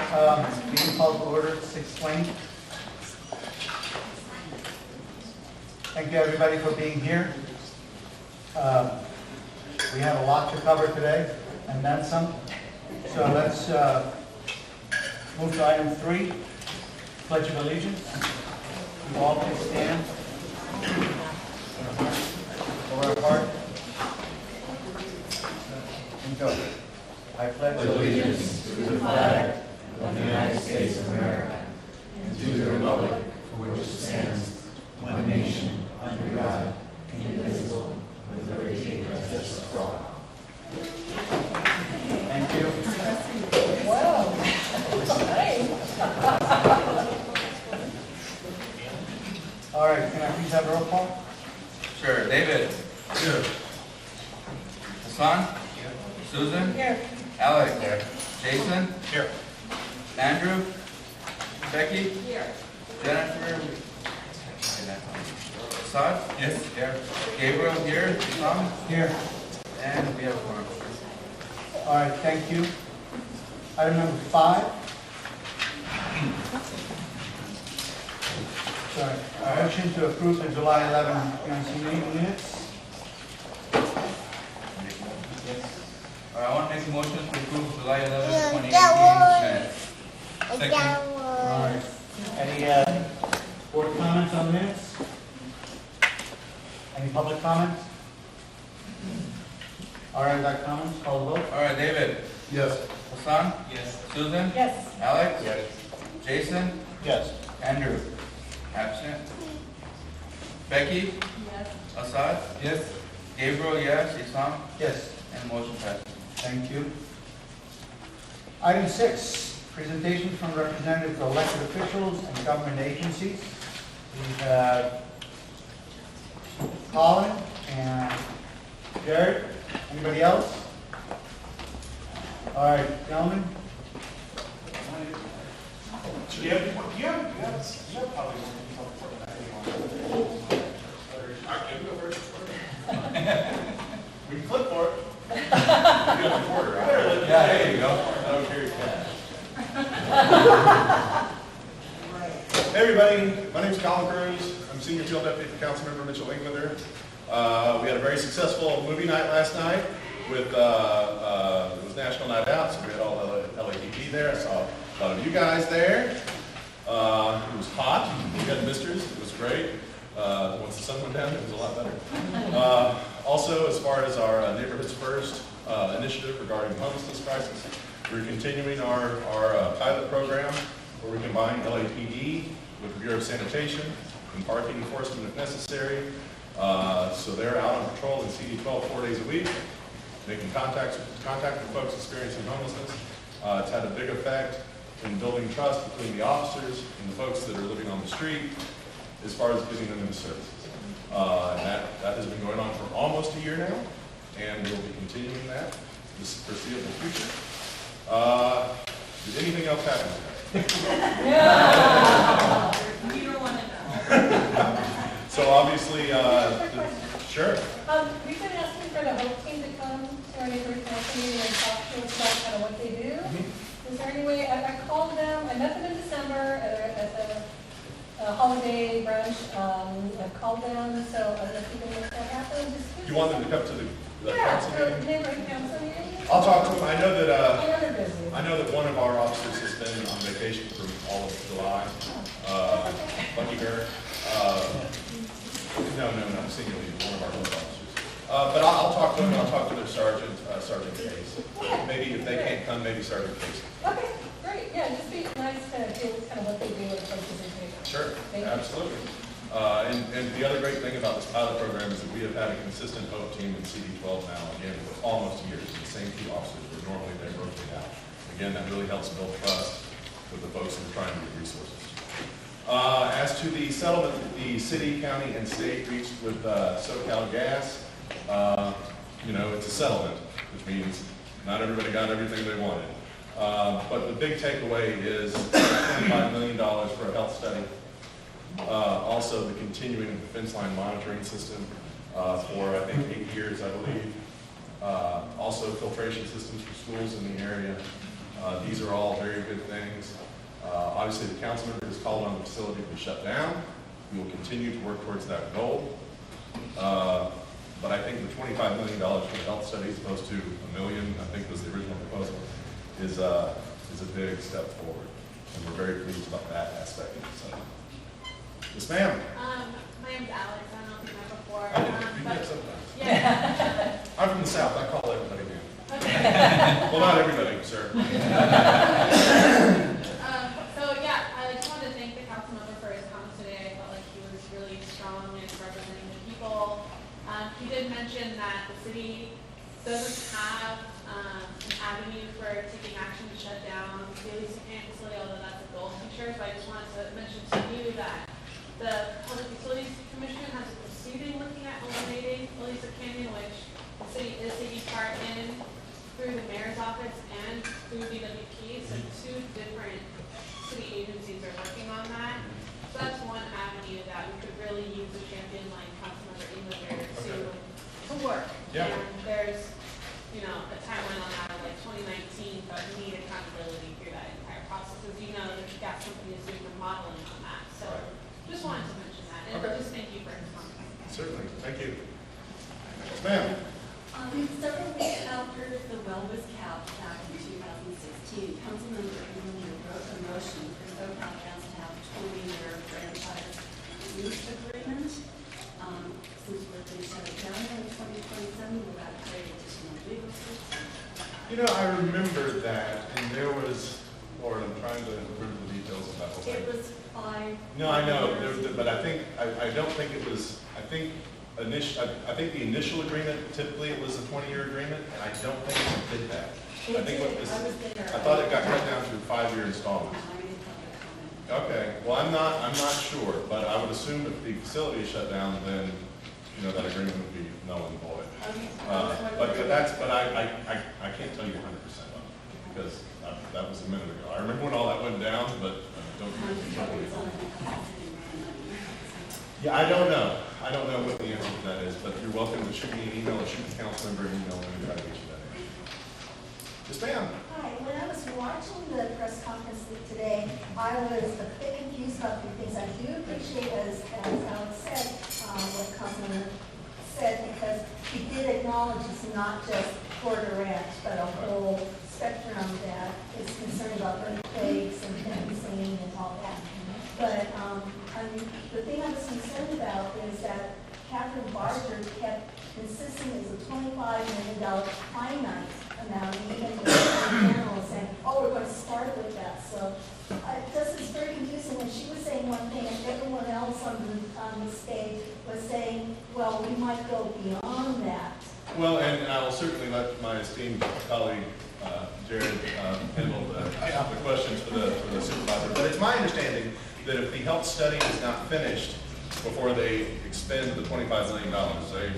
Meeting called to order at 6:20. Thank you everybody for being here. We have a lot to cover today and then some. So let's move to item 3, Pledge of Allegiance. You all please stand for our heart and go. I pledge allegiance to the flag of the United States of America and to the republic for which it stands, one nation, under God, indivisible, with liberty and justice for all. Thank you. Wow. All right, can I please have a roll call? Sure. David? Here. Hassan? Susan? Here. Alex? Here. Jason? Here. Andrew? Becky? Here. Jennifer? Assad? Yes. Here. Gabriel here? Tom? Here. And we have one. All right, thank you. Item number 5. Sorry, motion to approve the July 11 PRNC meeting minutes. I want to make a motion to approve July 11, 2018 minutes. Second. All right. Any board comments on the minutes? Any public comments? All right, got comments? Call the vote. All right, David? Yes. Hassan? Yes. Susan? Yes. Alex? Yes. Jason? Yes. Andrew? Absent. Becky? Yes. Assad? Yes. Gabriel, yes. Isam? Yes. And motion passes. Thank you. Item 6, presentation from representatives of elected officials and government agencies. We have Colin and Jared. Anybody else? All right, gentlemen. We can flip for it. You got the quarter, right? Yeah, there you go. I don't carry cash. Hey everybody, my name is Colin Cruz. I'm Senior Field Deputy for Councilmember Mitchell Englander. We had a very successful movie night last night with, it was National Night Out, so we had all the LAPD there. I saw a lot of you guys there. It was hot. We had misters. It was great. Once the sun went down, it was a lot better. Also, as far as our Neighborhoods First initiative regarding the homelessness crisis, we're continuing our pilot program where we combine LAPD with the Bureau of Sanitation and parking enforcement if necessary. So they're out on patrol in CD12 4 days a week, making contact with folks experiencing homelessness. It's had a big effect in building trust between the officers and the folks that are living on the street as far as getting them into services. And that has been going on for almost a year now, and we'll be continuing that in the foreseeable future. Did anything else happen today? Yeah. You don't want to know. So obviously, sure. We've been asking for the Hope Team to come to our neighborhood council meeting and talk to us about kind of what they do. Is there any way, I called them, I met them in December at the holiday brunch. I called them, so I don't know if you can make that happen. You want them to come to the council Yeah, meeting? the neighborhood council meeting. I'll talk to them. I know that I know they're busy. I know that one of our officers has been on vacation for all of July. Lucky Bear. No, I'm senior lead, one of our police officers. But I'll talk to them. I'll talk to their sergeant, Sergeant Case. Maybe if they can't come, maybe Sergeant Case. Okay, great. Yeah, just be nice to hear kind of what they do and places they take. Sure, Thank you. absolutely. And the other great thing about this pilot program is that we have had a consistent Hope Team in CD12 now, again, for almost years. The same 2 officers were normally there rotate out. Again, that really helps build trust with the folks who are trying to get resources. As to the settlement that the city, county, and state reached with SoCal Gas, it's a settlement, which means not everybody got everything they wanted. But the big takeaway is $25 million for a health study. Also, the continuing of the fence line monitoring system for, I think, 8 years, I believe. Also, filtration systems for schools in the area. These are all very good things. Obviously, the council member has called on the facility to be shut down. We will continue to work towards that goal. But I think the $25 million for the health study as opposed to $1 million, I think was the original proposal, is a big step forward. And we're very pleased about that aspect of the study. Yes, ma'am. My name's Alex. I don't know if you met before. I do. You met sometimes. Yeah. I'm from the South. I call everybody ma'am. Okay. Well, not everybody, sir. So yeah, I just wanted to thank the council member for his comments today. I felt like he was really strong in representing the people. He did mention that the city doesn't have an avenue for taking action to shut down the Elisa Canyon facility, although that's a goal feature. So I just wanted to mention to you that the Public Utilities Commission has a proceeding looking at eliminating Elisa Canyon, which the city is taking part in through the mayor's office and through DWP. So two different city agencies are working on that. So that's one avenue that we could really use a champion like Councilmember Englander to work. Yeah. And there's, a timeline on that of like 2019, but we need accountability through that entire process. As you know, the gas company is doing the modeling on that. So just wanted to mention that. And just thank you for his comments. Certainly. Thank you. Yes, ma'am. Several weeks after the well was capped back in 2016, Councilmember Englander wrote a motion for SoCal Gas to have a 20-year franchise lease agreement. Since we're going to shut it down in 2027, we're about to create additional legal systems. I remember that, and there was, Lord, I'm trying to remember the details of that whole thing. It was 5. No, I know, but I don't think it was, I think the initial agreement, typically it was a 20-year agreement, and I don't think it did that. It I think did. what this, I was there. I thought it got cut down to 5-year installments. I didn't have a comment. Okay, well, I'm not sure, but I would assume if the facility is shut down, then, that agreement would be null and void. But I can't tell you 100% on it, because that was a minute ago. I remember when all that went down, but don't. Yeah, I don't know. I don't know what the answer to that is, but you're welcome to shoot me an email or shoot the council member an email and try to get you that answer. Yes, ma'am. Hi, when I was watching the press conference today, I was a bit confused about the things. I do appreciate, as Alex said, what Councilman said, because he did acknowledge it's not just Porter Ranch, but a whole spectrum that is concerned about earthquakes and fencing and all that. But the thing I was concerned about is that Catherine Barger kept insisting it was a $25 million finite amount, and even the panel saying, oh, we're going to start with that. So this is very confusing. When she was saying one thing and everyone else on the stage was saying, well, we might go beyond that. Well, and I will certainly let my esteemed colleague, Jared, handle the questions for the supervisor. But it's my understanding that if the health study is not finished before they expend the $25 million, they're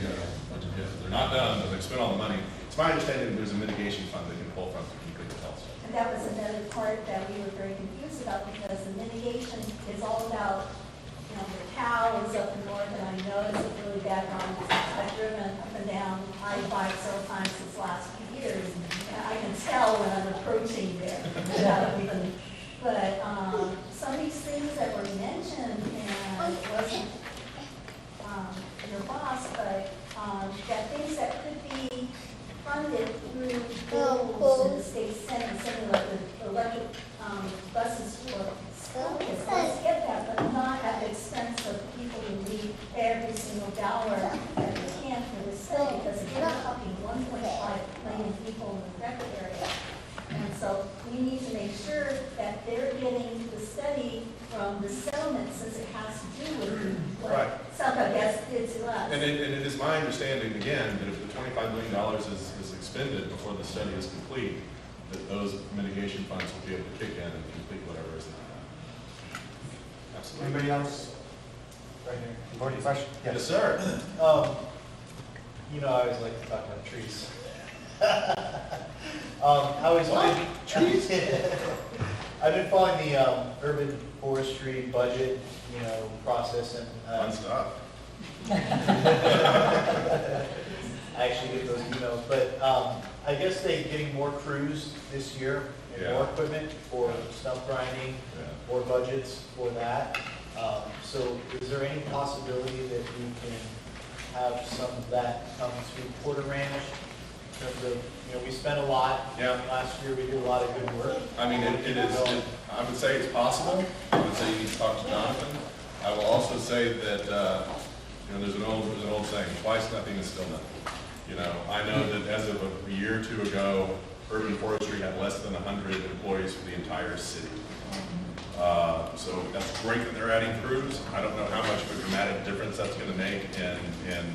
not done, but they spent all the money, it's my understanding that there's a mitigation fund they can pull from to complete the health study. And that was another part that we were very confused about, because the mitigation is all about, the cows up north, and I know it's a really bad one, because I've driven up and down I-5 several times this last few years, and I can tell when I'm approaching there without even, but some of these things that were mentioned, and it wasn't your boss, but that things that could be funded through bills in the state senate, something like the electric buses for school kids. Let's get that, but not at the expense of people who need every single dollar that they can for the study, because we're talking 1.5 million people in the record area. And so we need to make sure that they're getting the study from the settlement, since it has to do with what Southern Gas did to us. And it is my understanding, again, that if the $25 million is expended before the study is complete, that those mitigation funds will be able to kick in and complete whatever is not done. Absolutely. Anybody else? Right here. You've already questioned? Yes, sir. I always like to talk about trees. I always trees. I've been following the urban forestry budget, process, and Fun stuff. I actually get those emails. But I guess they getting more crews this year and Yeah. more equipment for stump grinding, more budgets for that. So is there any possibility that we can have some of that come to Porter Ranch? In terms of, we spent a lot. Yeah. Last year we did a lot of good work. I mean, it is, I would say it's possible. I would say you need to talk to Jonathan. I will also say that, there's an old saying, twice nothing is still nothing. I know that as of a year or two ago, urban forestry had less than 100 employees for the entire city. So that's great that they're adding crews. I don't know how much of a dramatic difference that's going to make in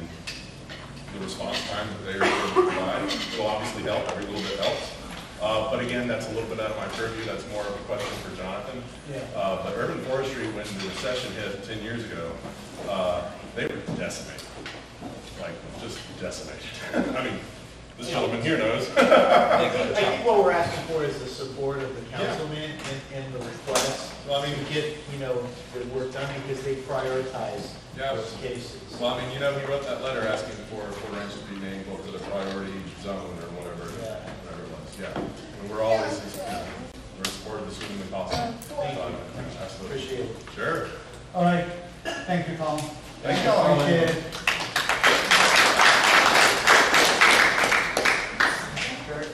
the response time that they are able to provide. It will obviously help. Every little bit helps. But again, that's a little bit out of my purview. That's more of a question for Jonathan. Yeah. But urban forestry, when the recession hit 10 years ago, they were decimated. Like, just decimated. I mean, this gentleman here knows. I think what we're asking for is the support of the councilman in the request. Well, I mean, to get, the work done because they prioritize those cases. Well, I mean, he wrote that letter asking for Ranch to be named for the priority zone or whatever it was. Yeah. And we're always, we're in support of assuming the cost. Thank you. Absolutely. Appreciate it. Sure. All right, thank you, Colin. Thank you, Colin. Appreciate it. Sure.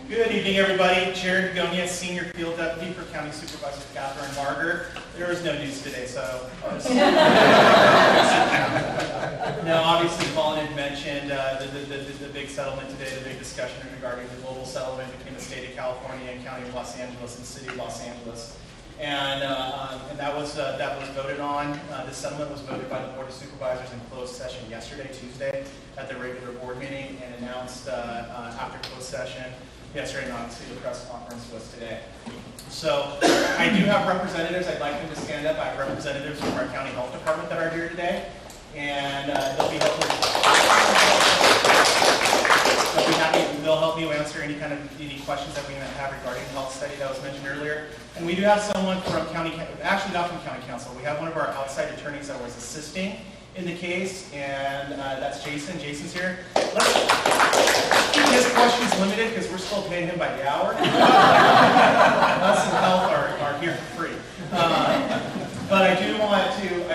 Good evening, everybody. Jared Gonia, Senior Field Deputy for County Supervisor Catherine Marger. There was no news today, so no, obviously Colin had mentioned the big settlement today, the big discussion regarding the global settlement between the state of California and County of Los Angeles and City of Los Angeles. And that was voted on. The settlement was voted by the Board of Supervisors in closed session yesterday, Tuesday, at the regular board meeting, and announced after closed session yesterday, and obviously the press conference was today. So I do have representatives. I'd like them to stand up. I have representatives from our county health department that are here today, and they'll be happy. They'll help you answer any questions that we have regarding the health study that was mentioned earlier. And we do have someone from actually not from county council. We have one of our outside attorneys that was assisting in the case, and that's Jason. Jason's here. Let's keep his questions limited because we're still paying him by the hour. Us and health are here for free. But I do want to,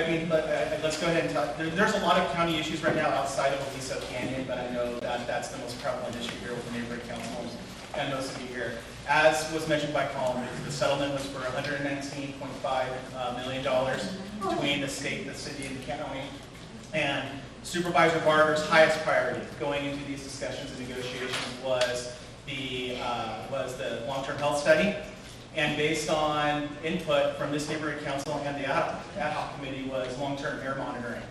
let's go ahead and talk. There's a lot of county issues right now outside of Aliso Canyon, but I know that that's the most prevalent issue here with the neighborhood councils and those of you here. As was mentioned by Colin, the settlement was for $119.5 million between the state, the city, and the county. And Supervisor Barber's highest priority going into these discussions and negotiations was the long-term health study. And based on input from this neighborhood council and the ad hoc committee was long-term air monitoring.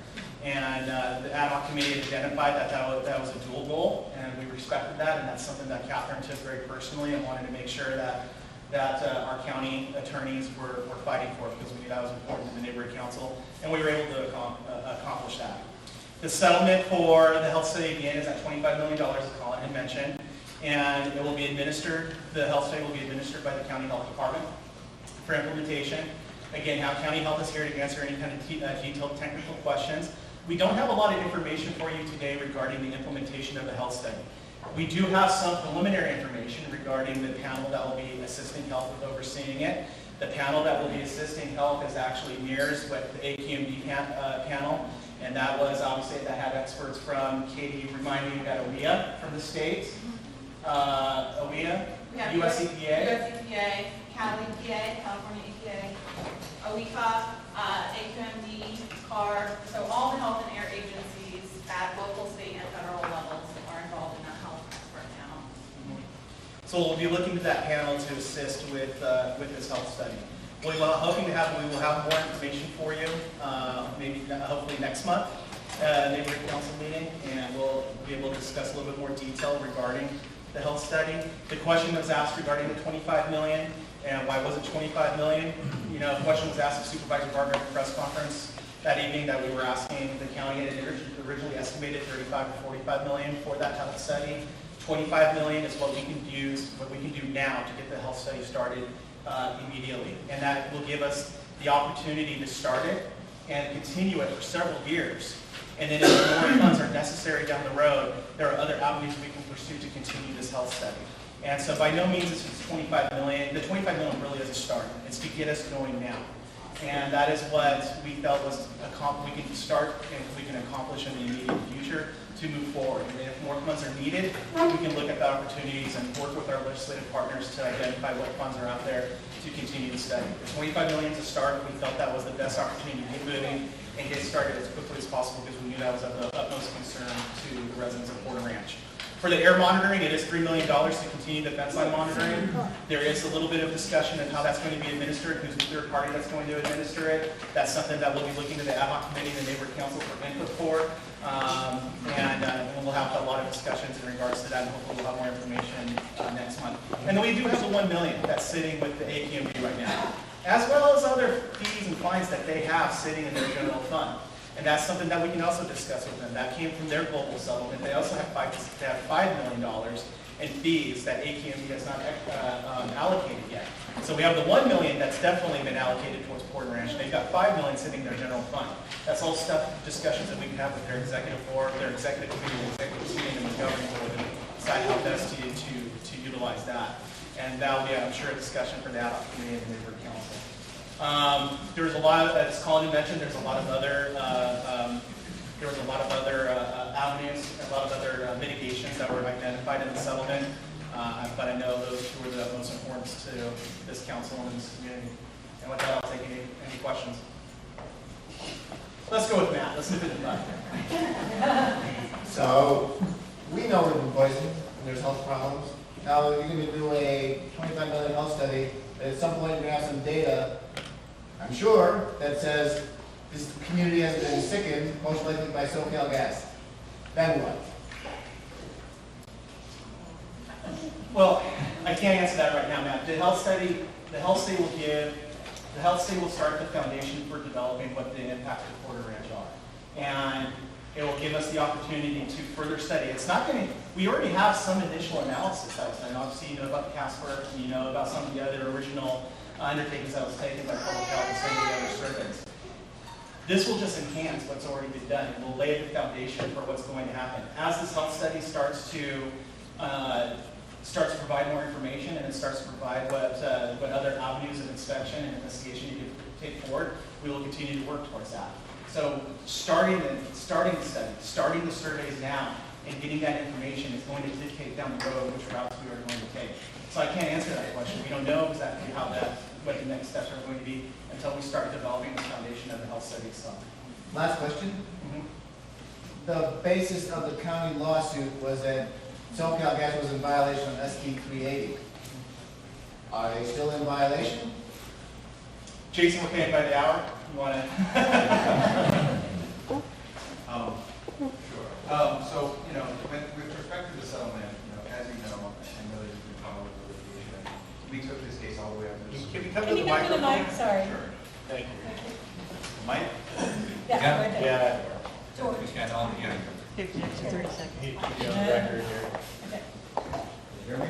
And the ad hoc committee identified that was a dual goal, and we respected that, and that's something that Catherine took very personally and wanted to make sure that our county attorneys were fighting for, because we knew that was important to the neighborhood council, and we were able to accomplish that. The settlement for the health study again is at $25 million, as Colin had mentioned, and it will be administered, the health study will be administered by the county health department for implementation. Again, how county health is here to answer any kind of detailed technical questions. We don't have a lot of information for you today regarding the implementation of the health study. We do have some preliminary information regarding the panel that will be assisting health with overseeing it. The panel that will be assisting health is actually mirrors with the AQMD panel, and that was obviously that had experts from, Katie, remind me, you got OEA from the state, OEA, US EPA, Cali EPA, California EPA, OECA, AQMD, CAR, so all the health and air agencies at local, state, and federal levels are involved in that health effort now. So we'll be looking to that panel to assist with this health study. We will have more information for you, maybe hopefully next month, neighborhood council meeting, and we'll be able to discuss a little bit more detail regarding the health study. The question that was asked regarding the $25 million, and why was it $25 million? The question was asked of Supervisor Barber at the press conference that evening that we were asking. The county had originally estimated $35 to $45 million for that health study. $25 million is what we can do now to get the health study started immediately, and that will give us the opportunity to start it and continue it for several years. And then if more funds are necessary down the road, there are other avenues we can pursue to continue this health study. And so by no means is it 25 million. The 25 million really is a start. It's to get us going now. And that is what we felt was we can start and we can accomplish in the immediate future to move forward. And if more funds are needed, we can look at the opportunities and work with our legislative partners to identify what funds are out there to continue the study. The 25 million is a start. We felt that was the best opportunity to get moving and get started as quickly as possible because we knew that was of the utmost concern to the residents of Porter Ranch. For the air monitoring, it is $3 million to continue the fence line monitoring. There is a little bit of discussion on how that's going to be administered, who's the third party that's going to administer it. That's something that we'll be looking to the ad hoc committee and the neighborhood council for input for. And we'll have a lot of discussions in regards to that, and hopefully we'll have more information next month. And then we do have the $1 million that's sitting with the AQMD right now, as well as other fees and fines that they have sitting in their general fund. And that's something that we can also discuss with them. That came from their global settlement. They also have $5 million in fees that AQMD has not allocated yet. So we have the $1 million that's definitely been allocated towards Porter Ranch. They've got $5 million sitting in their general fund. That's all stuff, discussions that we can have with their executive board, their executive committee, the executive team, and the governing board, and decide how best to utilize that. And that'll be, I'm sure, a discussion for the ad hoc committee and the neighborhood council. There's a lot of, as Colin mentioned, there's a lot of other avenues, a lot of other mitigations that were identified in the settlement. But I know those two are the most important to this council and this community. And with that, I'll take any questions. Let's go with Matt. Let's nip it in the bud. So, we know river poisoning and there's health problems. Now, you're going to do a 25 million health study, but at some point you're going to have some data, I'm sure, that says this community has been sickened, most likely by SoCal gas. Then what? Well, I can't answer that right now, Matt. The health study will start the foundation for developing what the impacts of Porter Ranch are. And it will give us the opportunity to further study. It's not going to, we already have some initial analysis that was done. Obviously, you know about the Casper, and you know about some of the other original undertakings that was taken by public health and some of the other surveys. This will just enhance what's already been done. It will lay the foundation for what's going to happen. As this health study starts to provide more information and it starts to provide what other avenues of inspection and investigation you can take forward, we will continue to work towards that. So starting the study, starting the surveys now, and getting that information is going to dictate down the road which routes we are going to take. So I can't answer that question. We don't know exactly what the next steps are going to be until we start developing the foundation of the health study itself. Last question. The basis of the county lawsuit was that SoCal Gas was in violation of SB 380. Are they still in violation? Jason, we're paying by the hour. You want to? Sure. So, with respect to the settlement, as you know, I know there's been public litigation. We took this case all the way up to the. Can you come Can to you the come to the microphone? mic? Sorry. Sure. Thank you. Mike? Yeah, right there. Yeah. George. We can't all hear. 30 seconds. Need to be on the record here. Okay. Hear me?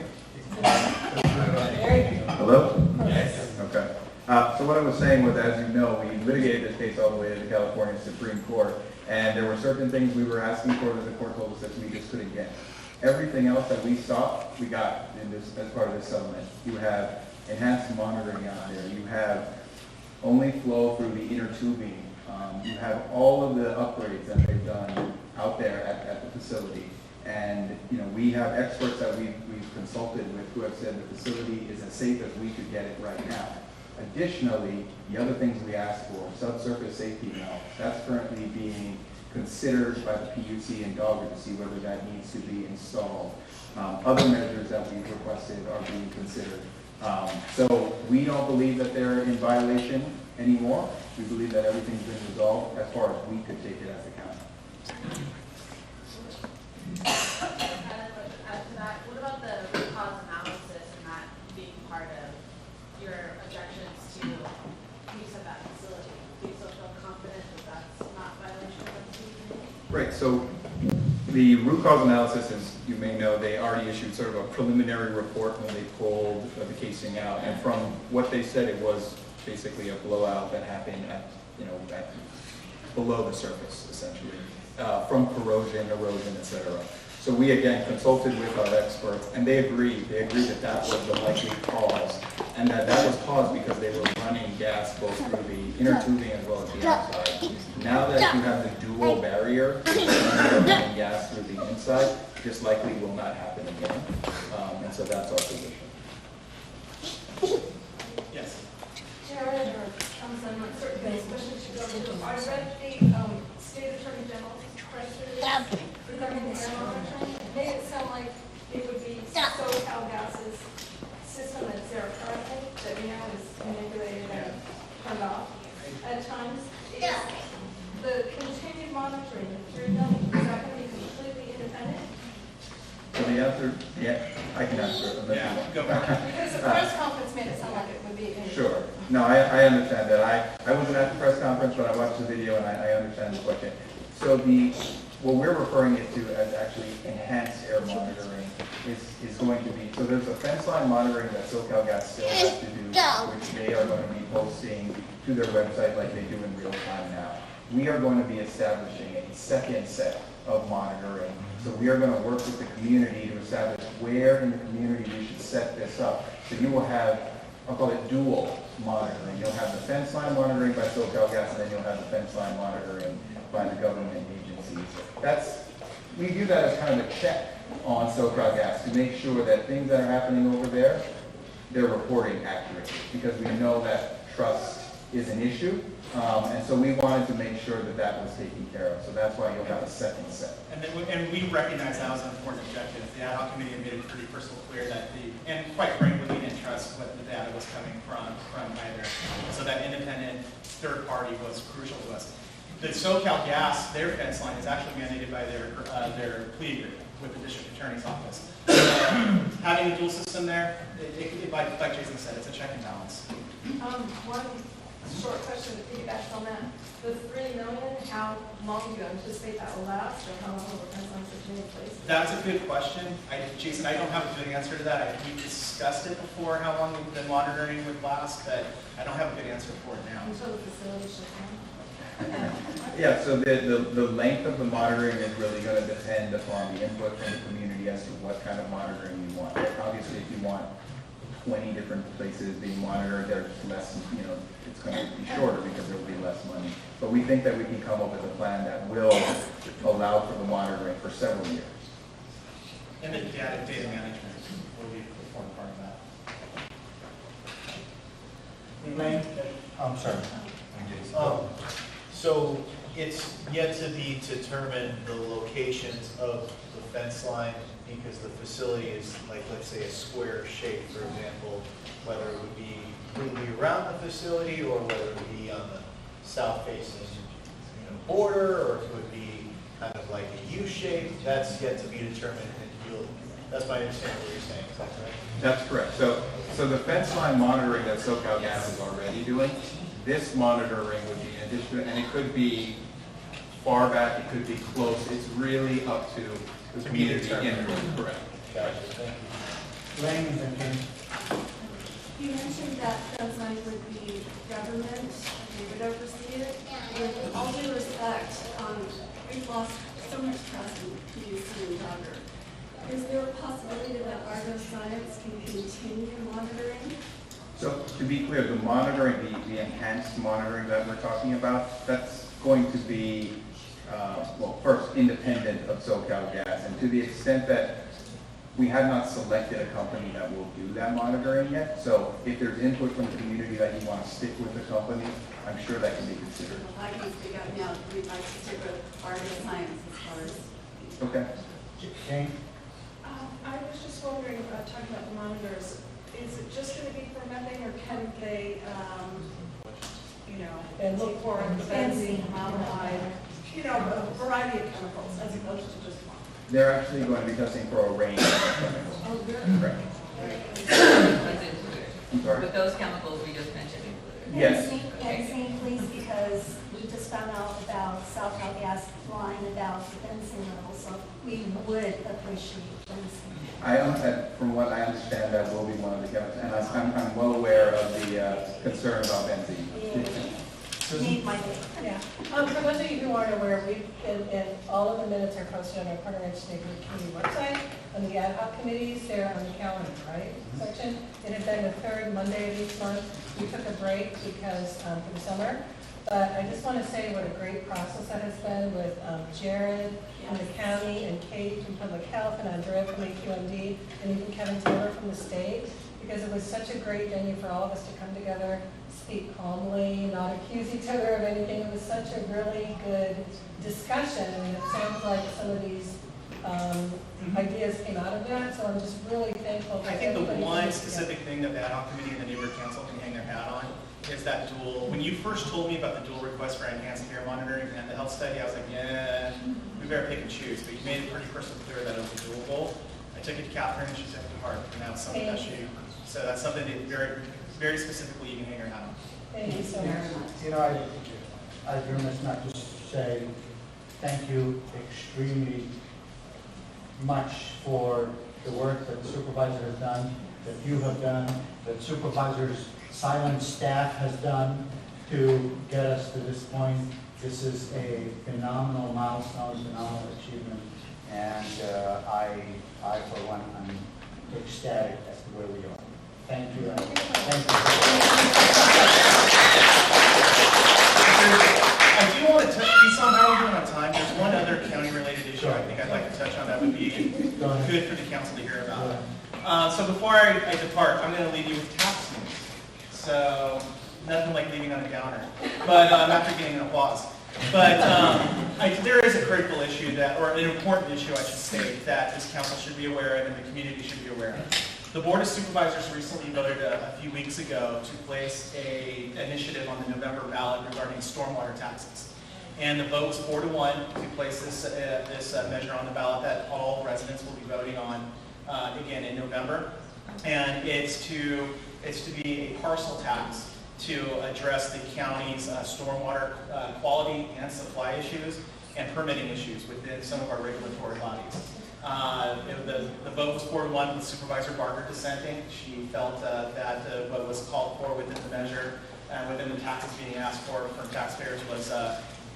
There you go. Hello? Yes. Okay. So what I was saying was, as you know, we litigated this case all the way to the California Supreme Court, and there were certain things we were asking for that the court told us that we just couldn't get. Everything else that we sought, we got in this as part of this settlement. You have enhanced monitoring out there. You have only flow through the inner tubing. You have all of the upgrades that they've done out there at the facility. And we have experts that we've consulted with who have said the facility is as safe as we could get it right now. Additionally, the other things we asked for, subsurface safety valve, that's currently being considered by the PUC and Dogger to see whether that needs to be installed. Other measures that we've requested are being considered. So we don't believe that they're in violation anymore. We believe that everything's been resolved as far as we could take it as a county. Add to that, what about the root cause analysis and that being part of your objections to use of that facility? Do you still feel confident that that's not violation of the CCD? Right, so the root cause analysis, as you may know, they already issued sort of a preliminary report when they pulled the casing out. And from what they said, it was basically a blowout that happened at, below the surface, essentially, from corrosion, erosion, etc. So we again consulted with our experts, and they agreed that that was the likely cause, and that was caused because they were running gas both through the inner tubing as well as the outside. Now that you have the dual barrier, running gas through the inside, this likely will not happen again, and so that's our position. Yes. Jared or Councilman, not certain things, especially should go into. I read the State Attorney General's press release regarding the air monitoring. It made it sound like it would be SoCal Gas's system that's there currently that we know is manipulated and turned off at times. Is the continued monitoring, the 3 million, is that going to be completely independent? So the answer, yeah, I can answer it. Yeah, go back. Because the press conference made it sound like it would be independent. Sure. No, I understand that. I wasn't at the press conference, but I watched the video and I understand the question. So what we're referring it to as actually enhanced air monitoring is going to be, so there's a fence line monitoring that SoCal Gas still has to do, which they are going to be posting to their website like they do in real time now. We are going to be establishing a second set of monitoring. So we are going to work with the community to establish where in the community we should set this up. So you will have, I'll call it dual monitoring. You'll have the fence line monitoring by SoCal Gas, and then you'll have the fence line monitoring by the government agencies. We view that as kind of a check on SoCal Gas to make sure that things that are happening over there, they're reporting accurately, because we know that trust is an issue. And so we wanted to make sure that that was taken care of. So that's why you'll have a second set. And we recognize that was an important objective. The ad hoc committee made it pretty crystal clear that and quite frankly, we didn't trust what the data was coming from either. So that independent third party was crucial to us. The SoCal Gas, their fence line is actually mandated by their plea agreement with the district attorney's office. Having a dual system there, like Jason said, it's a check and balance. One short question that piggybacks on that. The 3 million, how long do you anticipate that will last, or how long will the fence line system be in place? That's a good question. Jason, I don't have a good answer to that. We discussed it before, how long the monitoring would last, but I don't have a good answer for it now. Until the facility shuts down? Yeah, so the length of the monitoring is really going to depend upon the input from the community as to what kind of monitoring you want. Obviously, if you want 20 different places being monitored, there's less, it's going to be shorter because there will be less money. But we think that we can come up with a plan that will allow for the monitoring for several years. And the data management will be an important part of that. Elaine? I'm sorry. So it's yet to be determined the locations of the fence line, because the facility is like, let's say, a square shape, for example, whether it would be completely around the facility or whether it would be on the south facing border, or if it would be kind of like a U shape. That's yet to be determined. That's my understanding of what you're saying. Is that correct? That's correct. So the fence line monitoring that SoCal Gas is already doing, this monitoring would be in addition, and it could be far back, it could be close. It's really up to the community input. Correct. Gotcha. Thank you. Elaine and then James. You mentioned that fence line would be government, we would oversee it. With all due respect, we've lost so much trust in PUC and Dogger. Is there a possibility that Argo Science can continue monitoring? So to be clear, the monitoring, the enhanced monitoring that we're talking about, that's going to be, well, first, independent of SoCal Gas. And to the extent that we have not selected a company that will do that monitoring yet. So if there's input from the community that you want to stick with the company, I'm sure that can be considered. Well, I can speak up now. We'd like to stick with Argo Science as far as. Okay. Jane? I was just wondering, talking about the monitors, is it just going to be for methane, or can they, And look for benzene, formaldehyde, a variety of chemicals, as opposed to just one? They're actually going to be testing for a range of chemicals. Oh, good. Correct. I'm sorry? But those chemicals we just mentioned included. Yes. Benzene, please, because we just found out about SoCal Gas flying pointed out the fencing level, so we would appreciate fencing. From what I understand, that will be one of the counts, and I'm well aware of the concern about benzene. Need my name. Yeah. For those of you who aren't aware, we've been, and all of the minutes are posted on our PRNC neighborhood committee website, on the ad hoc committees, they're on the calendar, right, section. It had been the third Monday of each month. We took a break because, for the summer. But I just want to say what a great process that has been with Jared from the county and Kate from public health and Andrea from AQMD and even Kevin Taylor from the state, because it was such a great venue for all of us to come together, speak calmly, not accuse each other of anything. It was such a really good discussion, and it sounds like some of these ideas came out of that, so I'm just really thankful. I think the one specific thing that the ad hoc committee and the neighborhood council can hang their hat on is that dual. When you first told me about the dual request for enhanced air monitoring and the health study, I was like, yeah, we better pick and choose. But you made it pretty crystal clear that it was a dual goal. I took it to Catherine, and she said to heart, and that's something that so that's something that very, very specifically you can hang your hat on. Thank you so much. You know, I remiss not to say thank you extremely much for the work that the supervisor has done, that you have done, that supervisor's silent staff has done to get us to this point. This is a phenomenal milestone, phenomenal achievement, and I for one, I'm ecstatic as to where we are. Thank you. Thank you. I do want to touch base on how we're doing on time. There's one other county-related issue I think I'd like to touch on that would be good for the council to hear about. So before I depart, I'm going to leave you with tax news. So nothing like leaving on a downer, but after getting an applause. But there is a critical issue that, or an important issue I should say, that this council should be aware of and the community should be aware of. The Board of Supervisors recently voted a few weeks ago to place an initiative on the November ballot regarding stormwater taxes. And the vote was 4-1 to place this measure on the ballot that all residents will be voting on again in November. And it's to be a parcel tax to address the county's stormwater quality and supply issues and permitting issues within some of our regulatory bodies. The vote was 4-1 with Supervisor Barker dissenting. She felt that what was called for within the measure and within the taxes being asked for from taxpayers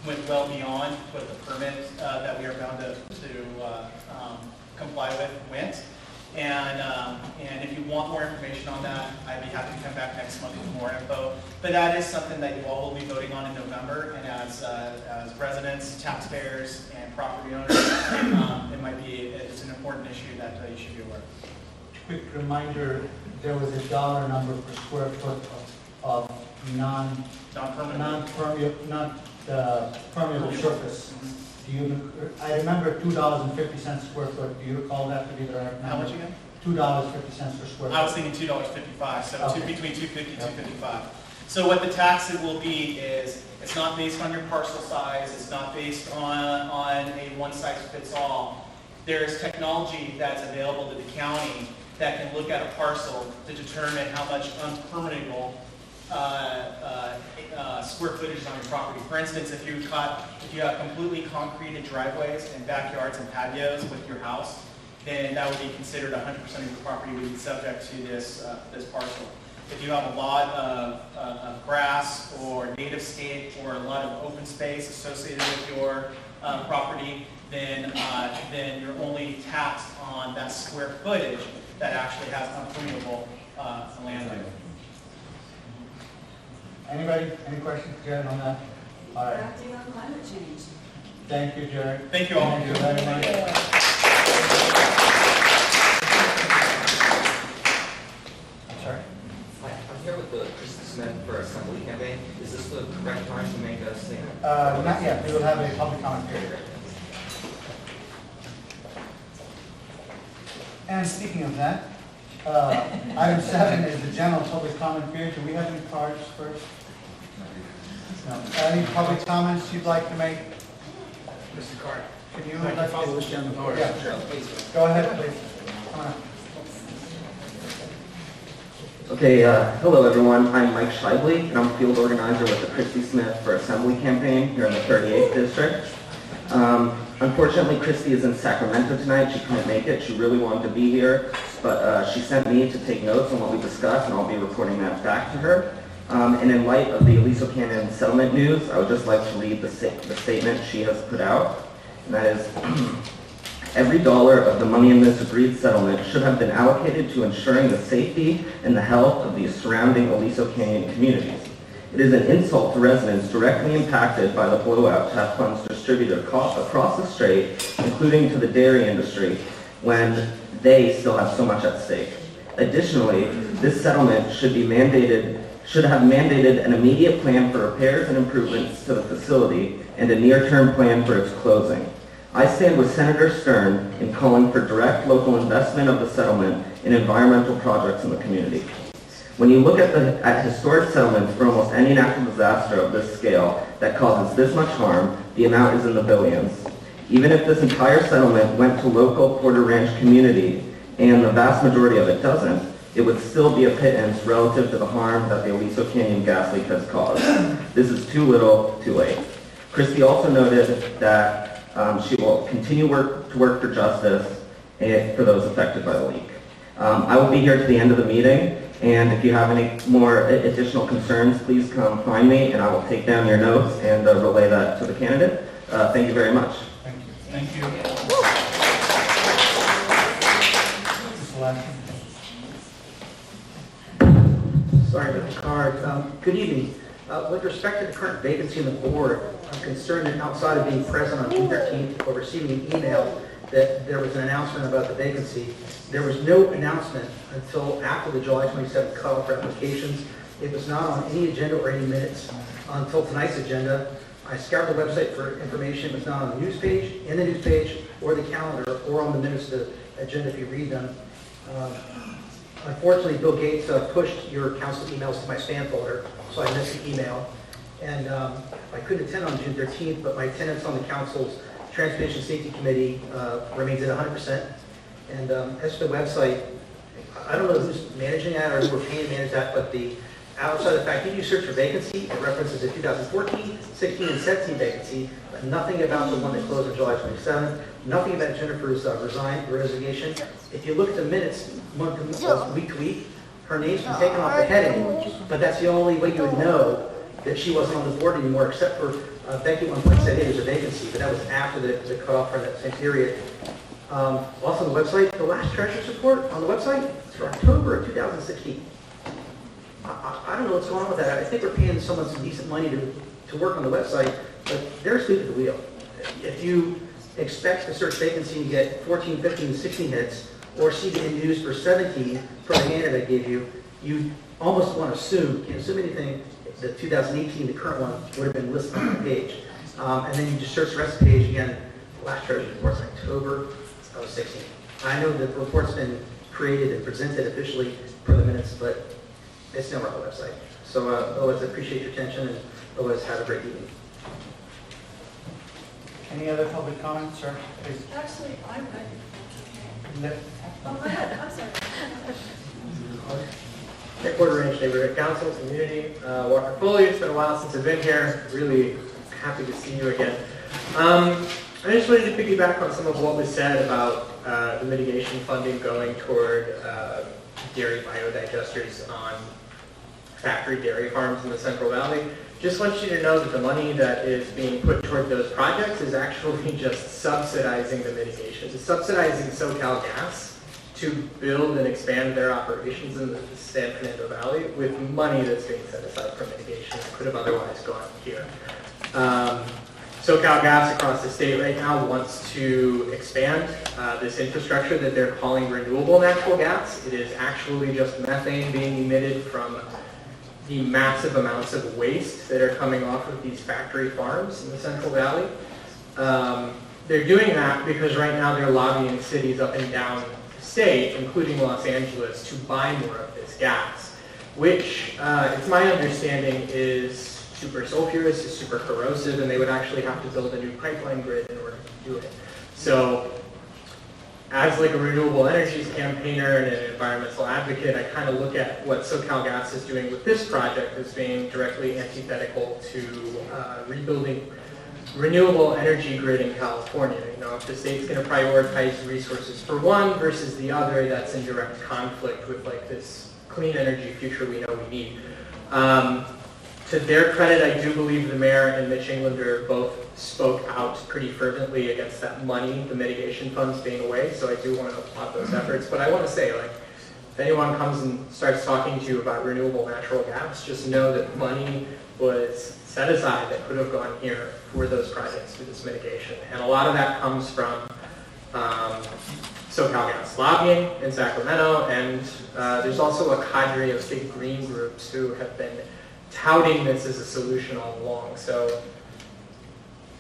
went well beyond what the permit that we are bound to comply with went. And if you want more information on that, I'd be happy to come back next month with more info. But that is something that you all will be voting on in November, and as residents, taxpayers, and property owners, it's an important issue that you should be aware of. Quick reminder, there was a dollar number per square foot of permeable surface. I remember $2.50 square foot. Do you recall that to be the right number? How much again? $2.50 per square foot. I was thinking $2.55, so Okay. between $2.50 and $2.55. So what the tax it will be is, it's not based on your parcel size, it's not based on a one-size-fits-all. There's technology that's available to the county that can look at a parcel to determine how much unpermeable square footage is on your property. For instance, if you have completely concreted driveways and backyards and patios with your house, then that would be considered 100% of your property would be subject to this parcel. If you have a lot of grass or native scape or a lot of open space associated with your property, then you're only taxed on that square footage that actually has unpermeable land. Anybody? Any questions, Jared, on that? All right. Acting on climate change. Thank you, Jared. Thank you all. Thank you very much. I'm sorry? Hi, I'm here with the Christy Smith for Assembly campaign. Is this the correct time to make a statement? Not yet. We will have a public comment period. And speaking of that, item 7 is the general public comment period. Do we have any cards first? No. Any public comments you'd like to make? Mr. Carter. Can you? I can follow this down the board. Yeah, Sure, please. go ahead, please. Come on. Okay, hello everyone. I'm Mike Shively, and I'm a field organizer with the Christy Smith for Assembly campaign here in the 38th District. Unfortunately, Christy is in Sacramento tonight. She couldn't make it. She really wanted to be here, but she sent me to take notes on what we discussed, and I'll be reporting that back to her. And in light of the Aliso Canyon settlement news, I would just like to read the statement she has put out, and that is, every dollar of the money in this agreed settlement should have been allocated to ensuring the safety and the health of the surrounding Aliso Canyon communities. It is an insult to residents directly impacted by the blowout to have funds distributed across the strait, including to the dairy industry, when they still have so much at stake. Additionally, this settlement should have mandated an immediate plan for repairs and improvements to the facility and a near-term plan for its closing. I stand with Senator Stern in calling for direct local investment of the settlement in environmental projects in the community. When you look at historic settlements for almost any natural disaster of this scale that causes this much harm, the amount is in the billions. Even if this entire settlement went to local Porter Ranch community, and the vast majority of it doesn't, it would still be a pittance relative to the harm that the Aliso Canyon gas leak has caused. This is too little, too late. Christy also noted that she will continue to work for justice for those affected by the leak. I will be here to the end of the meeting, and if you have any more additional concerns, please come find me, and I will take down your notes and relay that to the candidate. Thank you very much. Thank you. Thank you. Sorry about the card. Good evening. With respect to the current vacancy on the board, I'm concerned that outside of being present on June 13th or receiving an email that there was an announcement about the vacancy, there was no announcement until after the July 27th cutoff for applications. It was not on any agenda or any minutes until tonight's agenda. I scoured the website for information. It was not on the news page, in the news page, or the calendar, or on the minutes of the agenda if you read them. Unfortunately, Bill Gates pushed your council emails to my spam folder, so I missed the email. And I couldn't attend on June 13th, but my attendance on the council's Transportation Safety Committee remains at 100%. And as for the website, I don't know who's managing that or who we're paying to manage that, but outside of the fact, if you search for vacancy, it references a 2014, 16, and 17 vacancy, but nothing about the one that closed on July 27th, nothing about Jennifer's resignation. If you look at the minutes, week to week, her name's been taken off the heading, but that's the only way you would know that she wasn't on the board anymore, except for Becky at one point said, hey, there's a vacancy, but that was after the cutoff for that same period. Also on the website, the last treasurer's report on the website is for October of 2016. I don't know what's going on with that. I think we're paying someone some decent money to work on the website, but they're asleep at the wheel. If you expect to search vacancy and get 14, 15, 16 hits, or see the news for 17 for the candidate I gave you, you almost want to assume, can't assume anything, the 2018, the current one, would have been listed on the page. And then you just search the rest of the page again, last treasurer's report is October of 16. I know the report's been created and presented officially for the minutes, but it's nowhere on the website. So otherwise, I appreciate your attention, and otherwise, have a great evening. Any other public comments, sir? Please. Actually, I'm ready. No. Go ahead, I'm sorry. Porter Ranch Neighborhood Council, community, Walker Foley. It's been a while since I've been here. Really happy to see you again. I just wanted to piggyback on some of what was said about the mitigation funding going toward dairy biodigesters on factory dairy farms in the Central Valley. Just want you to know that the money that is being put toward those projects is actually just subsidizing the mitigation. It's subsidizing SoCal Gas to build and expand their operations in the San Fernando Valley with money that's being set aside for mitigation that could have otherwise gone here. SoCal Gas across the state right now wants to expand this infrastructure that they're calling renewable natural gas. It is actually just methane being emitted from the massive amounts of waste that are coming off of these factory farms in the Central Valley. They're doing that because right now they're lobbying cities up and down the state, including Los Angeles, to buy more of this gas, which it's my understanding is super sulfurous, is super corrosive, and they would actually have to build a new pipeline grid in order to do it. So as like a renewable energies campaigner and an environmental advocate, I kind of look at what SoCal Gas is doing with this project as being directly antithetical to renewable energy grid in California. You know, if the state's going to prioritize resources for one versus the other, that's in direct conflict with like this clean energy future we know we need. To their credit, I do believe the mayor and Mitch Englander both spoke out pretty fervently against that money, the mitigation funds being away, so I do want to applaud those efforts. But I want to say, like, if anyone comes and starts talking to you about renewable natural gas, just know that money was set aside that could have gone here for those projects, for this mitigation. And a lot of that comes from SoCalGas lobbying in Sacramento, and there's also a cadre of big green groups who have been touting this as a solution all along. So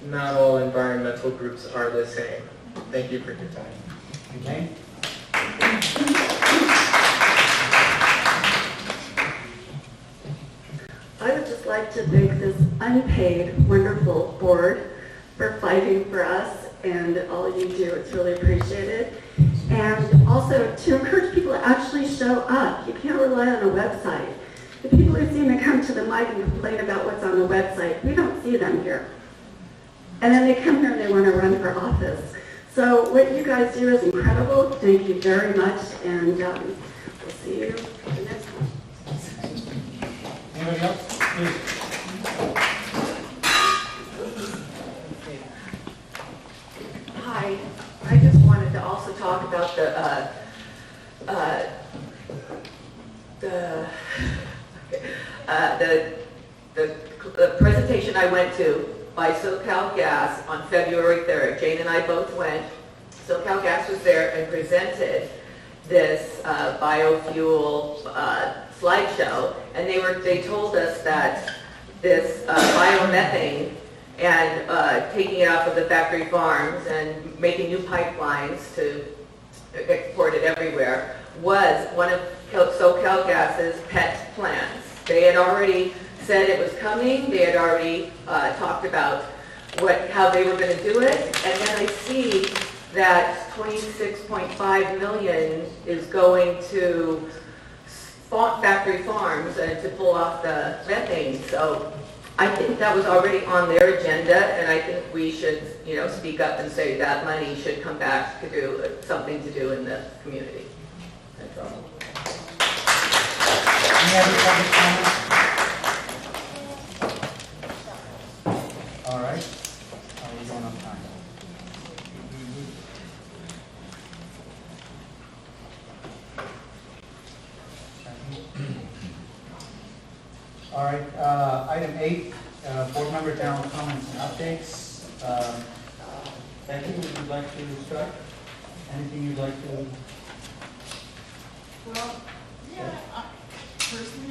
not all environmental groups are the same. Thank you for your time. Okay. I would just like to thank this unpaid, wonderful board for fighting for us and all you do. It's really appreciated. And also to encourage people to actually show up. You can't rely on a website. The people who seem to come to the mic and complain about what's on the website, we don't see them here. And then they come here and they want to run for office. So what you guys do is incredible. Thank you very much, and we'll see you the next one. Anybody else? Please. Hi, I just wanted to also talk about the presentation I went to by SoCalGas on February 3rd. Jane and I both went. SoCalGas was there and presented this biofuel slideshow, and they told us that this biomethane and taking it off of the factory farms and making new pipelines to export it everywhere was one of SoCalGas's pet plans. They had already said it was coming. They had already talked about how they were going to do it, and then I see that 26.5 million is going to factory farms and to pull off the methane. So I think that was already on their agenda, and I think we should, speak up and say that money should come back to do something to do in the community. That's all. Any other public comments? All right. How are we going on time? All right, item 8, board member general comments and updates. Becky, would you like to start? Anything you'd like to? Well, yeah, personally.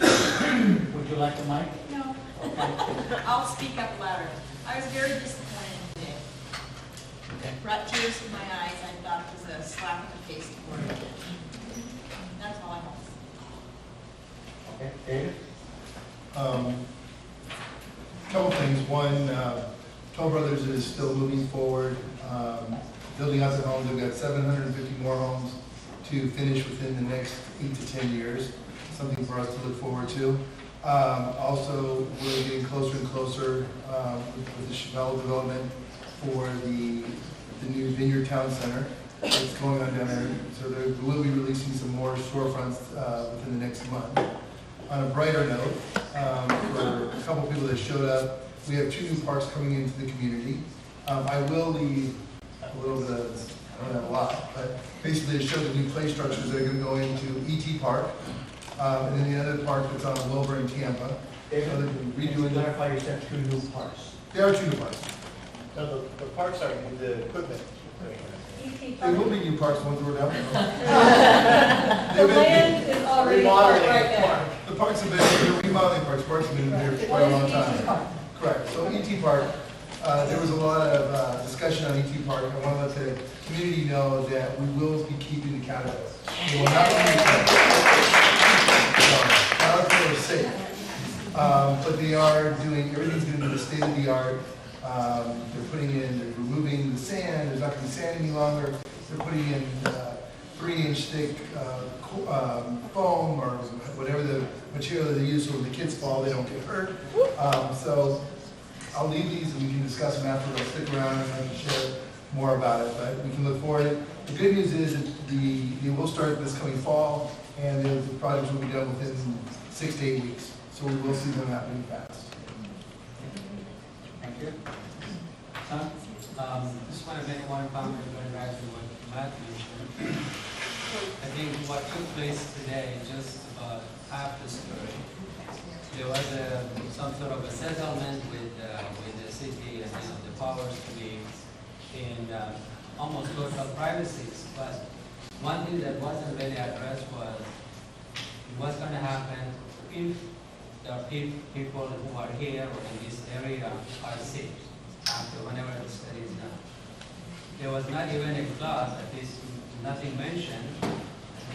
Would you like the mic? No. Okay. I'll speak up louder. I was very disappointed today. Okay. Brought tears to my eyes. I thought it was a slap in the face to work. That's all I have. Okay, David? Couple things. One, Toll Brothers is still moving forward, building out the homes. We've got 750 more homes to finish within the next 8 to 10 years. Something for us to look forward to. Also, we're getting closer and closer with the Chevelle development for the new Vineyard Town Center that's going on down there. So we'll be releasing some more storefronts within the next month. On a brighter note, for a couple people that showed up, we have 2 new parks coming into the community. I will leave a little bit of, I don't have a lot, but basically it shows the new play structures that are going to go into E.T. Park, and then the other park that's on Wilbur in Tampa. David, So they're redoing that. clarify, you said 2 new parks. There are 2 new parks. No, the parks are the equipment. There will be new parks once we're done. The land is already Remodeling right the there. park. The parks have been, they're remodeling parks. Parks have been there for quite a long time. Correct. So E.T. Park, there was a lot of discussion on E.T. Park. I want to let the community know that we will be keeping the caterpillars. We will not caterpillars are safe. But they are doing, everything's going to be state of the art. They're removing the sand. There's not going to be sand any longer. They're putting in 3-inch thick foam or whatever the material they use so when the kids fall, they don't get hurt. So I'll leave these and we can discuss them after. I'll stick around and I can share more about it, but we can look forward. The good news is that they will start this coming fall, and the projects will be done within 6 to 8 weeks. So we will see them happening fast. Thank you. Just want to make one comment going back to what Matt mentioned. I think what took place today, just about half the story. There was some sort of a settlement with the city and the powers to be in almost total privacy. But one thing that wasn't really addressed was what's going to happen if the people who are here or in this area are sick after whenever the study is done. There was not even a clause, at least nothing mentioned,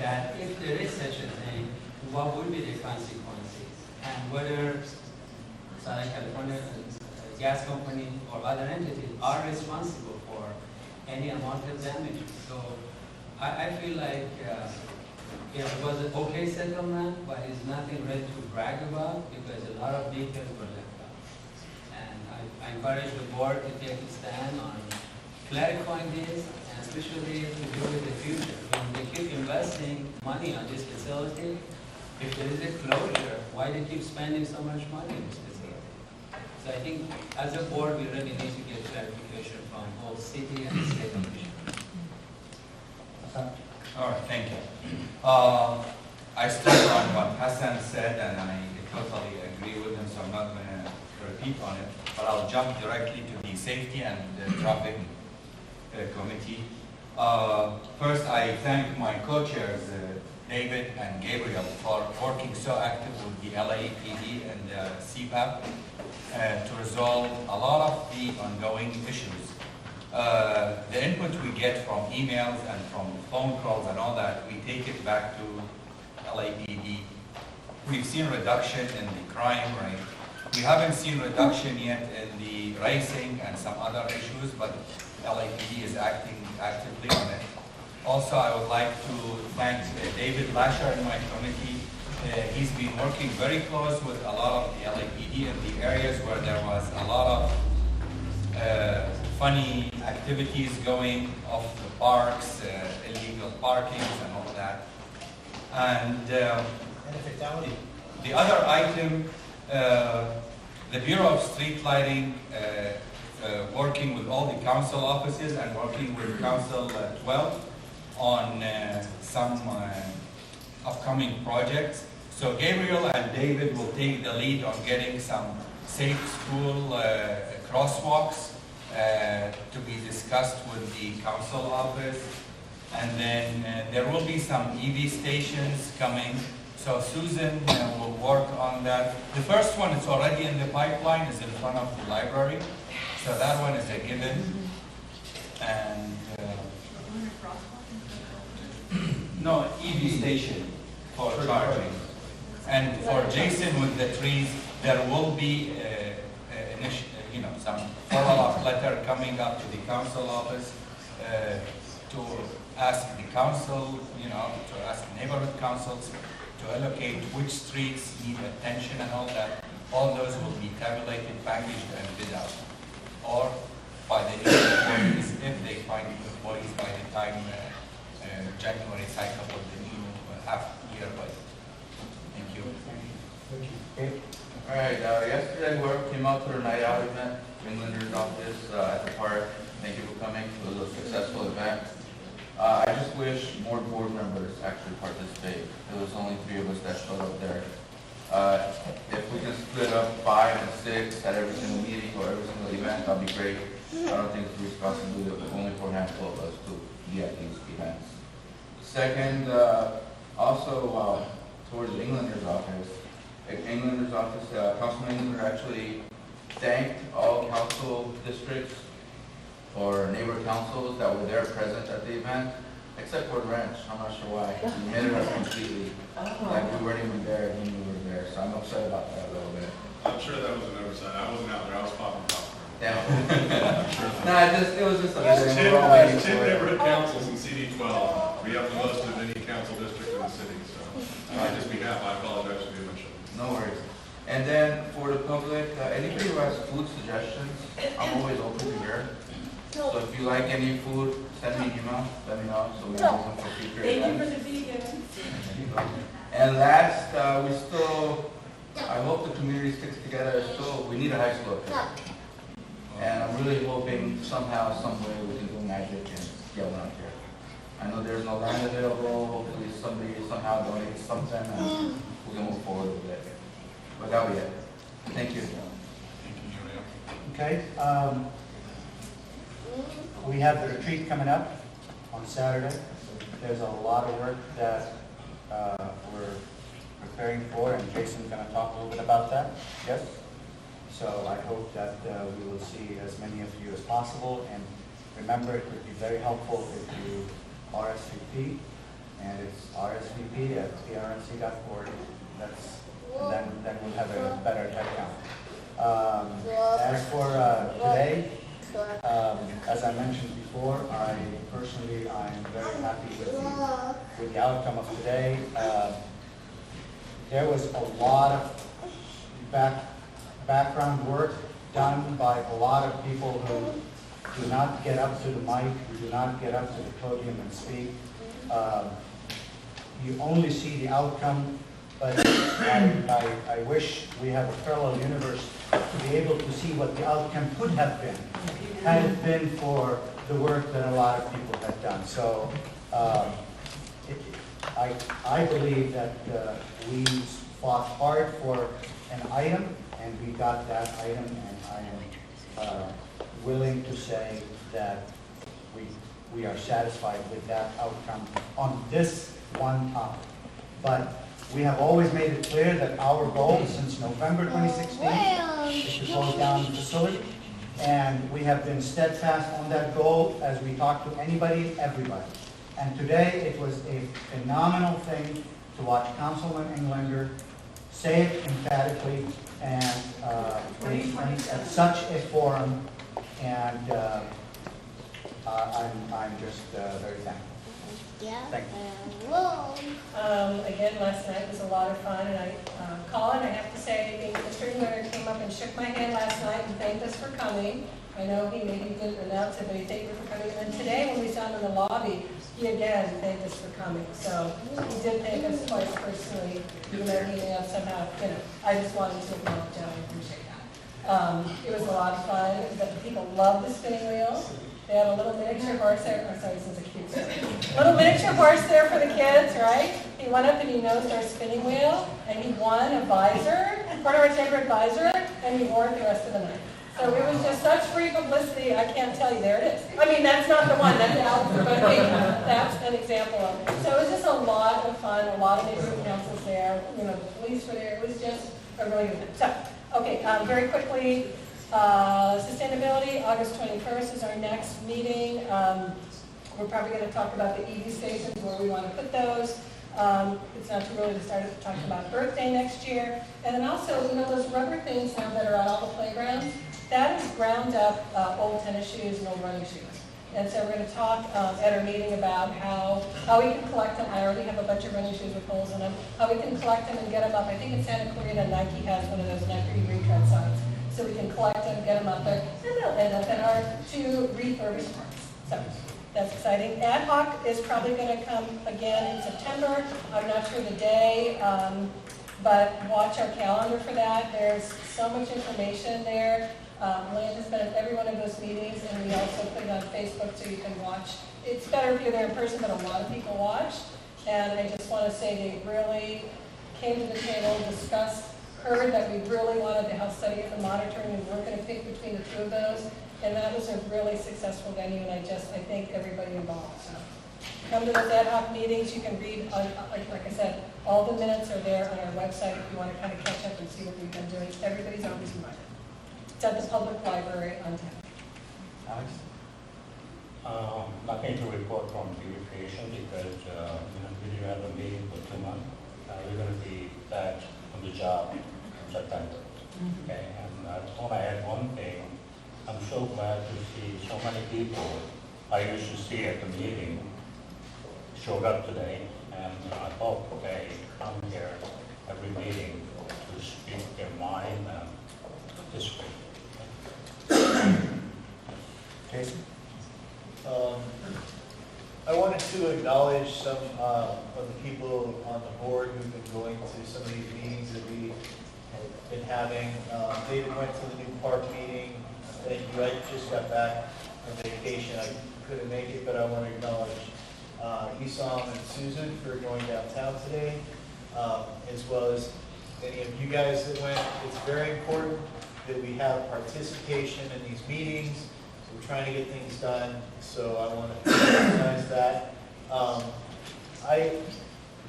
that if there is such a thing, what would be the consequences? And whether Southern California Gas Company or other entities are responsible for any amount of damage. So I feel like it was an okay settlement, but it's nothing really to brag about because a lot of details were left out. And I encourage the board to take a stand on clarifying this, and especially to do with the future. When they keep investing money on this facility, if there is a closure, why they keep spending so much money on this facility? So I think as a board, we really need to get clarification from both city and state officials. All right, thank you. I stood on what Hassan said, and I totally agree with him, so I'm not going to repeat on it, but I'll jump directly to the safety and traffic committee. First, I thank my co-chairs, David and Gabriel, for working so active with the LAPD and CPAP to resolve a lot of the ongoing issues. The input we get from emails and from phone calls and all that, we take it back to LAPD. We've seen reduction in the crime rate. We haven't seen reduction yet in the racing and some other issues, but LAPD is acting actively on it. Also, I would like to thank David Lasher in my committee. He's been working very close with a lot of the LAPD in the areas where there was a lot of funny activities going off the parks, illegal parkings and all that. And fatality. The other item, the Bureau of Street Lighting working with all the council offices and working with Council 12 on some upcoming projects. So Gabriel and David will take the lead on getting some safe school crosswalks to be discussed with the council office. And then there will be some EV stations coming. So Susan will work on that. The first one is already in the pipeline, is in front of the library. So that one is a given. And no, EV station for charging. And for Jason with the trees, there will be some follow-up letter coming up to the council office to ask the council, to ask neighborhood councils to allocate which streets need attention and all that. All those will be tabulated, packaged, and bid out. Or by the employees, if they find employees by the time January cycle of the new half-year budget. Thank you. Thank you. All right, yesterday work came out to our night out event, Englander's office at the park. Thank you for coming. It was a successful event. I just wish more board members actually participate. There was only 3 of us that showed up there. If we can split up 5 and 6 at every single meeting or every single event, that'd be great. I don't think it's a responsibility only for a handful of us to be at these events. Second, also towards Englander's office. Councilman Englander actually thanked all council districts or neighbor councils that were there present at the event, except for Ranch. I'm not sure why. He made it completely. Like we weren't even there and he were there. So I'm upset about that a little bit. I'm sure that was an oversight. I wasn't out there. I was popping popcorn. Yeah. It was just a There's very 10 neighborhood councils in CD 12. We have the most of any council district in the city. So on his behalf, I apologize for the omission. No worries. And then for the public, anybody who has food suggestions, I'm always open to hear. So if you like any food, send me an email, let me know, so we can use them for future events. Thank you for the vegan. And last, I hope the community sticks together. We need a high school up here. And I'm really hoping somehow, some way we can do magic and get one up here. I know there's no land available, hopefully somebody somehow donates something and we can move forward with it. But that'll be it. Thank you. Okay, we have the retreat coming up on Saturday. There's a lot of work that we're preparing for, and Jason's going to talk a little bit about that. Yes? So I hope that we will see as many of you as possible. And remember, it would be very helpful if you RSVP, and it's rsvp@prnc.org. Then we'll have a better head count. As for today, as I mentioned before, I'm very happy with the outcome of today. There was a lot of background work done by a lot of people who do not get up to the mic, who do not get up to the podium and speak. You only see the outcome, but I wish we have a parallel universe to be able to see what the outcome could have been, had it been for the work that a lot of people had done. So I believe that we fought hard for an item, and we got that item, and I am willing to say that we are satisfied with that outcome on this one topic. But we have always made it clear that our goal since November 2016 is to close down the facility, and we have been steadfast on that goal as we talk to anybody, everybody. And today it was a phenomenal thing to watch Councilman Englander say it emphatically and at such a forum, and I'm just very thankful. Thank you. Again, last night was a lot of fun, and Colin, I have to say, Mr. Englander came up and shook my hand last night and thanked us for coming. I know he maybe didn't announce it, but he thanked us for coming. And then today, when we saw him in the lobby, he again thanked us for coming. So he did thank us twice personally, even though he may have somehow, I just wanted to acknowledge that. I appreciate that. It was a lot of fun. The people loved the spinning wheel. They had a little miniature horse there. Oh, sorry, this is a cute story. Little miniature horse there for the kids, right? He went up and he nosed our spinning wheel, and he won a visor, part of our temporary visor, and he wore it the rest of the night. So it was just such free publicity, I can't tell you. There it is. I mean, that's not the one, that's out, but that's an example of it. So it was just a lot of fun, a lot of neighborhood councils there, the police were there. It was just a really good thing. So, okay, very quickly, sustainability, August 21st is our next meeting. We're probably going to talk about the EV stations, where we want to put those. It's not too early to start talking about Earth Day next year. And then also, those rubber things now that are on all the playgrounds, that is ground up old tennis shoes and old running shoes. And so we're going to talk at our meeting about how we can collect them. I already have a bunch of running shoes with holes in them. How we can collect them and get them up. I think in Santa Clarita, Nike has one of those Nike retread signs. So we can collect them, get them up there, and they'll end up in our 2 refurbished parks. So that's exciting. Ad hoc is probably going to come again in September. I'm not sure the day, but watch our calendar for that. There's so much information there. Lynn has been at every one of those meetings, and we also put it on Facebook so you can watch. It's better if you're there in person, but a lot of people watch. And I just want to say they really came to the table, discussed, heard that we really wanted the health study and the monitoring, and we're going to pick between the 2 of those. And that was a really successful venue, and I thank everybody involved. So come to those ad hoc meetings. You can read, like I said, all the minutes are there on our website if you want to kind of catch up and see what we've been doing. Everybody's always invited. It's at the public library on tap. Alex? Nothing to report from beautification because we didn't have a meeting for 2 months. We're going to be back on the job in September. Okay, and I just want to add one thing. I'm so glad to see so many people I used to see at the meeting showed up today, and I hope they come here every meeting to to speak their mind and participate. Jason? I wanted to acknowledge some of the people on the board who've been going to some of these meetings that we have been having. David went to the new park meeting. Thank you. I just got back from vacation. I couldn't make it, but I want to acknowledge Esam and Susan for going downtown today, as well as any of you guys that went. It's very important that we have participation in these meetings. We're trying to get things done, so I want to recognize that. I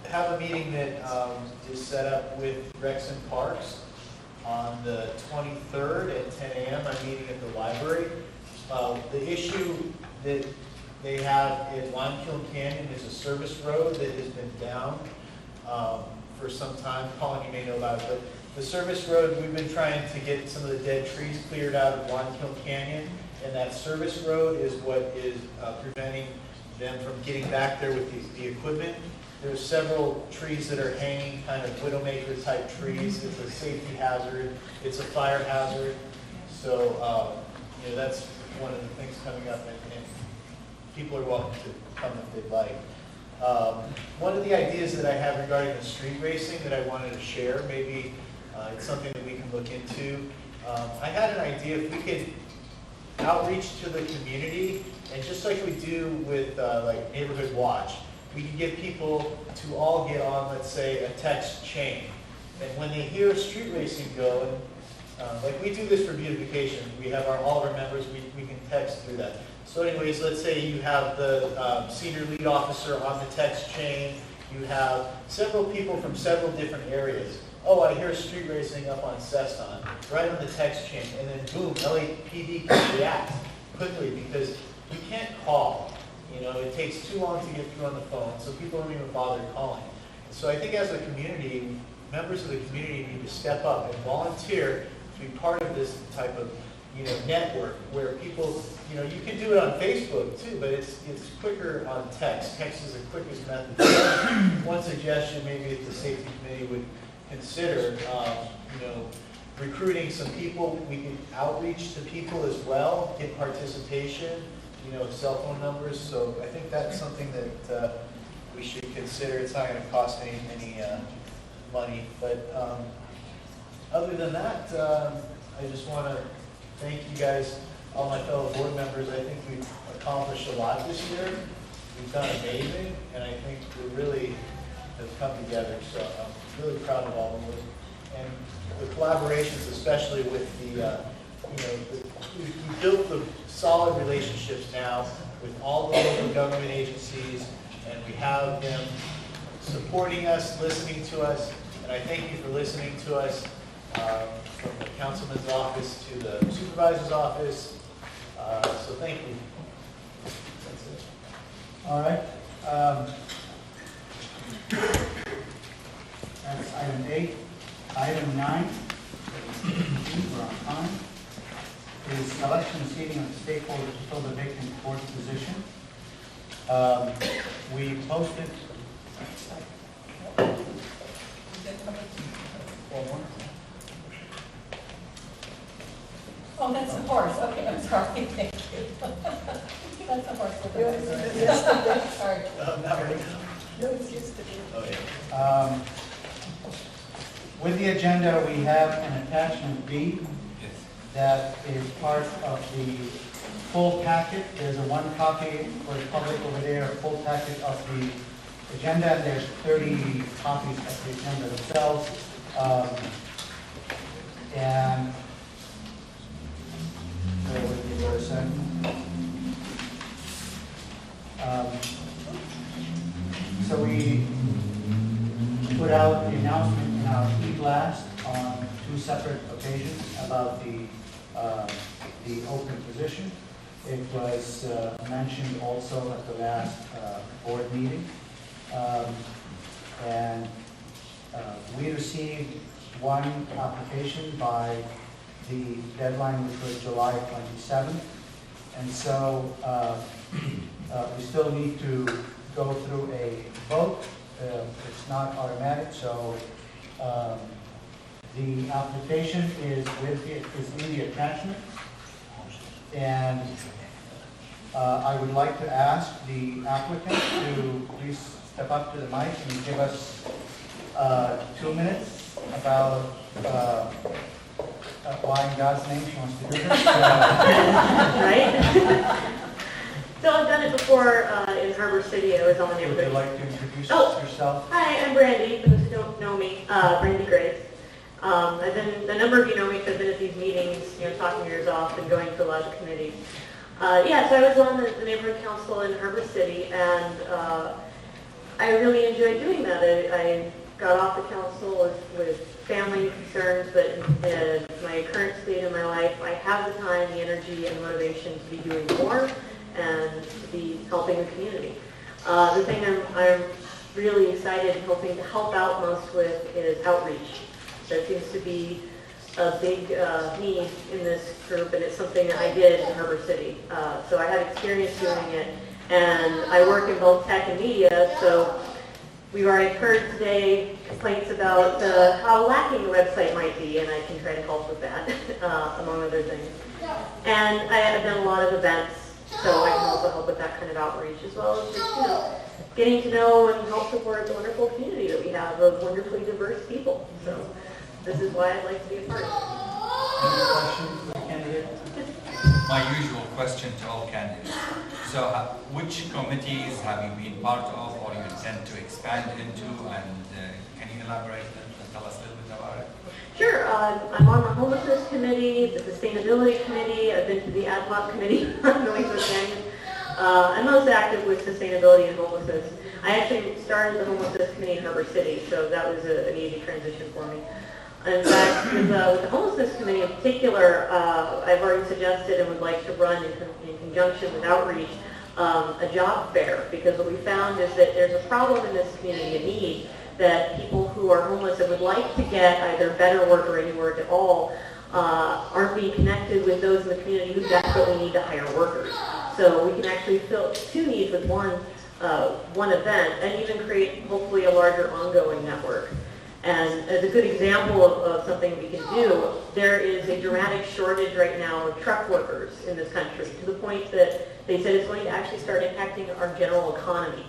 have a meeting that is set up with Rex and Parks on the 23rd at 10 a.m. I'm meeting at the library. The issue that they have at Limekiln Canyon is a service road that has been down for some time. Colin, you may know about it, but the service road, we've been trying to get some of the dead trees cleared out of Limekiln Canyon, and that service road is what is preventing them from getting back there with the equipment. There's several trees that are hanging, kind of widowmaker type trees. It's a safety hazard. It's a fire hazard. So, that's one of the things coming up, and people are welcome to come if they'd like. One of the ideas that I have regarding the street racing that I wanted to share, maybe it's something that we can look into. I had an idea if we could outreach to the community, and just like we do with like Neighborhood Watch, we can get people to all get on, let's say, a text chain. And when they hear street racing go, like we do this for beautification, we have all of our members, we can text through that. So anyways, let's say you have the senior lead officer on the text chain, you have several people from several different areas. Oh, I hear street racing up on Ceston, right on the text chain, and then boom, LAPD can react quickly because you can't call. It takes too long to get through on the phone, so people don't even bother calling. So I think as a community, members of the community need to step up and volunteer to be part of this type of network where people, you can do it on Facebook too, but it's quicker on text. Text is the quickest method. One suggestion maybe if the safety committee would consider, recruiting some people. We can outreach to people as well, get participation, cell phone numbers. So I think that's something that we should consider. It's not going to cost any money. But other than that, I just want to thank you guys, all my fellow board members. I think we've accomplished a lot this year. We've done amazing, and I think we really have come together. So I'm really proud of all of us. And the collaborations, especially with we built the solid relationships now with all the local government agencies, and we have them supporting us, listening to us, and I thank you for listening to us from the councilman's office to the supervisor's office. So thank you. That's it. All right. That's item 8. Item 9, we're on time, is selection and seating of the stakeholders to fill the vacant board position. We posted. Oh, that's the horse. Okay, I'm sorry. Thank you. That's the horse. Sorry. Not right now. No, it's yesterday. Oh, yeah. With the agenda, we have an attachment B that is part of the full packet. There's a one copy for the public over there, a full packet of the agenda, and there's 30 copies of the agenda themselves. And bear with me for a second. So we put out the announcement in our e-blast on 2 separate occasions about the open position. It was mentioned also at the last board meeting. And we received 1 application by the deadline, which was July 27th. And so we still need to go through a vote. It's not automatic, so The application is in the attachment. And I would like to ask the applicant to please step up to the mic and give us 2 minutes about why in God's name she wants to do this. Right? So I've done it before in Harbor City. I was on the Would neighborhood. you like to introduce Oh. yourself? Hi, I'm Brandy, for those who don't know me, Brandy Grace. I've been, a number of you know me, 'cause I've been at these meetings, talking your ears off and going to a lot of committees. Yeah, so I was on the neighborhood council in Harbor City, and I really enjoyed doing that. I got off the council with family concerns, but in my current state of my life, I have the time, the energy, and motivation to be doing more and to be helping the community. The thing I'm really excited and hoping to help out most with is outreach. There seems to be a big need in this group, and it's something that I did in Harbor City. So I had experience doing it, and I work in both tech and media, so we've already heard today complaints about how lacking the website might be, and I can try to help with that, among other things. And I've done a lot of events, so I can also help with that kind of outreach, as well as just, getting to know and help support the wonderful community that we have of wonderfully diverse people. So this is why I'd like to be a part of it. Any questions for the candidate? My usual question to all candidates. So which committees have you been part of or you intend to expand into, and can you elaborate and tell us a little bit about it? Sure. I'm on the homelessness committee, the sustainability committee. I've been to the ad hoc committee on Noise Canyon. I'm most active with sustainability and homelessness. I actually started the homelessness committee in Harbor City, so that was an easy transition for me. In fact, with the homelessness committee in particular, I've already suggested and would like to run in conjunction with outreach a job fair, because what we found is that there's a problem in this community, a need, that people who are homeless and would like to get either better work or any work at all aren't being connected with those in the community who desperately need to hire workers. So we can actually fill two needs with one event, and even create hopefully a larger ongoing network. And as a good example of something we can do, there is a dramatic shortage right now of truck workers in this country, to the point that they said it's going to actually start impacting our general economy.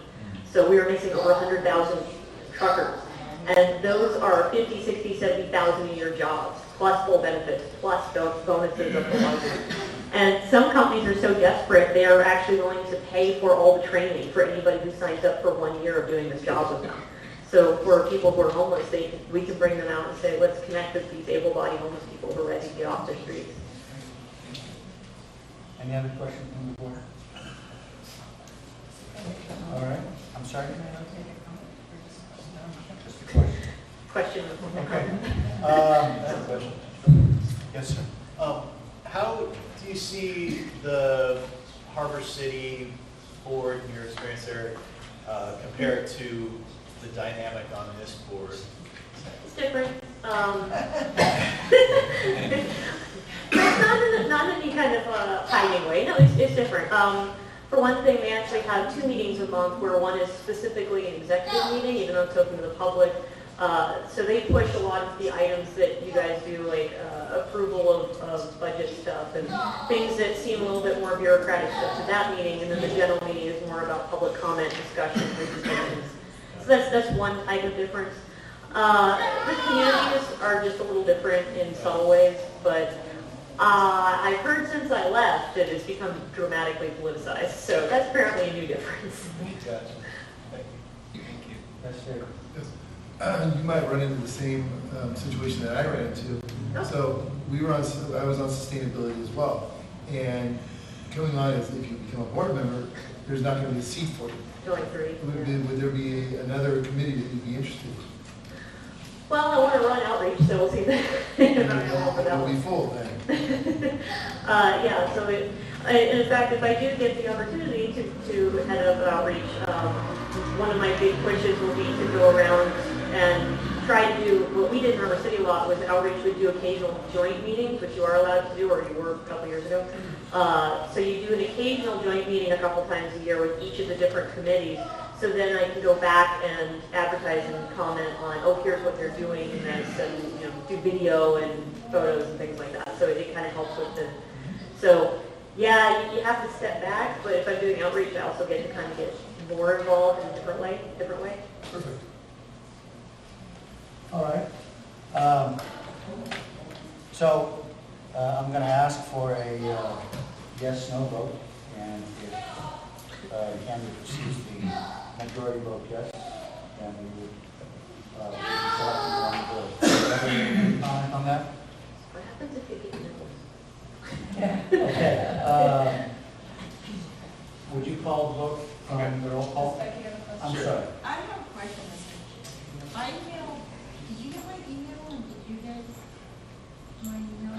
So we are missing over 100,000 truckers. And those are 50, 60, 70,000 a year jobs, plus full benefits, plus bonuses of the larger. And some companies are so desperate, they are actually willing to pay for all the training for anybody who signs up for 1 year of doing this job with them. So for people who are homeless, we can bring them out and say, let's connect with these able-bodied homeless people who are ready to get off the streets. Any other questions from the board? All right. I'm sorry. Just a question. Question. Okay. I have a question. Yes, sir. How do you see the Harbor City board, in your experience there, compared to the dynamic on this board? It's different. Not in any kind of hiding way. No, it's different. For one thing, we actually have 2 meetings a month, where one is specifically an executive meeting, even though it's open to the public. So they push a lot of the items that you guys do, like approval of budget stuff and things that seem a little bit more bureaucratic stuff to that meeting, and then the general meeting is more about public comment, discussion, presentations. So that's one type of difference. The communities are just a little different in subtle ways, but I've heard since I left that it's become dramatically politicized, so that's apparently a new difference. Gotcha. Thank you. Yes, sir. You might run into the same situation that I ran into. So I was on sustainability as well. And going on, if you become a board member, there's not going to be a seat for you. Going through. Would there be another committee that you'd be interested in? Well, I want to run outreach, so we'll see if It'll be full then. Yeah, so in fact, if I do get the opportunity to head up outreach, one of my big pushes will be to go around and tried to do, what we did in Harbor City a lot was outreach would do occasional joint meetings, which you are allowed to do, or you were a couple years ago. So you do an occasional joint meeting a couple times a year with each of the different committees. So then I can go back and advertise and comment on, oh, here's what they're doing in this, and do video and photos and things like that. So it kind of helps with the. So yeah, you have to step back, but if I'm doing outreach, I also get to kind of get more involved in a different way. Perfect. All right. So I'm going to ask for a yes/no vote, and if the candidate receives the majority vote yes, then we would select you on the board. Do you have any comment on that? What happens if you get no? Okay. Would you call the vote from the roll call? I'm sorry. I have a question, Mr. My email, did you get my email and did you get my email?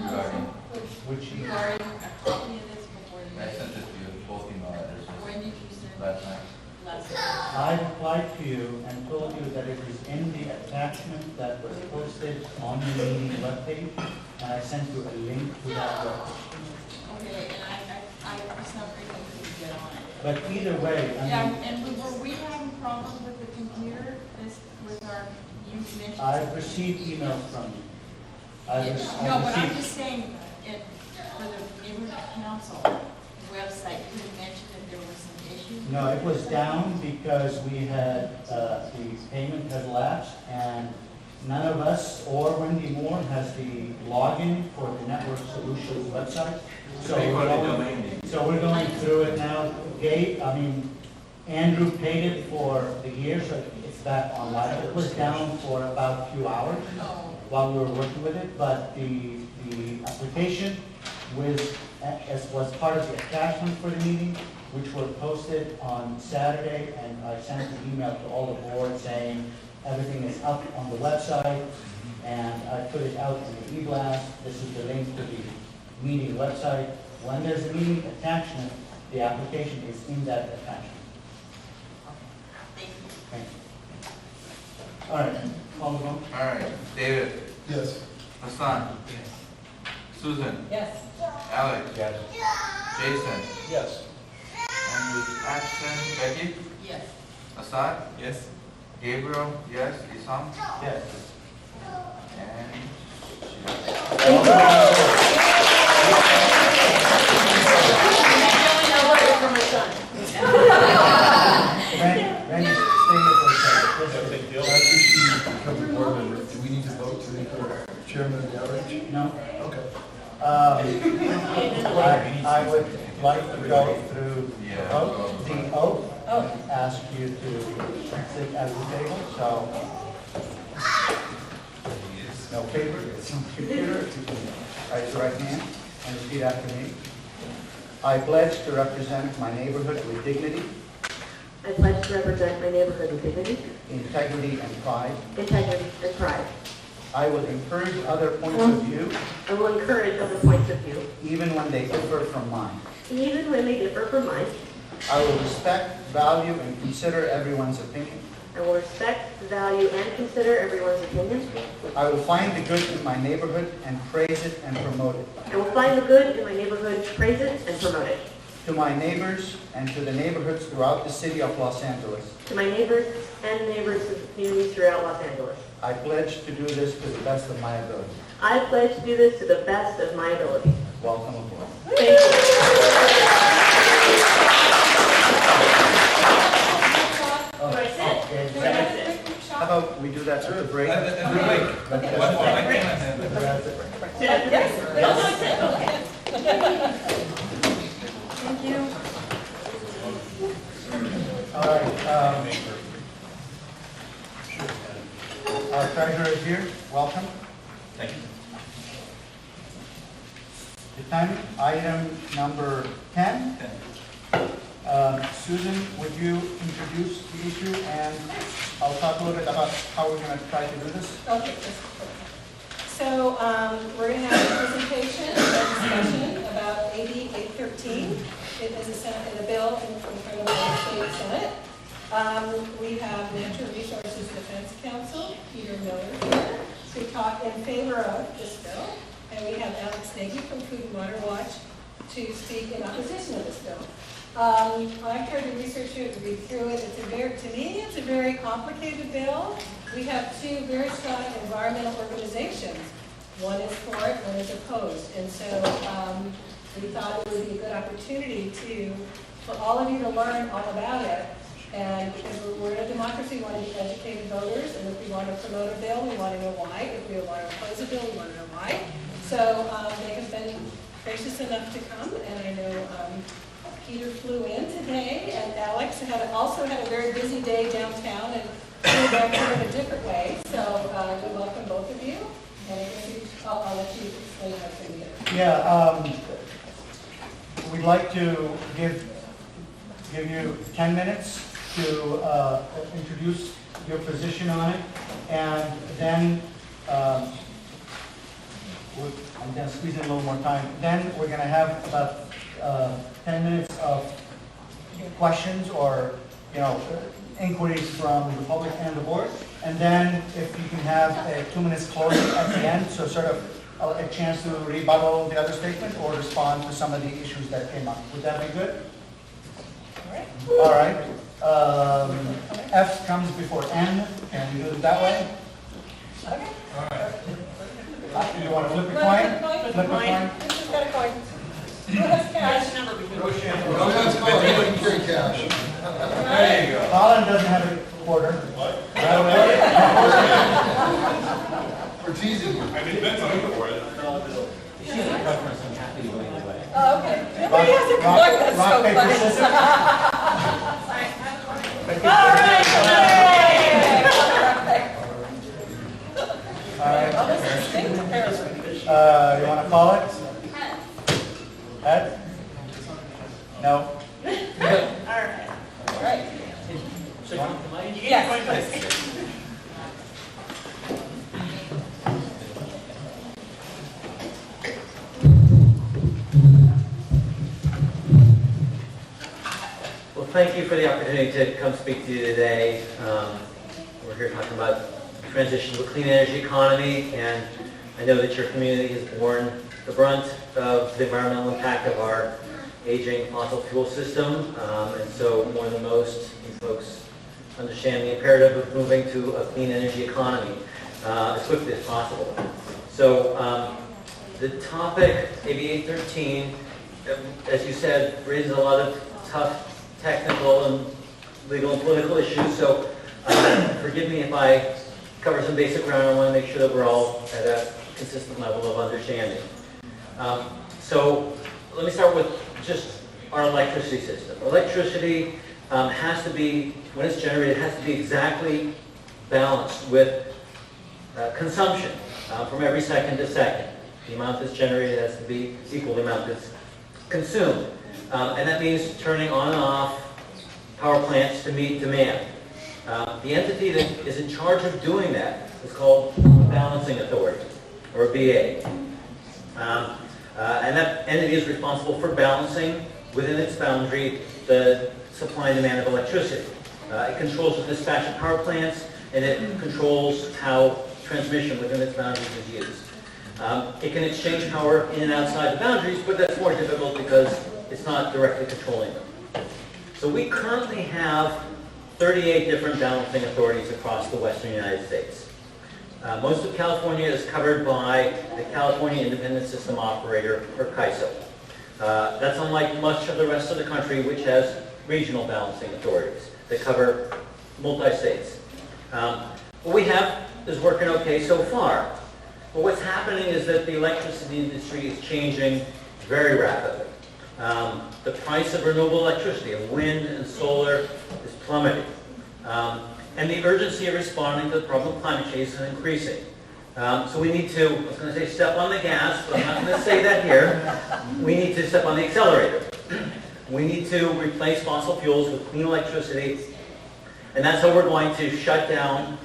Which You email? already a copy of this before you. I sent it to you, both email addresses. When did you send it? Last night. Last night. I replied to you and told you that it is in the attachment that was posted on the meeting webpage, and I sent you a link to that webpage. Okay, and I for some reason couldn't get on it. But either way, Yeah, and were we having problems with the computer, with our, you mentioned? I've received emails from you. I've No, but I'm received- just saying, for the neighborhood council website, you had mentioned that there were some issues. No, it was down because we had, the payment had lapsed, and none of us or Wendy Moore has the login for the Network Solutions website. So we're going through it now. Andrew paid it for the year, so it's back online. It was down for about a few hours while we were working with it, but the application was part of the attachment for the meeting, which were posted on Saturday, and I sent an email to all the board saying everything is up on the website, and I put it out in the e-blast. This is the link to the meeting website. When there's a meeting attachment, the application is in that attachment. Thank you. All right, call the vote. All right, David. Yes. Hassan. Susan. Yes. Alex. Yes. Jason. Yes. And with absent, Becky. Yes. Assad. Yes. Gabriel. Yes. Isam. Yes. For my son. Randy, stay here for a second. Big deal. After she becomes a board member, do we need to vote to make her chairman of the outreach? No? Okay. I would like to go through Yeah. the oath, and ask you to sit at the table, so no paper, it's on the computer. You can raise your right hand and repeat after me. I pledge to represent my neighborhood with dignity, I pledge to represent my neighborhood with dignity, integrity, and pride. integrity, and pride. I will encourage other points of view, I will encourage other points of view, even when they differ from mine. even when they differ from mine. I will respect, value, and consider everyone's opinion. I will respect, value, and consider everyone's opinion. I will find the good in my neighborhood and praise it and promote it. I will find the good in my neighborhood, praise it, and promote it. To my neighbors and to the neighborhoods throughout the city of Los Angeles, To my neighbors and neighbors of the communities throughout Los Angeles. I pledge to do this to the best of my ability. I pledge to do this to the best of my ability. Welcome aboard. Thank you. Oh, Do I sit? okay. Do I sit? How about we do that at the break? Break. That's it. Yes. No, no, sit. Okay. Thank you. All right. Our treasurer is here. Welcome. Thank you. Item number 10. Susan, would you introduce the issue, and I'll talk a little bit about how we're going to try to do this. Okay. So we're going to have a presentation and discussion about AB 813. It is a bill in front of the State Senate. We have Natural Resources Defense Council, Peter Miller here, to talk in favor of this bill. And we have Alex Nagy from Food and Water Watch to speak in opposition of this bill. I've tried to research it, read through it. To me, it's a very complicated bill. We have two very strong environmental organizations. One is for it, one is opposed. And so we thought it would be a good opportunity for all of you to learn all about it. And because we're in a democracy, we want to be educated voters. And if we want to promote a bill, we want to know why. If we want to oppose a bill, we want to know why. So they have been gracious enough to come. And I know Peter flew in today, and Alex also had a very busy day downtown and flew back here in a different way. So we welcome both of you. And I guess I'll let you explain what's in here. Yeah, we'd like to give you 10 minutes to introduce your position on it, and then I'm going to squeeze in a little more time. Then we're going to have about 10 minutes of questions or inquiries from the public and the board, and then if you can have a 2 minutes closing at the end, so sort of a chance to rebuttal the other statement or respond to some of the issues that came up. Would that be good? All right. F comes before N. Can we do it that way? Okay. All right. Do you want to flip a coin? Flip a coin. This has got a coin. Who has cash? Cash. There you go. Colin doesn't have a quarter. What? We're teasing you. I mean, depends on who for it. Oh, okay. Nobody has a coin. That's so funny. All right. All right. Well, this is distinct comparison. You want to call it? Head? No. All right. All right. Yes, please. Well, thank you for the opportunity to come speak to you today. We're here talking about transition to a clean energy economy, and I know that your community has borne the brunt of the environmental impact of our aging fossil fuel system, and so more than most, you folks understand the imperative of moving to a clean energy economy as quickly as possible. So the topic, AB 813, as you said, raises a lot of tough technical and legal and political issues, so forgive me if I cover some basic ground. I want to make sure that we're all at a consistent level of understanding. So let me start with just our electricity system. Electricity has to be, when it's generated, it has to be exactly balanced with consumption from every second to second. The amount that's generated has to be equal to the amount that's consumed. And that means turning on and off power plants to meet demand. The entity that is in charge of doing that is called Balancing Authority, or BA. And that entity is responsible for balancing within its boundary the supply and demand of electricity. It controls the dispatch of power plants, and it controls how transmission within its boundaries is used. It can exchange power in and outside the boundaries, but that's more difficult because it's not directly controlling them. So we currently have 38 different balancing authorities across the western United States. Most of California is covered by the California Independent System Operator, or CAISO. That's unlike much of the rest of the country, which has regional balancing authorities that cover multi-states. What we have is working okay so far. But what's happening is that the electricity industry is changing very rapidly. The price of renewable electricity, of wind and solar, is plummeting. And the urgency of responding to the problem of climate change is increasing. So we need to, I was going to say step on the gas, but I'm not going to say that here. We need to step on the accelerator. We need to replace fossil fuels with clean electricity. And that's how we're going to shut down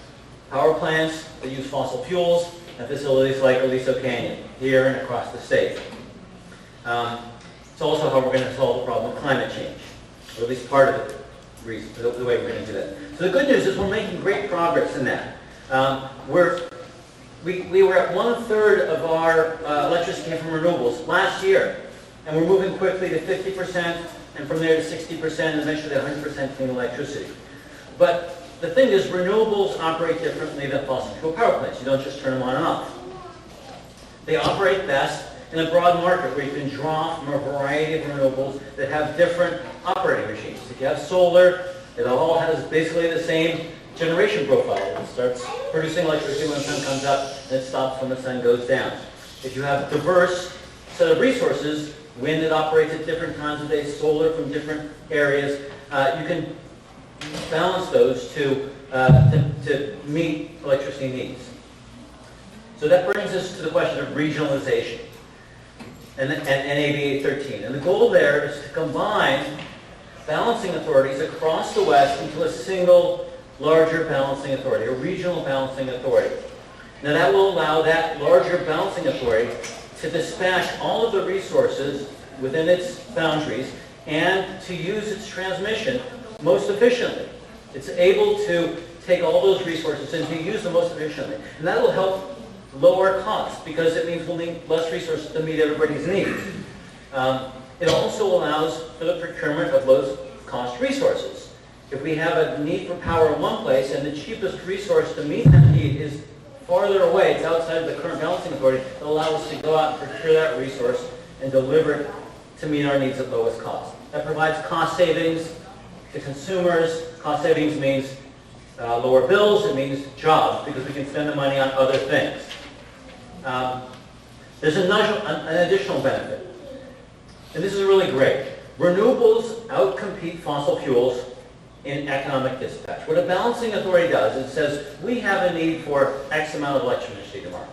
power plants that use fossil fuels at facilities like Aliso Canyon, here and across the state. It's also how we're going to solve the problem of climate change, or at least part of it. the way we're going to do that. So the good news is we're making great progress in that. We were at 1/3 of our electricity came from renewables last year, and we're moving quickly to 50%, and from there to 60%, and eventually 100% clean electricity. But the thing is, renewables operate differently than fossil fuel power plants. You don't just turn them on and off. They operate best in a broad market where you can draw from a variety of renewables that have different operating regimes. If you have solar, it all has basically the same generation profile. It starts producing electricity when the sun comes up, and it stops when the sun goes down. If you have a diverse set of resources, wind that operates at different times of day, solar from different areas, you can balance those to meet electricity needs. So that brings us to the question of regionalization and AB 813. And the goal there is to combine balancing authorities across the West into a single larger balancing authority, a regional balancing authority. Now that will allow that larger balancing authority to dispatch all of the resources within its boundaries and to use its transmission most efficiently. It's able to take all those resources and to use them most efficiently. And that will help lower costs because it means we'll need less resources to meet everybody's needs. It also allows for the procurement of low-cost resources. If we have a need for power in one place and the cheapest resource to meet that need is farther away, it's outside of the current balancing authority, it'll allow us to go out and procure that resource and deliver it to meet our needs at lowest cost. That provides cost savings to consumers. Cost savings means lower bills, it means jobs, because we can spend the money on other things. There's an additional benefit, and this is really great. Renewables outcompete fossil fuels in economic dispatch. What a balancing authority does is it says, we have a need for X amount of electricity tomorrow.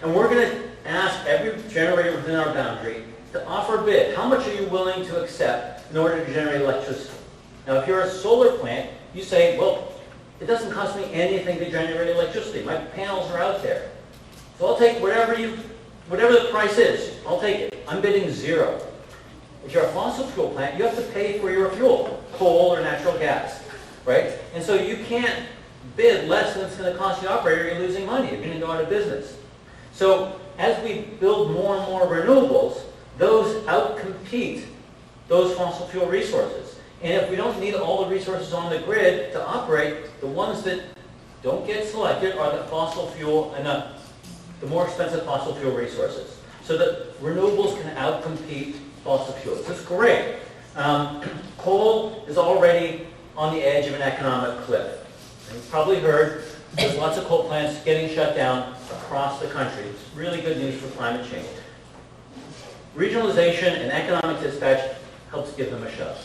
And we're going to ask every generator within our boundary to offer a bid. How much are you willing to accept in order to generate electricity? Now, if you're a solar plant, you say, well, it doesn't cost me anything to generate electricity. My panels are out there. So I'll take whatever the price is, I'll take it. I'm bidding zero. If you're a fossil fuel plant, you have to pay for your fuel, coal or natural gas, right? And so you can't bid less than it's going to cost the operator, you're losing money, you're going to go out of business. So as we build more and more renewables, those outcompete those fossil fuel resources. And if we don't need all the resources on the grid to operate, the ones that don't get selected are the fossil fuel and the more expensive fossil fuel resources. So that renewables can outcompete fossil fuels. That's great. Coal is already on the edge of an economic cliff. And you've probably heard there's lots of coal plants getting shut down across the country. It's really good news for climate change. Regionalization and economic dispatch helps give them a shove.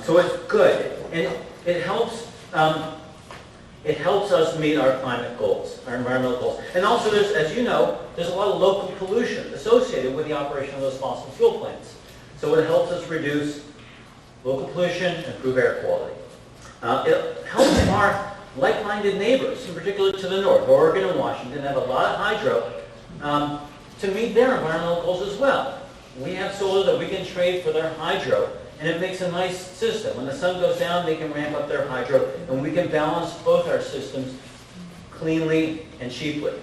So it's good, and it helps us meet our climate goals, our environmental goals. And also, as you know, there's a lot of local pollution associated with the operation of those fossil fuel plants. So it helps us reduce local pollution and improve air quality. It helps our like-minded neighbors, in particular to the north. Oregon and Washington have a lot of hydro to meet their environmental goals as well. We have solar that we can trade for their hydro, and it makes a nice system. When the sun goes down, they can ramp up their hydro, and we can balance both our systems cleanly and cheaply.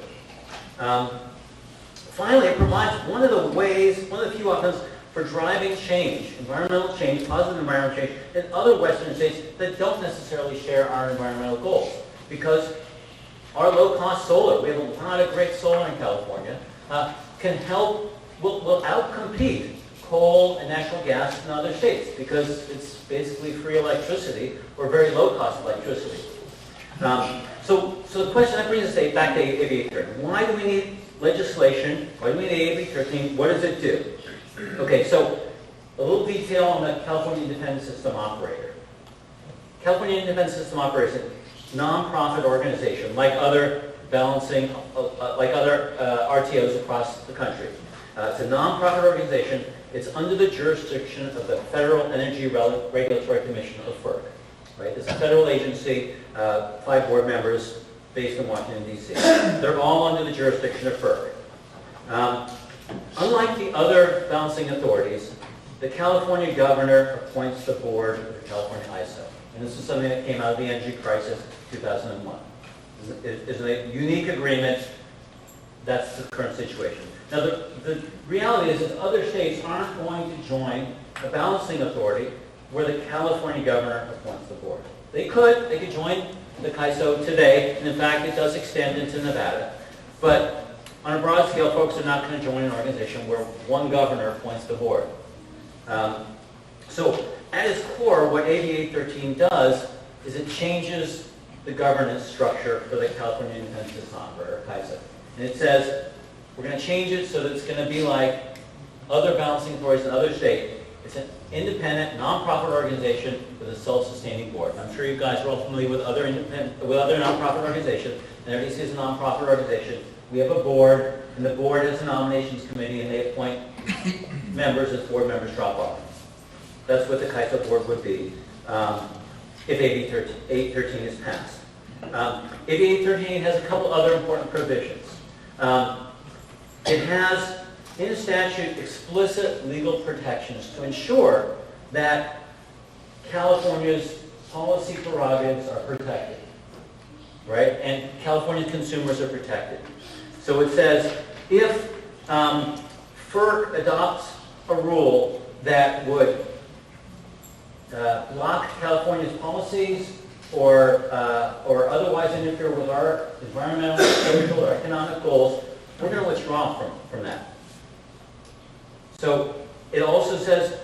Finally, it provides one of the few options for driving change, environmental change, positive environmental change, in other Western states that don't necessarily share our environmental goals. Because our low-cost solar, we have a lot of great solar in California, will outcompete coal and natural gas in other states because it's basically free electricity or very low-cost electricity. So the question that brings us back to AB 813. Why do we need legislation? Why do we need AB 813? What does it do? Okay, so a little detail on the California Independent System Operator. California Independent System Operator is a non-profit organization like other RTOs across the country. It's a non-profit organization. It's under the jurisdiction of the Federal Energy Regulatory Commission of FERC. Right? It's a federal agency, 5 board members based in Washington, D.C. They're all under the jurisdiction of FERC. Unlike the other balancing authorities, the California governor appoints the board of the California ISO. And this is something that came out of the energy crisis 2001. It's a unique agreement. That's the current situation. Now, the reality is that other states aren't going to join a balancing authority where the California governor appoints the board. They could join the CAISO today, and in fact, it does extend into Nevada. But on a broad scale, folks are not going to join an organization where one governor appoints the board. So at its core, what AB 813 does is it changes the governance structure for the California Independent System Operator, or CAISO. And it says, we're going to change it so that it's going to be like other balancing authorities in other states. It's an independent, nonprofit organization with a self-sustaining board. And I'm sure you guys are all familiar with other nonprofit organizations. And RDC is a nonprofit organization. We have a board, and the board has a nominations committee, and they appoint members as board members drop off. That's what the CAISO board would be if AB 813 is passed. AB 813 has a couple other important provisions. It has, in the statute, explicit legal protections to ensure that California's policy prerogatives are protected, right? And California consumers are protected. So it says, if FERC adopts a rule that would block California's policies or otherwise interfere with our environmental, social, or economic goals, we're going to withdraw from that. So it also says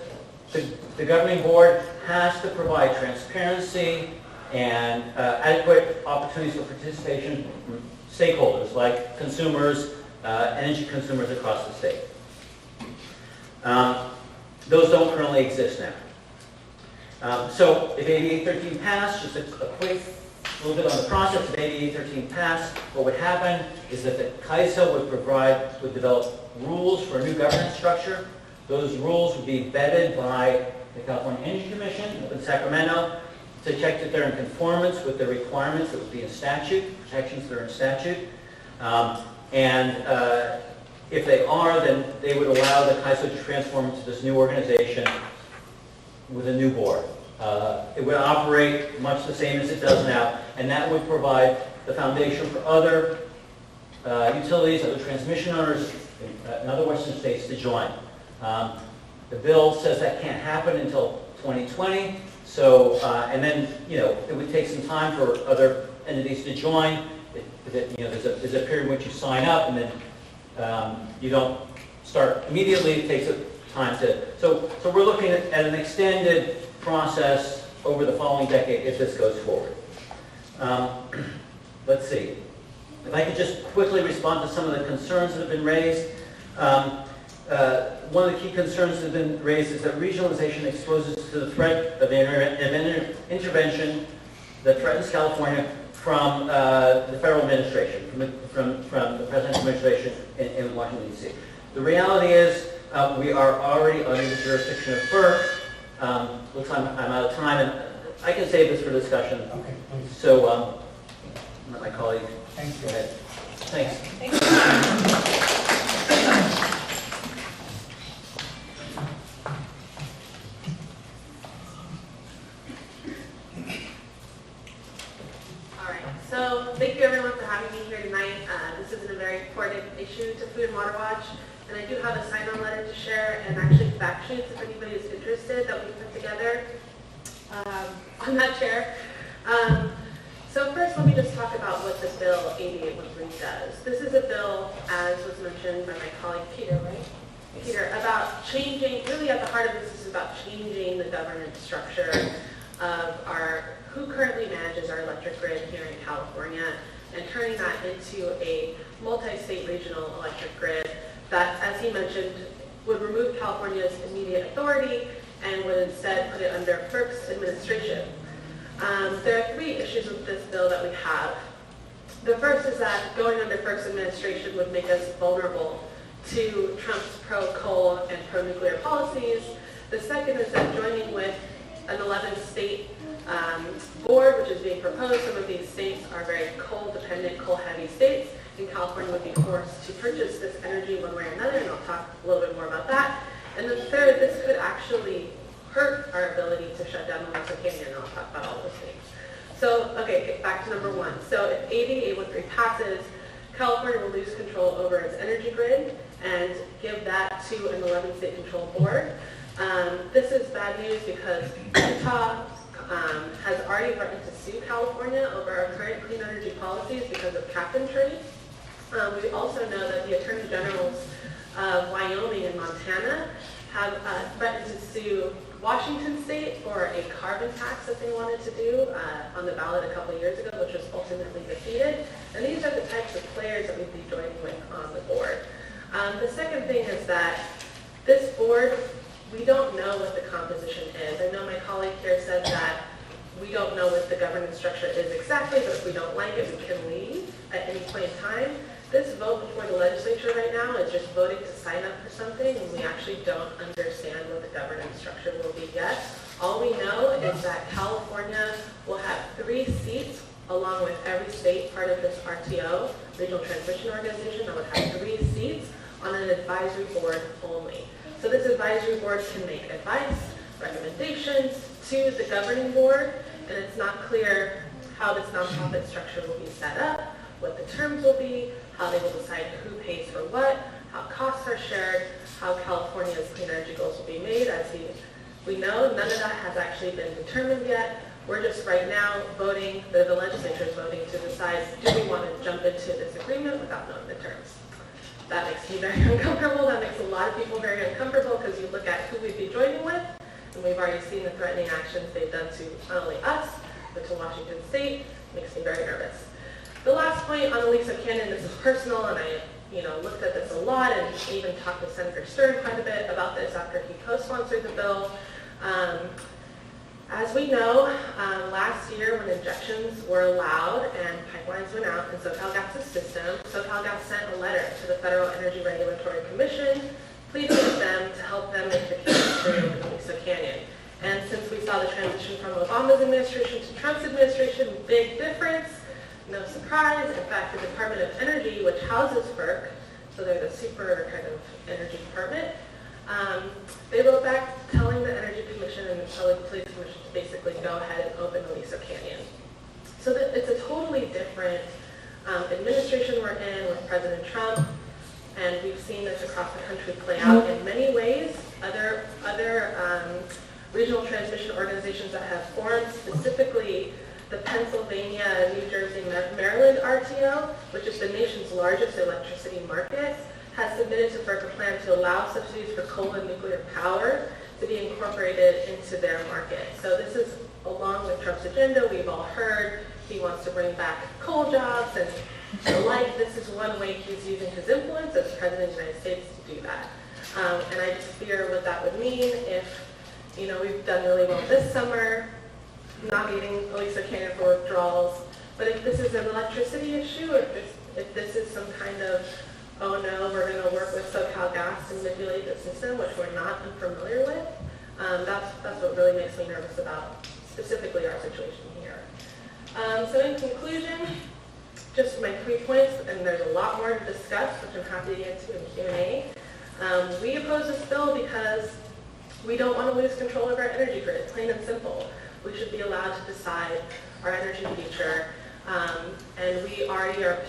the governing board has to provide transparency and adequate opportunities for participation from stakeholders like consumers, energy consumers across the state. Those don't currently exist now. So if AB 813 passed, just a quick little bit on the process. If AB 813 passed, what would happen is that the CAISO would develop rules for a new governance structure. Those rules would be vetted by the California Energy Commission up in Sacramento to check that they're in conformance with the requirements that would be in statute, protections that are in statute. If they are, then they would allow the CAISO to transform into this new organization with a new board. It would operate much the same as it does now, and that would provide the foundation for other utilities, other transmission owners in other western states to join. The bill says that can't happen until 2020, so, and then, it would take some time for other entities to join. There's a period in which you sign up, and then you don't start immediately. It takes time to, so we're looking at an extended process over the following decade if this goes forward. Let's see. If I could just quickly respond to some of the concerns that have been raised. One of the key concerns that have been raised is that regionalization exposes to the threat of intervention that threatens California from the federal administration, from the president's administration in Washington, D.C. The reality is we are already under the jurisdiction of FERC. Looks like I'm out of time, and I can save this for discussion. Okay, please. So, let my colleague Thank you. go ahead. Thanks. Thank you. All right, so thank you everyone for having me here tonight. This is a very important issue to Food and Water Watch, and I do have a sign-on letter to share and actually fact sheets if anybody is interested that we put together on that chair. So first, let me just talk about what this bill 8813 does. This is a bill, as was mentioned by my colleague Peter, right? Peter, about changing, really at the heart of this is about changing the governance structure of who currently manages our electric grid here in California and turning that into a multi-state regional electric grid that, as he mentioned, would remove California's immediate authority and would instead put it under FERC's administration. There are three issues with this bill that we have. The first is that going under FERC's administration would make us vulnerable to Trump's pro-coal and pro-nuclear policies. The second is that joining with an 11-state board, which is being proposed, some of these states are very coal-dependent, coal-heavy states, and California would be forced to purchase this energy one way or another, and I'll talk a little bit more about that. And then third, this could actually our ability to shut down the Aliso Canyon, and I'll talk about all those things. So, okay, back to number 1. So if AB 813 passes, California will lose control over its energy grid and give that to an 11-state control board. This is bad news because Utah has already threatened to sue California over our current clean energy policies because of cap-and-trade. We also know that the Attorney Generals of Wyoming and Montana have threatened to sue Washington State for a carbon tax that they wanted to do on the ballot a couple years ago, which was ultimately defeated. And these are the types of players that we'd be joining with on the board. The second thing is that this board, we don't know what the composition is. I know my colleague here said that we don't know what the governance structure is exactly, but if we don't like it, we can leave at any point in time. This vote before the legislature right now is just voting to sign up for something, and we actually don't understand what the governance structure will be yet. All we know is that California will have 3 seats, along with every state part of this RTO, Regional Transmission Organization, that would have 3 seats on an advisory board only. So this advisory board can make advice, recommendations to the governing board, and it's not clear how this nonprofit structure will be set up, what the terms will be, how they will decide who pays for what, how costs are shared, how California's clean energy goals will be made. As we know, none of that has actually been determined yet. We're just right now voting, the legislature is voting to decide, do we want to jump into this agreement without knowing the terms? That makes me very uncomfortable. That makes a lot of people very uncomfortable because you look at who we'd be joining with, and we've already seen the threatening actions they've done to not only us, but to Washington State. Makes me very nervous. The last point on Aliso Canyon, this is personal, and I looked at this a lot and even talked to Senator Stern quite a bit about this after he co-sponsored the bill. As we know, last year when injections were allowed and pipelines went out in SoCalGas's system, SoCalGas sent a letter to the Federal Energy Regulatory Commission pleading with them to help them make the case through in Aliso Canyon. And since we saw the transition from Obama's administration to Trump's administration, big difference. No surprise. In fact, the Department of Energy, which houses FERC, so they're the super kind of energy department, they wrote back telling the Energy Commission and the Public Utilities Commission to basically go ahead and open Aliso Canyon. So that it's a totally different administration we're in with President Trump, and we've seen this across the country play out in many ways. Other regional transmission organizations that have formed, specifically the Pennsylvania, New Jersey, Maryland RTO, which is the nation's largest electricity market, has submitted to FERC a plan to allow subsidies for coal and nuclear power to be incorporated into their market. So this is along with Trump's agenda. We've all heard he wants to bring back coal jobs and the like. This is one way he's using his influence as President of the United States to do that. And I just fear what that would mean if, we've done really well this summer, navigating Aliso Canyon for withdrawals. But if this is an electricity issue, if this is some kind of, oh no, we're going to work with SoCalGas to manipulate the system, which we're not unfamiliar with, that's what really makes me nervous about specifically our situation here. So in conclusion, just my 3 points, and there's a lot more to discuss, which I'm happy to get to in Q&A. We oppose this bill because we don't want to lose control of our energy grid, plain and simple. We should be allowed to decide our energy future. And we already are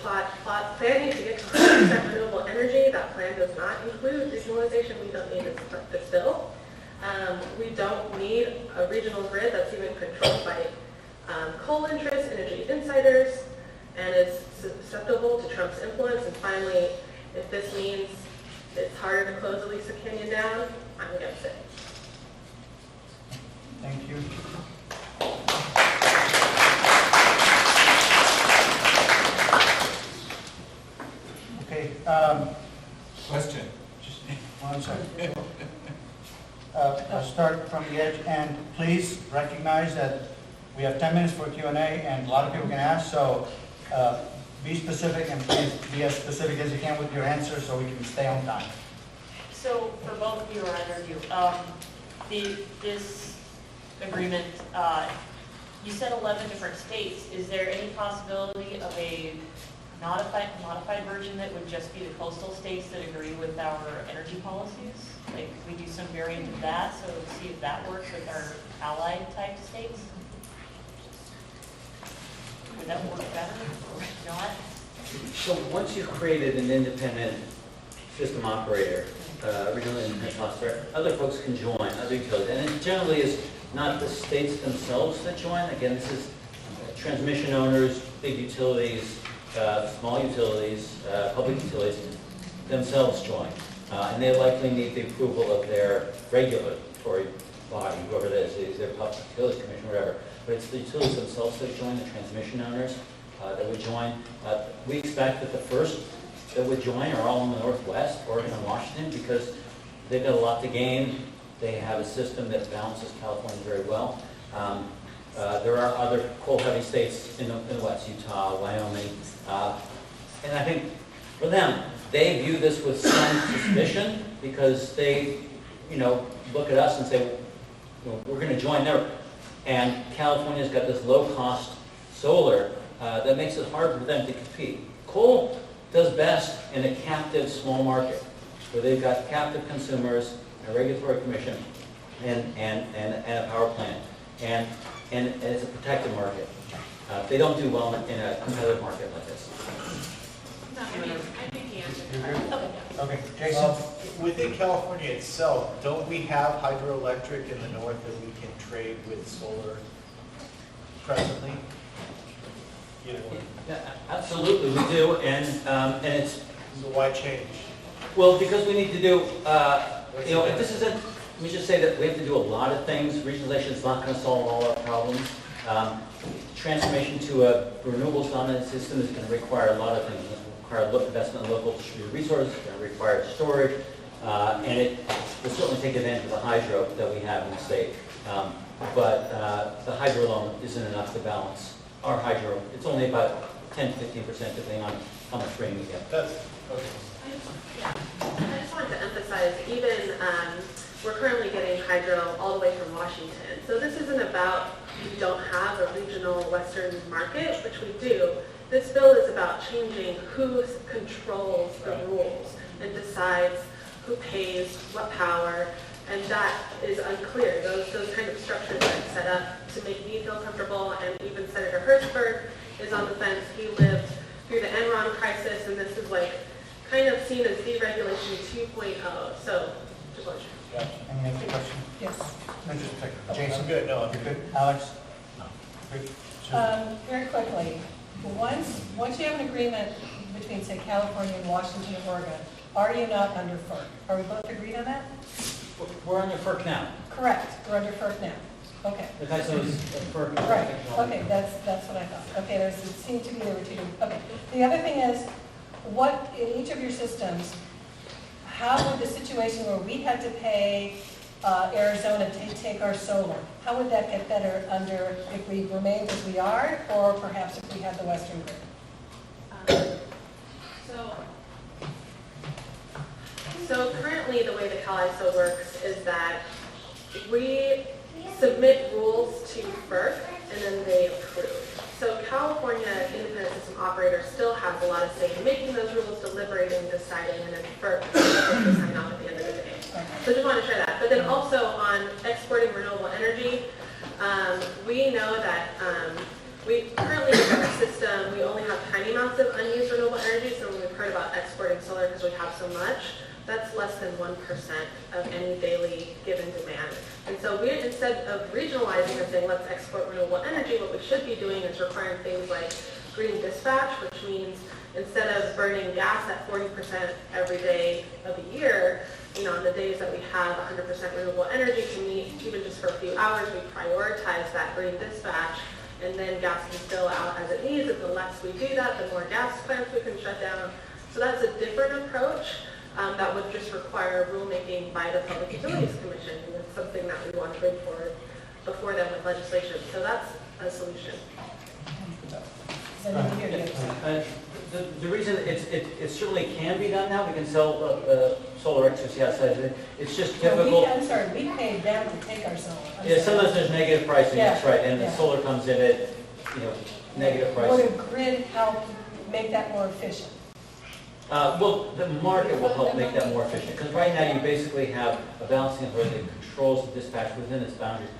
planning to get to 100% renewable energy. That plan does not include regionalization. We don't need this bill. We don't need a regional grid that's even controlled by coal interests, energy insiders, and is susceptible to Trump's influence. And finally, if this means it's harder to close Aliso Canyon down, I'm against it. Thank you. Okay. Question. Just 1 second. I'll start from the edge, and please recognize that we have 10 minutes for Q&A, and a lot of people can ask, so be specific, and please be as specific as you can with your answers so we can stay on time. So for both of you or either of you, this agreement, you said 11 different states. Is there any possibility of a modified version that would just be the coastal states that agree with our energy policies? Like, we do some variant of that, so see if that works with our allied type states? Would that work better or not? So once you've created an independent system operator, regional independent operator, other folks can join, other utilities. And it generally is not the states themselves that join. Again, this is transmission owners, big utilities, small utilities, public utilities themselves join. And they likely need the approval of their regulatory body, whoever it is their Public Utilities Commission, whatever. But it's the utilities themselves that join, the transmission owners that would join. We expect that the first that would join are all in the Northwest, Oregon and Washington, because they've got a lot to gain. They have a system that balances California very well. There are other coal-heavy states in the West, Utah, Wyoming. And I think for them, they view this with some suspicion because they, look at us and say, we're going to join there. And California's got this low-cost solar that makes it hard for them to compete. Coal does best in a captive small market where they've got captive consumers, a regulatory commission, and a power plant. And it's a protected market. They don't do well in a competitive market like this. No, I think he answered. Okay, Jason? Within California itself, don't we have hydroelectric in the north that we can trade with solar presently? Yeah, absolutely, we do, and it's... So why change? Well, because we need to do, if this isn't, let me just say that we have to do a lot of things. Regionalization is not going to solve all our problems. Transformation to a renewables dominant system is going to require a lot of things. It's going to require investment in local distributed resources, it's going to require storage, and it will certainly take advantage of the hydro that we have in the state. But the hydro alone isn't enough to balance our hydro. It's only about 10 to 15% depending on how much rain we get. That's okay. I just wanted to emphasize, even we're currently getting hydro all the way from Washington. So this isn't about we don't have a regional Western market, which we do. This bill is about changing who controls the rules and decides who pays what power, and that is unclear. Those kind of structures are set up to make me feel comfortable, and even Senator Hertzberg is on the fence. He lived through the Enron crisis, and this is like kind of seen as deregulation 2.0. So, George. Yeah. Any other question? Yes. No, just a second. Okay, Jason? I'm good. No, I'm Good. Alex? No. Good. Susan? Very quickly, once you have an agreement between, say, California and Washington and Oregon, are you not under FERC? Are we both agreed on that? We're under FERC now. Correct, we're under FERC now. Okay. The guy says FERC. Right, okay, that's what I thought. Okay, it seemed to me there were two. Okay, the other thing is, what, in each of your systems, how would the situation where we had to pay Arizona to take our solar, how would that get better under, if we remained as we are, or perhaps if we had the Western grid? So currently, the way the CalISO works is that we submit rules to FERC, and then they approve. So California Independent System Operator still has a lot of say in making those rules, deliberating, deciding, and then FERC will sign off at the end of the day. So just want to share that. But then also on exporting renewable energy, we know that we currently in our system, we only have tiny amounts of unused renewable energy. So when we've heard about exporting solar because we have so much, that's less than 1% of any daily given demand. And so we, instead of regionalizing and saying, let's export renewable energy, what we should be doing is requiring things like green dispatch, which means instead of burning gas at 40% every day of the year, on the days that we have 100% renewable energy can meet, even just for a few hours, we prioritize that green dispatch, and then gas can fill out as it needs. And the less we do that, the more gas plants we can shut down. So that's a different approach. That would just require rulemaking by the Public Utilities Commission, and it's something that we want to bring forward before them with legislation. So that's a solution. The reason it certainly can be done now, we can sell solar electricity outside of it. It's just difficult. I'm sorry, we paid them to take our solar. Yeah, sometimes there's negative pricing, Yeah, that's right, and yeah. the solar comes in at, negative pricing. Would a grid help make that more efficient? Well, the market will help make that more efficient, because right now you basically have a balancing authority that controls the dispatch within its boundaries.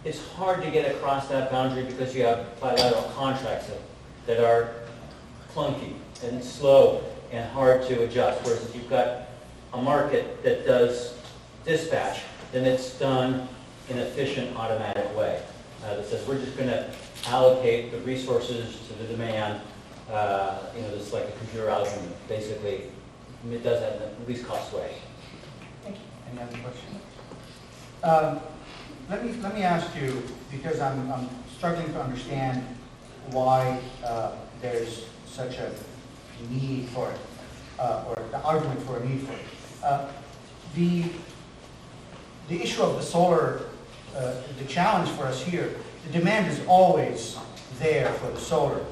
It's hard to get across that boundary because you have bilateral contracts that are clunky and slow and hard to adjust, whereas if you've got a market that does dispatch, then it's done in an efficient, automatic way. That says we're just going to allocate the resources to the demand. Just like a computer algorithm, basically, it does that in the least cost way. Thank you. Any other questions? Let me ask you, because I'm struggling to understand why there's such a need for it, or the argument for a need for it. The issue of the solar, the challenge for us here, the demand is always there for the solar.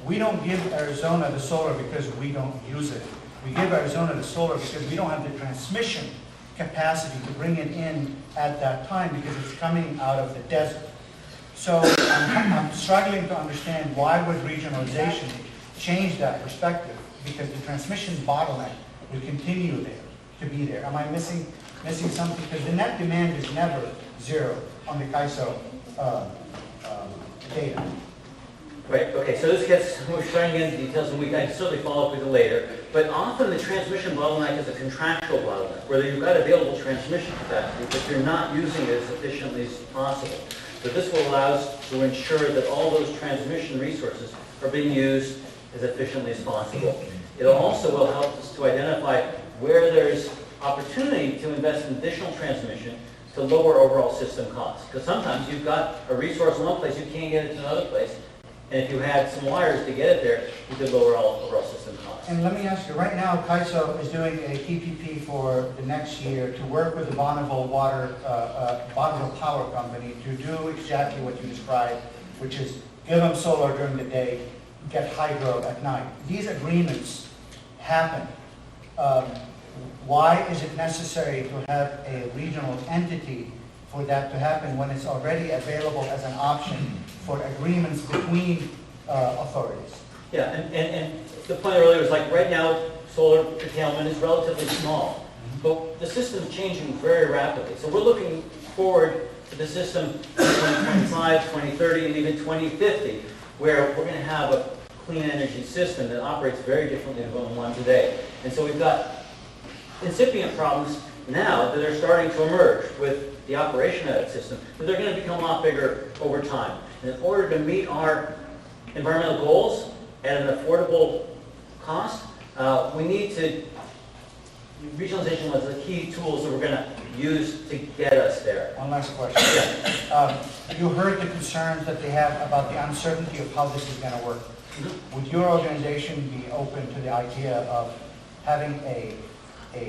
We don't give Arizona the solar because we don't use it. We give Arizona the solar because we don't have the transmission capacity to bring it in at that time because it's coming out of the desert. So I'm struggling to understand why would regionalization change that perspective, because the transmission bottleneck will continue there, to be there. Am I missing something? Because the net demand is never zero on the CAISO data. Right, okay, so this gets, we're trying to get into details and we can certainly follow up with it later, but often the transmission bottleneck is a contractual bottleneck, where you've got available transmission capacity, but you're not using it as efficiently as possible. So this will allow us to ensure that all those transmission resources are being used as efficiently as possible. It also will help us to identify where there's opportunity to invest in additional transmission to lower overall system costs. Because sometimes you've got a resource in one place, you can't get it to another place. And if you had some wires to get it there, you could lower overall system costs. And let me ask you, right now, CAISO is doing a PPP for the next year to work with the Bonneville Power Company to do exactly what you described, which is give them solar during the day, get hydro at night. These agreements happen. Why is it necessary to have a regional entity for that to happen when it's already available as an option for agreements between authorities? Yeah, and the point earlier was like right now, solar curtailment is relatively small, but the system's changing very rapidly. So we're looking forward to the system in 2025, 2030, and even 2050, where we're going to have a clean energy system that operates very differently than the one today. And so we've got incipient problems now that are starting to emerge with the operation of that system, but they're going to become a lot bigger over time. And in order to meet our environmental goals at an affordable cost, we need to, regionalization was the key tools that we're going to use to get us there. One last question. You heard the concerns that they have about the uncertainty of how this is going to work. Would your organization be open to the idea of having a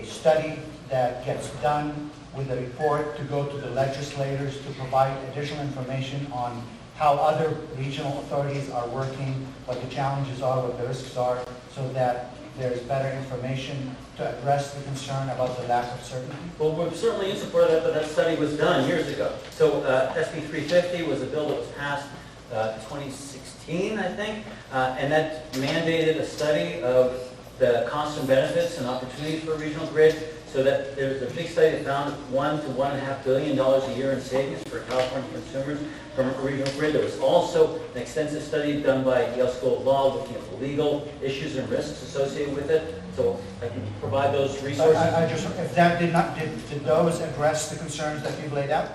study that gets done with a report to go to the legislators to provide additional information on how other regional authorities are working, what the challenges are, what the risks are, so that there's better information to address the concern about the lack of certainty? Well, we're certainly in support of that, but that study was done years ago. So SB 350 was a bill that was passed 2016, I think, and that mandated a study of the costs and benefits and opportunities for a regional grid, so that there's a big study that found $1 to $1.5 billion a year in savings for California consumers from a regional grid. There was also an extensive study done by Yale School of Law looking at the legal issues and risks associated with it. So I can provide those resources. If that did those address the concerns that you've laid out?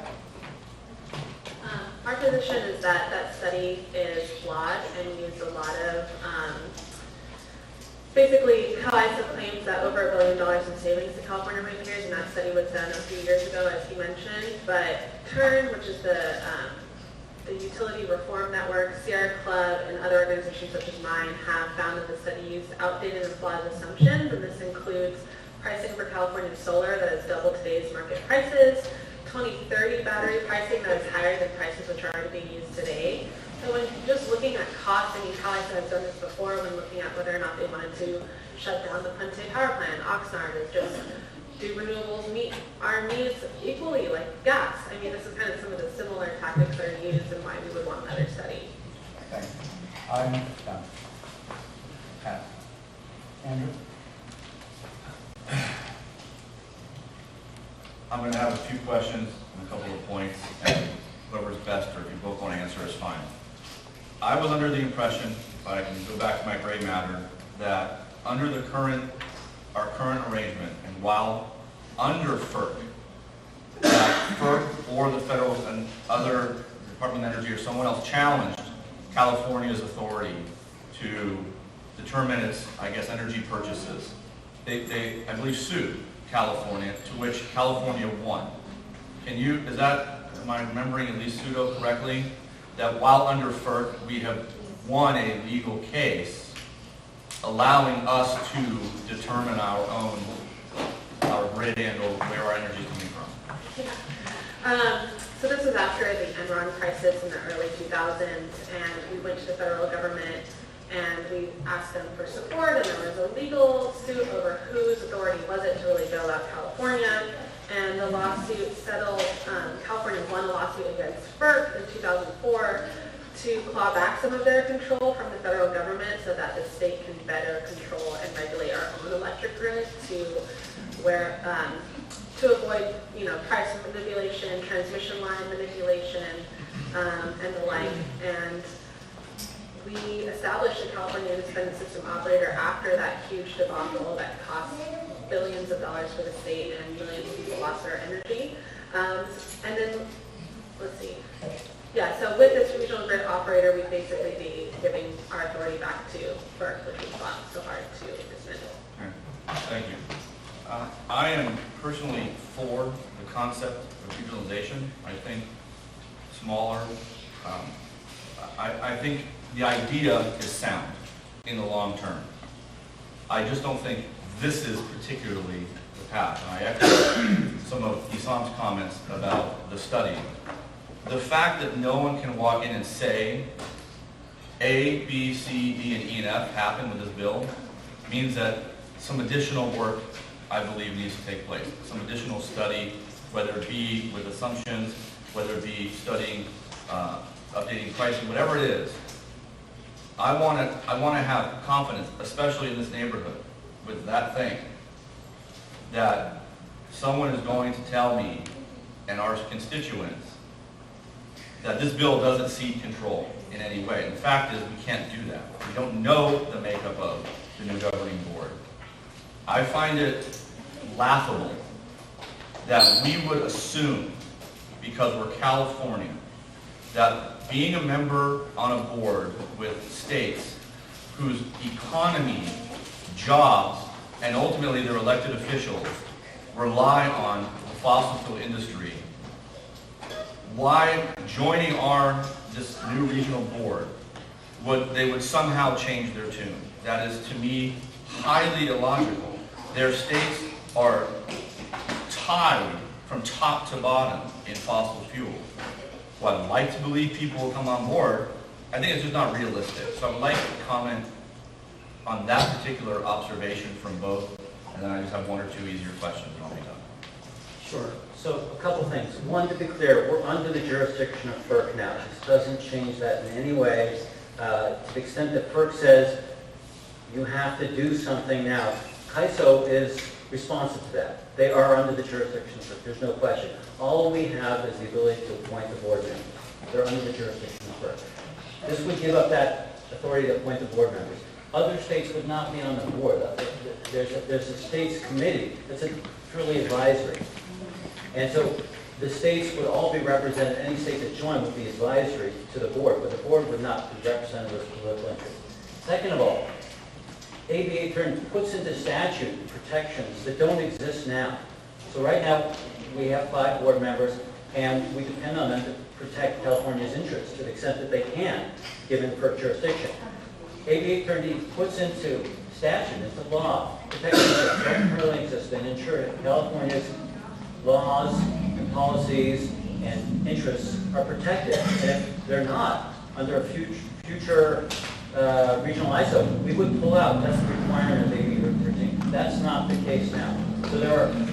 Our position is that that study is flawed and used a lot of basically, CAISO claims that over $1 billion in savings to California ratepayers, and that study was done a few years ago, as he mentioned. But TURN, which is the Utility Reform Network, Sierra Club, and other organizations such as mine have found that the study used outdated and flawed assumptions, and this includes pricing for California solar that is double today's market prices, 2030 battery pricing that is higher than prices which are already being used today. So when just looking at costs, I mean, CAISO has done this before when looking at whether or not they wanted to shut down the Puente power plant, Oxnard, is just do renewables meet our needs equally like gas? I mean, this is kind of some of the similar tactics that are used and why we would want another study. Thank you. I'm done. Andrew? I'm going to have a few questions and a couple of points, and whoever's best, or if you both want to answer, is fine. I was under the impression, if I can go back to my gray matter, that under our current arrangement, and while under FERC, that FERC or the federal and other Department of Energy or someone else challenged California's authority to determine its, I guess, energy purchases. They I believe, sued California, to which California won. Am I remembering at least pseudo correctly, that while under FERC, we have won a legal case allowing us to determine our grid and where our energy is coming from? So this was after the Enron crisis in the early 2000s, and we went to the federal government and we asked them for support, and there was a legal suit over whose authority was it to really bail out California. And the lawsuit settled, California won a lawsuit against FERC in 2004 to claw back some of their control from the federal government so that the state can better control and regulate our own electric grid to avoid, price manipulation, transmission line manipulation, and the like. And we established a California independent system operator after that huge debacle that cost billions of dollars for the state and millions of people lost their energy. And then, let's see. Yeah, so with this regional grid operator, we'd basically be giving our authority back to FERC, which we fought so hard to dismantle. Thank you. I am personally for the concept of regionalization. I think smaller. I think the idea is sound in the long term. I just don't think this is particularly the path. And I echo some of Isam's comments about the study. The fact that no one can walk in and say A, B, C, D, and E, and F happen with this bill means that some additional work, I believe, needs to take place. Some additional study, whether it be with assumptions, whether it be studying, updating pricing, whatever it is. I want to have confidence, especially in this neighborhood, with that thing, that someone is going to tell me and our constituents that this bill doesn't cede control in any way. And the fact is, we can't do that. We don't know the makeup of the new governing board. I find it laughable that we would assume, because we're California, that being a member on a board with states whose economy, jobs, and ultimately their elected officials rely on the fossil fuel industry, why joining this new regional board they would somehow change their tune. That is, to me, highly illogical. Their states are tied from top to bottom in fossil fuels. Well, I'd like to believe people will come on board. I think it's just not realistic. So I would like to comment on that particular observation from both, and then I just have one or two easier questions and I'll be done. Sure. So a couple things. One, to be clear, we're under the jurisdiction of FERC now. This doesn't change that in any way. To the extent that FERC says you have to do something now, CAISO is responsive to that. They are under the jurisdiction of FERC. There's no question. All we have is the ability to appoint the board members. They're under the jurisdiction of FERC. This would give up that authority to appoint the board members. Other states would not be on the board. There's a states committee that's purely advisory. And so the states would all be represented, any state that joined would be advisory to the board, but the board would not be representative of political interest. Second of all, AB 830 puts into statute protections that don't exist now. So right now, we have 5 board members, and we depend on them to protect California's interests to the extent that they can, given FERC jurisdiction. AB 830 puts into statute, into law, protections that don't currently exist and ensure that California's laws and policies and interests are protected. And if they're not, under a future regional ISO, we would pull out. That's the requirement of AB 813. That's not the case now. So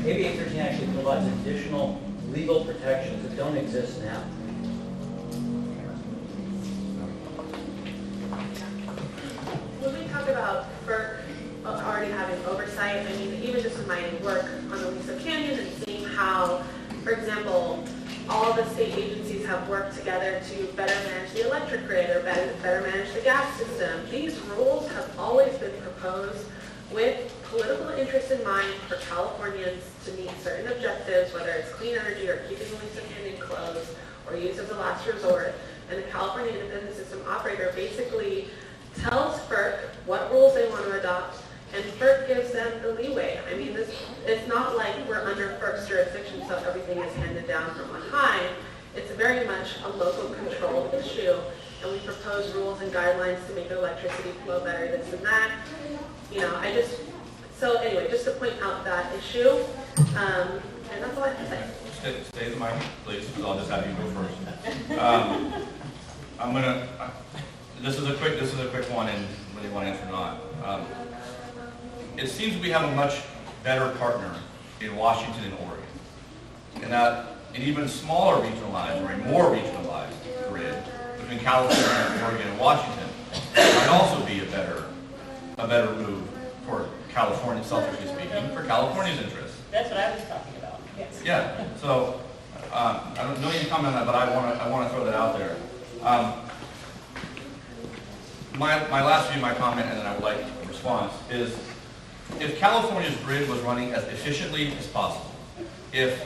AB 813 actually provides additional legal protections that don't exist now. When we talk about FERC already all the state agencies have worked together to better manage the electric grid or better manage the gas system. These rules have always been proposed with political interest in mind for Californians to meet certain objectives, whether it's clean energy or keeping the lease of pending closed or use as a last resort. And the California Independent System Operator basically tells FERC what rules they want to adopt, and FERC gives them the leeway. I mean, it's not like we're under FERC's jurisdiction, so everything is handed down from on high. It's very much a local control issue, and we propose rules and guidelines to make electricity flow better, this and that. You know, so anyway, just to point out that issue, and that's all I have to say. Stay the mic, please, because I'll just have you go first. This is a quick one, and whether you want to answer or not. It seems we have a much better partner in Washington and Oregon, and that an even smaller regionalized or a more regionalized grid between California, Oregon, and Washington might also be a better move for California, selfishly speaking, for California's interests. That's what I was talking about. Yes. Yeah. So I don't know you can comment on that, but I want to throw that out there. My last view, my comment, and then I would like a response, is if California's grid was running as efficiently as possible, if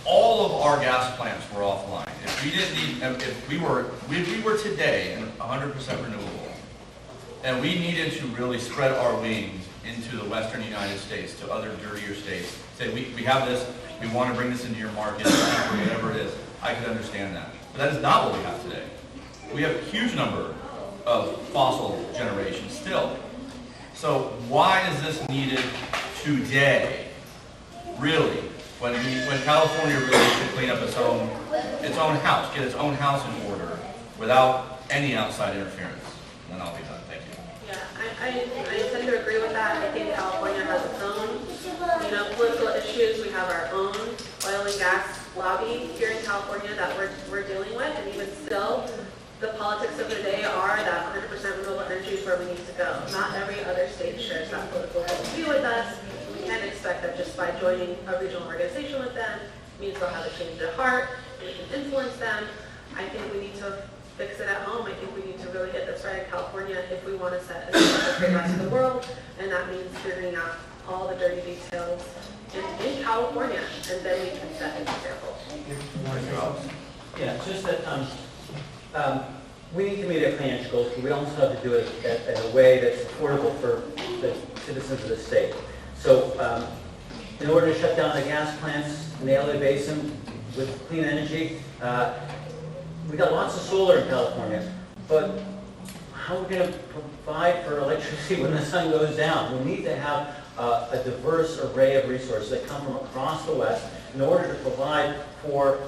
all of our gas plants were offline, if we didn't need, if we were today 100% renewable, and we needed to really spread our wings into the western United States, to other dirtier states, say we have this, we want to bring this into your market, whatever it is, I could understand that. But that is not what we have today. We have a huge number of fossil generation still. So why is this needed today, really, when California really should clean up its own house, get its own house in order without any outside interference? And then I'll be done. Thank you. Yeah, I tend to agree with that. I think California has its own, political issues. We have our own oil and gas lobby here in California that we're dealing with, and even still, the politics of the day are that 100% renewable energy is where we need to go. Not every other state shares that political view with us. We can't expect that just by joining a regional organization with them means they'll have a change of heart, and we can influence them. I think we need to fix it at home. I think we need to really get this right in California if we want to set a standard for the rest of the world, and that means figuring out all the dirty details in California, and then we can set an example. Yeah, it's just that we need to meet our financial goals, but we also have to do it in a way that's affordable for the citizens of the state. So in order to shut down the gas plants in the LA Basin with clean energy, we got lots of solar in California, but how are we going to provide for electricity when the sun goes down? We need to have a diverse array of resources that come from across the West in order to provide for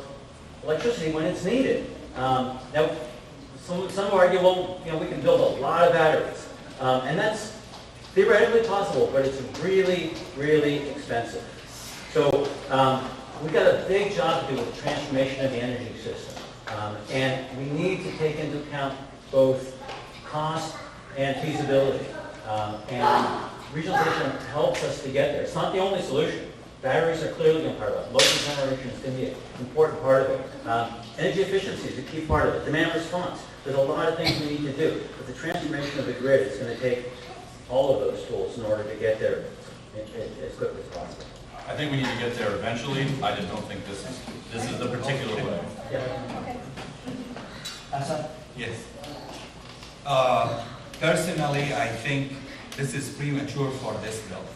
electricity when it's needed. Now, some argue, well, we can build a lot of batteries, and that's theoretically possible, but it's really, really expensive. So we've got a big job to do with the transformation of the energy system, and we need to take into account both cost and feasibility. And regionalization helps us to get there. It's not the only solution. Batteries are clearly a part of it. Local generation is going to be an important part of it. Energy efficiency is a key part of it. Demand response. There's a lot of things we need to do. But the transformation of the grid is going to take all of those tools in order to get there as quickly as possible. I think we need to get there eventually. I just don't think this is the particular way. Yeah. Yes. Personally, I think this is premature for this bill.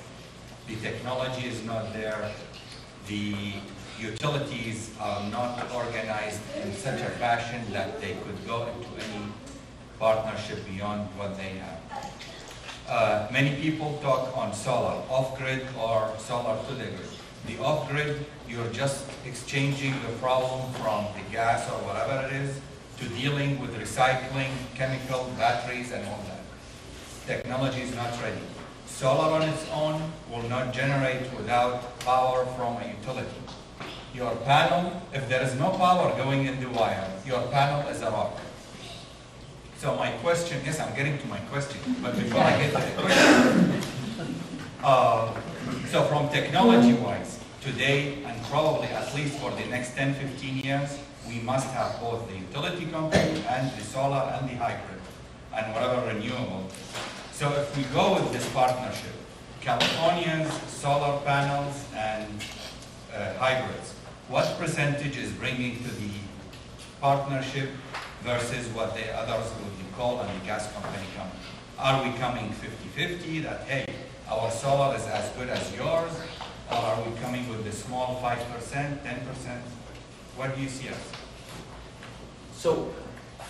The technology is not there. The utilities are not organized in such a fashion that they could go into any partnership beyond what they have. Many people talk on solar, off-grid or solar to the grid. The off-grid, you're just exchanging the problem from the gas or whatever it is to dealing with recycling, chemical, batteries and all that. Technology is not ready. Solar on its own will not generate without power from a utility. Your panel, if there is no power going in the wire, your panel is a rock. So my question, yes, I'm getting to my question, but before I get to the question, so from technology-wise, today and probably at least for the next 10, 15 years, we must have both the utility company and the solar and the hybrid and whatever renewable. So if we go with this partnership, California's solar panels and hybrids, what percentage is bringing to the partnership versus what the others would be called and the gas company come? Are we coming 50-50 that, hey, our solar is as good as yours? Or are we coming with the small 5%, 10%? What do you see us? So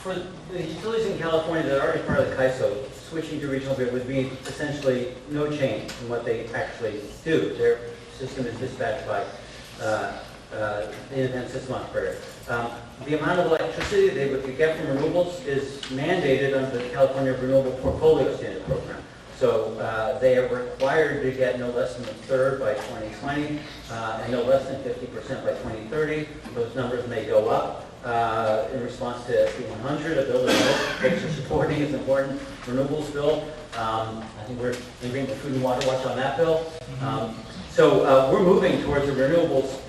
for the utilities in California that are already part of the CAISO, switching to regional grid would be essentially no change in what they actually do. Their system is dispatched by the independent system operator. The amount of electricity they would get from renewables is mandated under the California Renewable Portfolio Standard Program. So they are required to get no less than a third by 2020 and no less than 50% by 2030. Those numbers may go up in response to SB 100, a bill that most folks are supporting is important. Renewables bill. I think we're agreeing with Food and Water Watch on that bill. So we're moving towards a renewables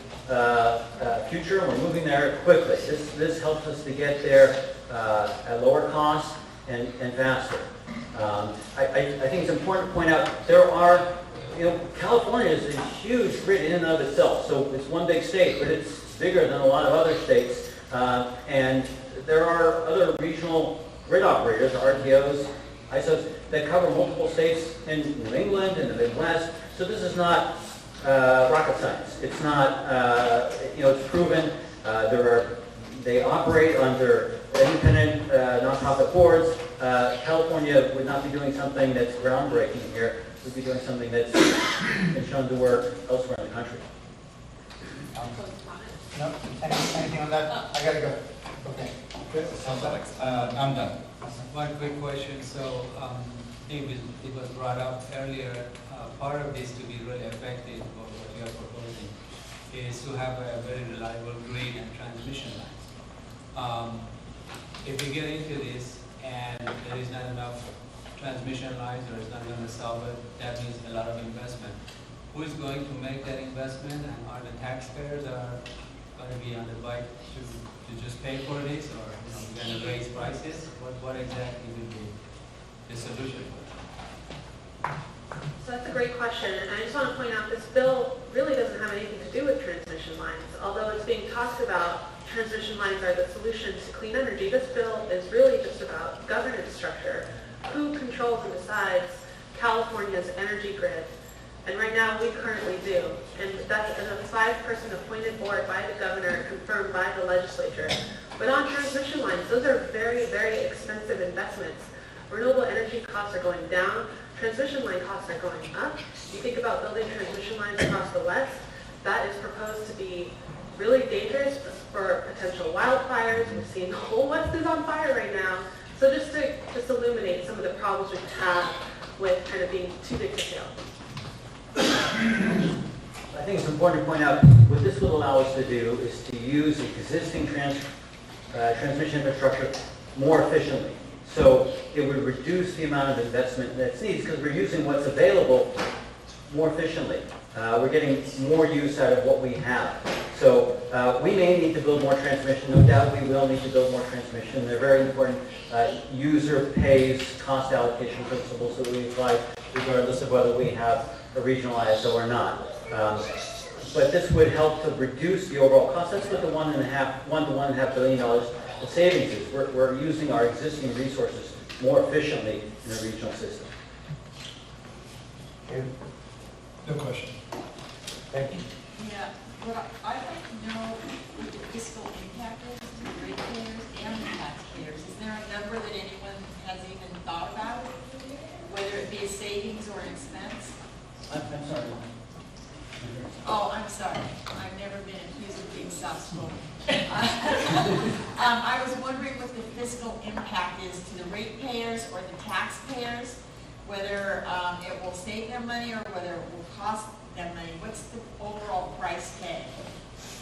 future, and we're moving there quickly. This helps us to get there at lower cost and faster. I think it's important to point out there are, California is a huge grid in and of itself. So it's one big state, but it's bigger than a lot of other states. And there are other regional grid operators, RTOs, ISOs, that cover multiple states in New England and the Midwest. So this is not rocket science. It's not, it's proven. They operate under independent nonprofit boards. California would not be doing something that's groundbreaking here. We'd be doing something that's been shown to work elsewhere in the country. No, anything on that? I gotta go. Okay. Good. I'm done. One quick question. So, I think it was brought up earlier, part of this to be really effective, what you are proposing, is to have a very reliable grid and transmission lines. If we get into this and there is not enough transmission lines or it's not going to solve it, that means a lot of investment. Who is going to make that investment, and are the taxpayers are going to be on the bike to just pay for this, or we're going to raise prices? What exactly would be the solution for that? So that's a great question, and I just want to point out this bill really doesn't have anything to do with transmission lines. Although it's being talked about, transmission lines are the solution to clean energy. This bill is really just about governance structure. Who controls and decides California's energy grid? And right now, we currently do. And that's a 5-person appointed board by the governor, confirmed by the legislature. But on transmission lines, those are very, very expensive investments. Renewable energy costs are going down. Transmission line costs are going up. You think about building transmission lines across the West, that is proposed to be really dangerous for potential wildfires. We've seen the whole West is on fire right now. So just to illuminate some of the problems we've had with kind of being too big to fail. I think it's important to point out what this will allow us to do is to use existing transmission infrastructure more efficiently. So it would reduce the amount of investment that's needed because we're using what's available more efficiently. We're getting more use out of what we have. So we may need to build more transmission. No doubt we will need to build more transmission. They're very important. User pays cost allocation principles that we apply regardless of whether we have a regional ISO or not. But this would help to reduce the overall cost. That's what the $1 to $1.5 billion of savings is. We're using our existing resources more efficiently in a regional system. No question. Thank you. Yeah, what I'd like to know what the fiscal impact is to the ratepayers and the taxpayers. Is there a number that anyone has even thought about, whether it be a savings or an expense? I'm sorry. Oh, I'm sorry. I've never been accused of being soft-spoken. I was wondering what the fiscal impact is to the ratepayers or the taxpayers, whether it will save them money or whether it will cost them money. What's the overall price tag?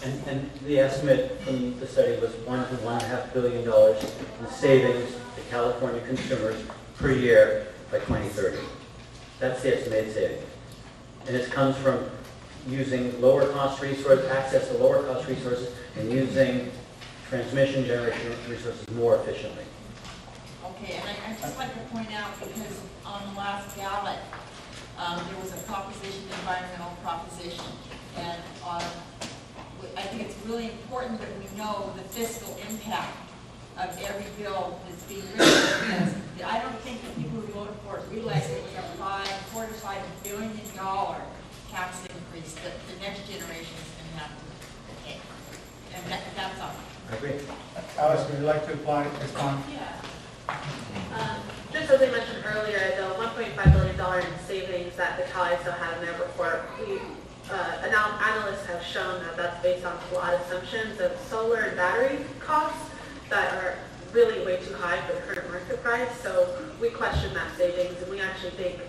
And the estimate from the study was $1 to $1.5 billion in savings to California consumers per year by 2030. That's the estimated savings. And it comes from using lower cost resources, access to lower cost resources, and using transmission generation resources more efficiently. Okay, and I'd just like to point out, because on the last ballot, there was a proposition, environmental proposition, and I think it's really important that we know the fiscal impact of every bill that's being written, because I don't think the people who voted for it realized it was a $4 to $5 billion tax increase that the next generation is going to have to pay. And that's all. I agree. Alice, would you like to respond? Yeah. Just as I mentioned earlier, the $1.5 billion in savings that the CalISO had in their report, analysts have shown that that's based on flawed assumptions of solar and battery costs that are really way too high for the current market price. So we question that savings, and we actually think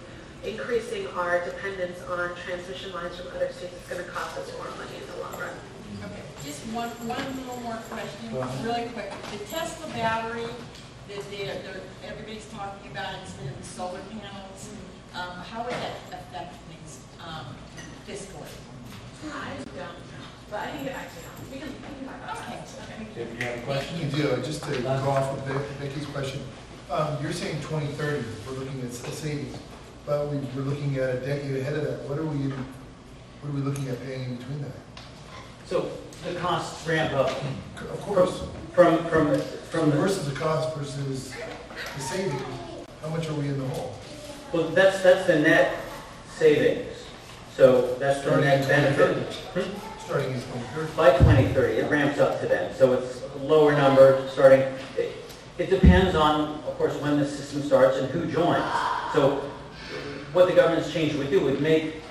increasing our dependence on transmission lines from other states is going to cost us more money in the long run. Okay, just one little more question, really quick. The Tesla battery that everybody's talking about instead of the solar panels, how would that affect things fiscally? I don't know, but I think it actually helps. We can talk about that. If you have a question? You do, just to go off with Vicky's question, you're saying 2030, we're looking at savings, but we're looking at a decade ahead of that. What are we looking at paying in between that? So the costs ramp up. Of course. From versus the cost versus the savings, how much are we in the hole? Well, that's the net savings. So that's the net benefit. Starting in 2030. By 2030, it ramps up to then. So it's a lower number starting. It depends on, of course, when the system starts and who joins. So what the government's change would do would make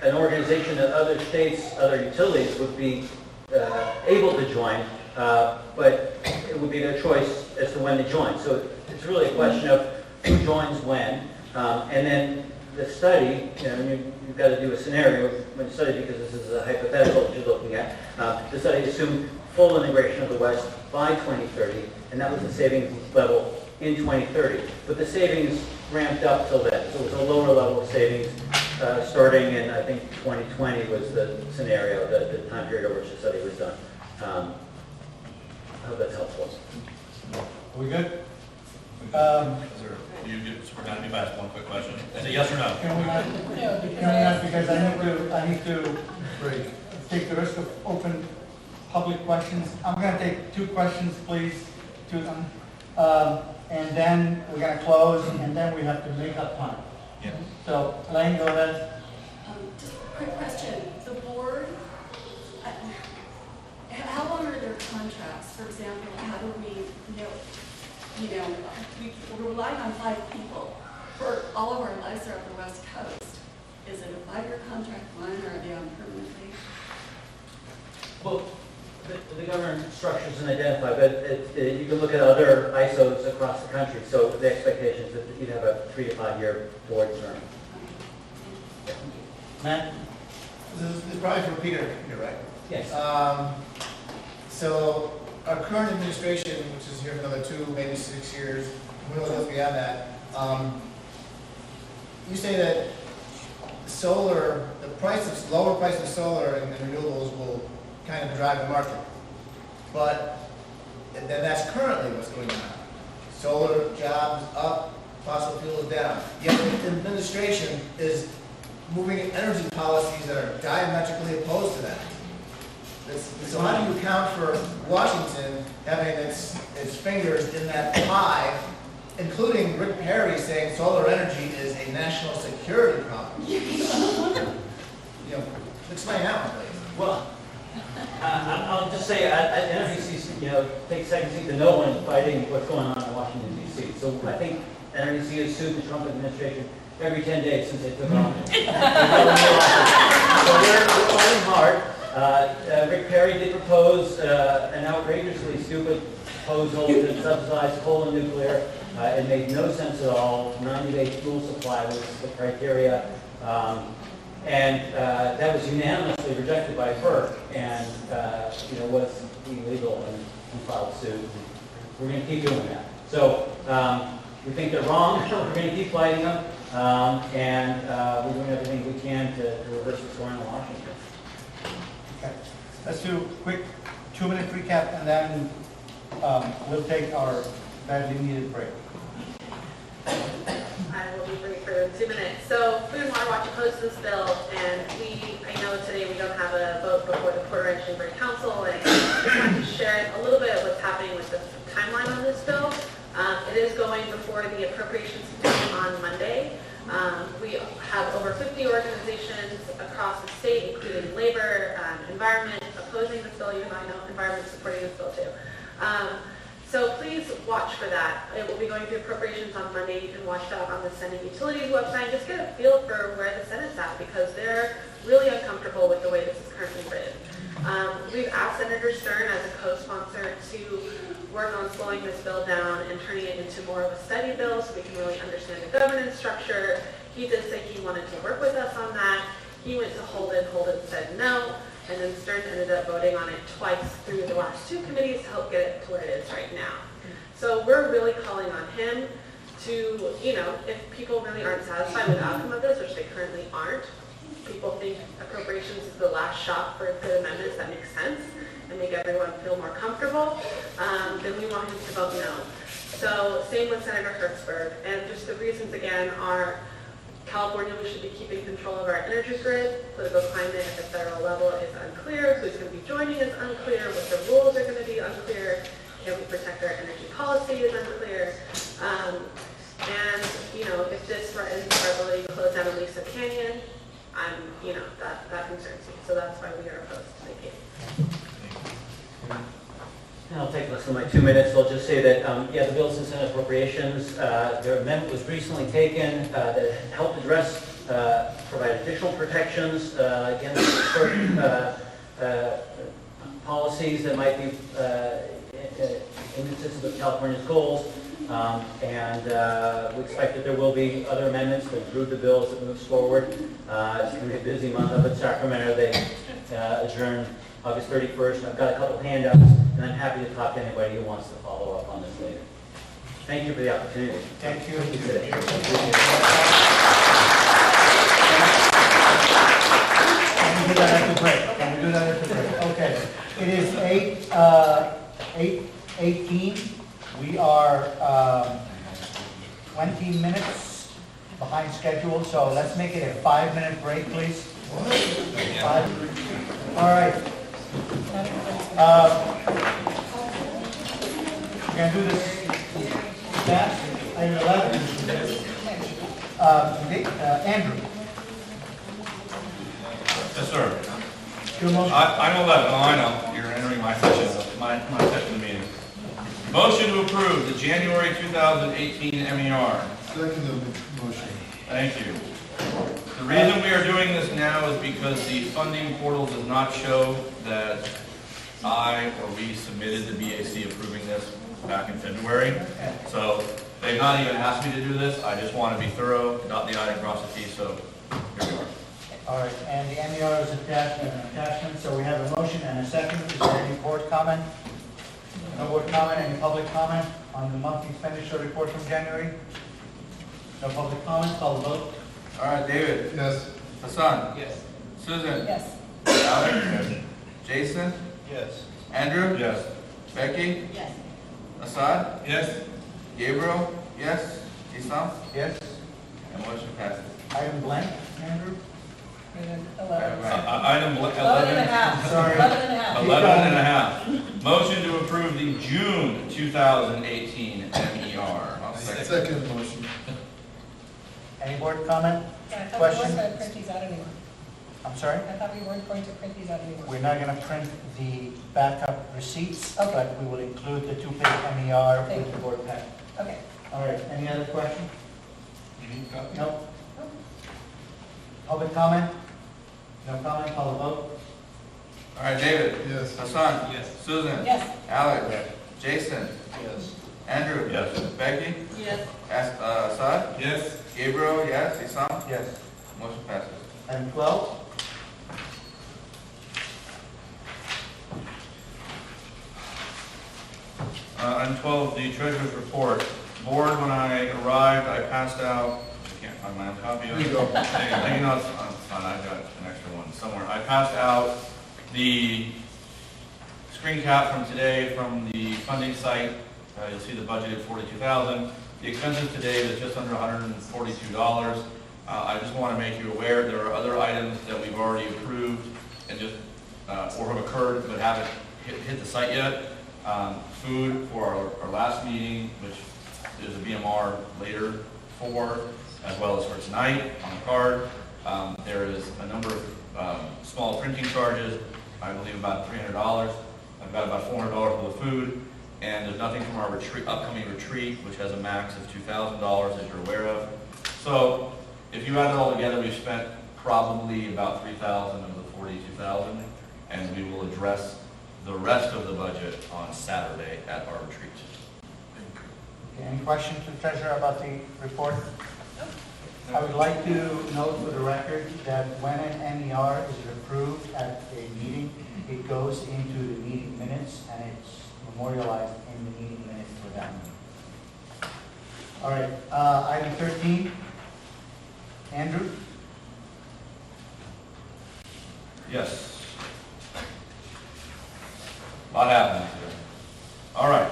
an organization that other states, other utilities would be able to join, but it would be their choice as to when to join. So it's really a question of who joins when, and then the study, you've got to do a scenario when you study, because this is a hypothetical that you're looking at. The study assumed full integration of the West by 2030, and that was the savings level in 2030. But the savings ramped up till then, so it was a lower level of savings starting in, I think, 2020 was the scenario, the time period over which the study was done. I hope that's helpful. Are we good? We're going to ask one quick question. Is it yes or no? Can we not, because I need to take the risk of open public questions. I'm going to take 2 questions, please, to them. And then we're going to close, and then we have to make up time. Yeah. So, Elaine, go ahead. Just a quick question. The board, how long are their contracts? For example, how do we know, we're relying on 5 people for all of our lives are on the West Coast. Is it a 5-year contract, 1, or are they on permanently? Well, the government structures and identify, but you can look at other ISOs across the country. So the expectation is that you'd have a 3 to 5 year board term. Matt? This is probably for Peter, right? Yes. So our current administration, which is here for another 2, maybe 6 years, we will go beyond that. You say that solar, lower price of solar and renewables will kind of drive the market. But then that's currently what's going on. Solar jobs up, fossil fuels down. Yet the administration is moving energy policies that are diametrically opposed to that. So how do you account for Washington having its fingers in that pie, including Rick Perry saying solar energy is a national security problem? Explain that one, please. Well, I'll just say, NRDC, takes second seat to no one fighting what's going on in Washington, D.C. So I think NRDC has sued the Trump administration every 10 days since they took office. So we're fighting hard. Rick Perry did propose an outrageously stupid proposal to subsidize coal and nuclear. It made no sense at all. 90-day fuel supply was the criteria. And that was unanimously rejected by FERC and was illegal and filed suit. We're going to keep doing that. So we think they're wrong. We're going to keep fighting them. And we're doing everything we can to reverse what's going on in Washington. Okay. Let's do a quick 2-minute recap, and then we'll take our badly needed break. I will be brief for 2 minutes. So Food and Water Watch opposed this bill, and I know today we don't have a vote before the PRNC Council, and I just wanted to share a little bit of what's happening with the timeline on this bill. It is going before the Appropriations Committee on Monday. We have over 50 organizations across the state, including labor, environment, opposing this bill. You know, I know environment supporting this bill too. So please watch for that. It will be going through appropriations on Monday. You can watch that on the Senate Utilities website. Just get a feel for where the Senate's at, because they're really uncomfortable with the way this is currently written. We've asked Senator Stern as a co-sponsor to work on slowing this bill down and turning it into more of a study bill so we can really understand the governance structure. He did say he wanted to work with us on that. He went to Holden said no. And then Stern ended up voting on it twice through the last 2 committees to help get it to where it is right now. So we're really calling on him to, you know, if people really aren't satisfied with the outcome of this, which they currently aren't, people think appropriations is the last shot for good amendments that make sense and make everyone feel more comfortable, then we want him to vote no. So same with Senator Hertzberg. And just the reasons again are California, we should be keeping control of our energy grid. Political climate at the federal level is unclear. Who's going to be joining is unclear. What the rules are going to be unclear. Can we protect our energy policy is unclear. And, you know, if this threatens our ability to close down Aliso Canyon, you know, that concerns me. So that's why we are opposed. Thank you. And I'll take less than my 2 minutes. I'll just say that, yeah, the bills and Senate appropriations, their amendment was recently taken that helped address, provide additional protections against certain policies that might be inconsistent with California's goals. And we expect that there will be other amendments that improve the bills that moves forward. It's going to be a busy month up in Sacramento. They adjourn August 31st. I've got a couple handouts, and I'm happy to talk to anybody who wants to follow up on this later. Thank you for the opportunity. Thank you. Thank you. Can we do that at the break? Can we do that at the break? Okay. It is 8:18. We are 20 minutes behind schedule, so let's make it a 5-minute break, please. 5. All right. We're going to do this fast. Item 11. Andrew. Yes, sir. Your motion. Item 11, I know, you're entering my session, my section of the meeting. Motion to approve the January 2018 MER. Second motion. Thank you. The reason we are doing this now is because the funding portal does not show that I or we submitted the BAC approving this back in February. So they've not even asked me to do this. I just want to be thorough, dot the I and cross the T, so here we are. All right, and the MER is attached as an attachment, so we have a motion and a second. Is there any board comment? No board comment, any public comment on the monthly expenditure report from January? No public comment, call the vote. All right, David. Yes. Hassan. Yes. Susan. Yes. Alex. Yes. Jason. Yes. Andrew. Yes. Becky. Yes. Assad. Yes. Gabriel. Yes. Isam. Yes. And motion passes. Item blank, Andrew? 11. Item 11 and a 11. half. Sorry. 11 and a half. 11 and a half. Motion to approve the June 2018 MER. I'll second. Second motion. Any board comment? I thought we Question? weren't going to print these out anymore. I'm sorry? I thought we weren't going to print these out anymore. We're not going to print the backup receipts, Okay. but we will include the 2-page MER Thank with the board pack. Okay. All right, any other questions? No? Public comment? No comment, call the vote. All right, David. Yes. Hassan. Yes. Susan. Yes. Alex. Jason. Yes. Andrew. Yes. Becky. Yes. Assad. Yes. Gabriel. Yes. Isam. Yes. Motion passes. Item 12? Item 12, the treasurer's report. Board, when I arrived, I passed out, I can't find my own copy of it. Here you go. You know, it's fine, I got an extra one somewhere. I passed out the screen cap from today from the funding site. You'll see the budgeted $42,000. The expenses today is just under $142. I just want to make you aware there are other items that we've already approved and just or have occurred but haven't hit the site yet. Food for our last meeting, which there's a BMR later for, as well as for tonight on the card. There is a number of small printing charges, I believe about $300. I've got about $400 worth of food, and there's nothing from our upcoming retreat, which has a max of $2,000, as you're aware of. So if you add it all together, we've spent probably about $3,000 of the $42,000, and we will address the rest of the budget on Saturday at our retreat. Okay, any questions to the treasurer about the report? I would like to note for the record that when an MER is approved at a meeting, it goes into the meeting minutes and it's memorialized in the meeting minutes for that meeting. All right, item 13. Andrew? Yes. A lot happening here. All right.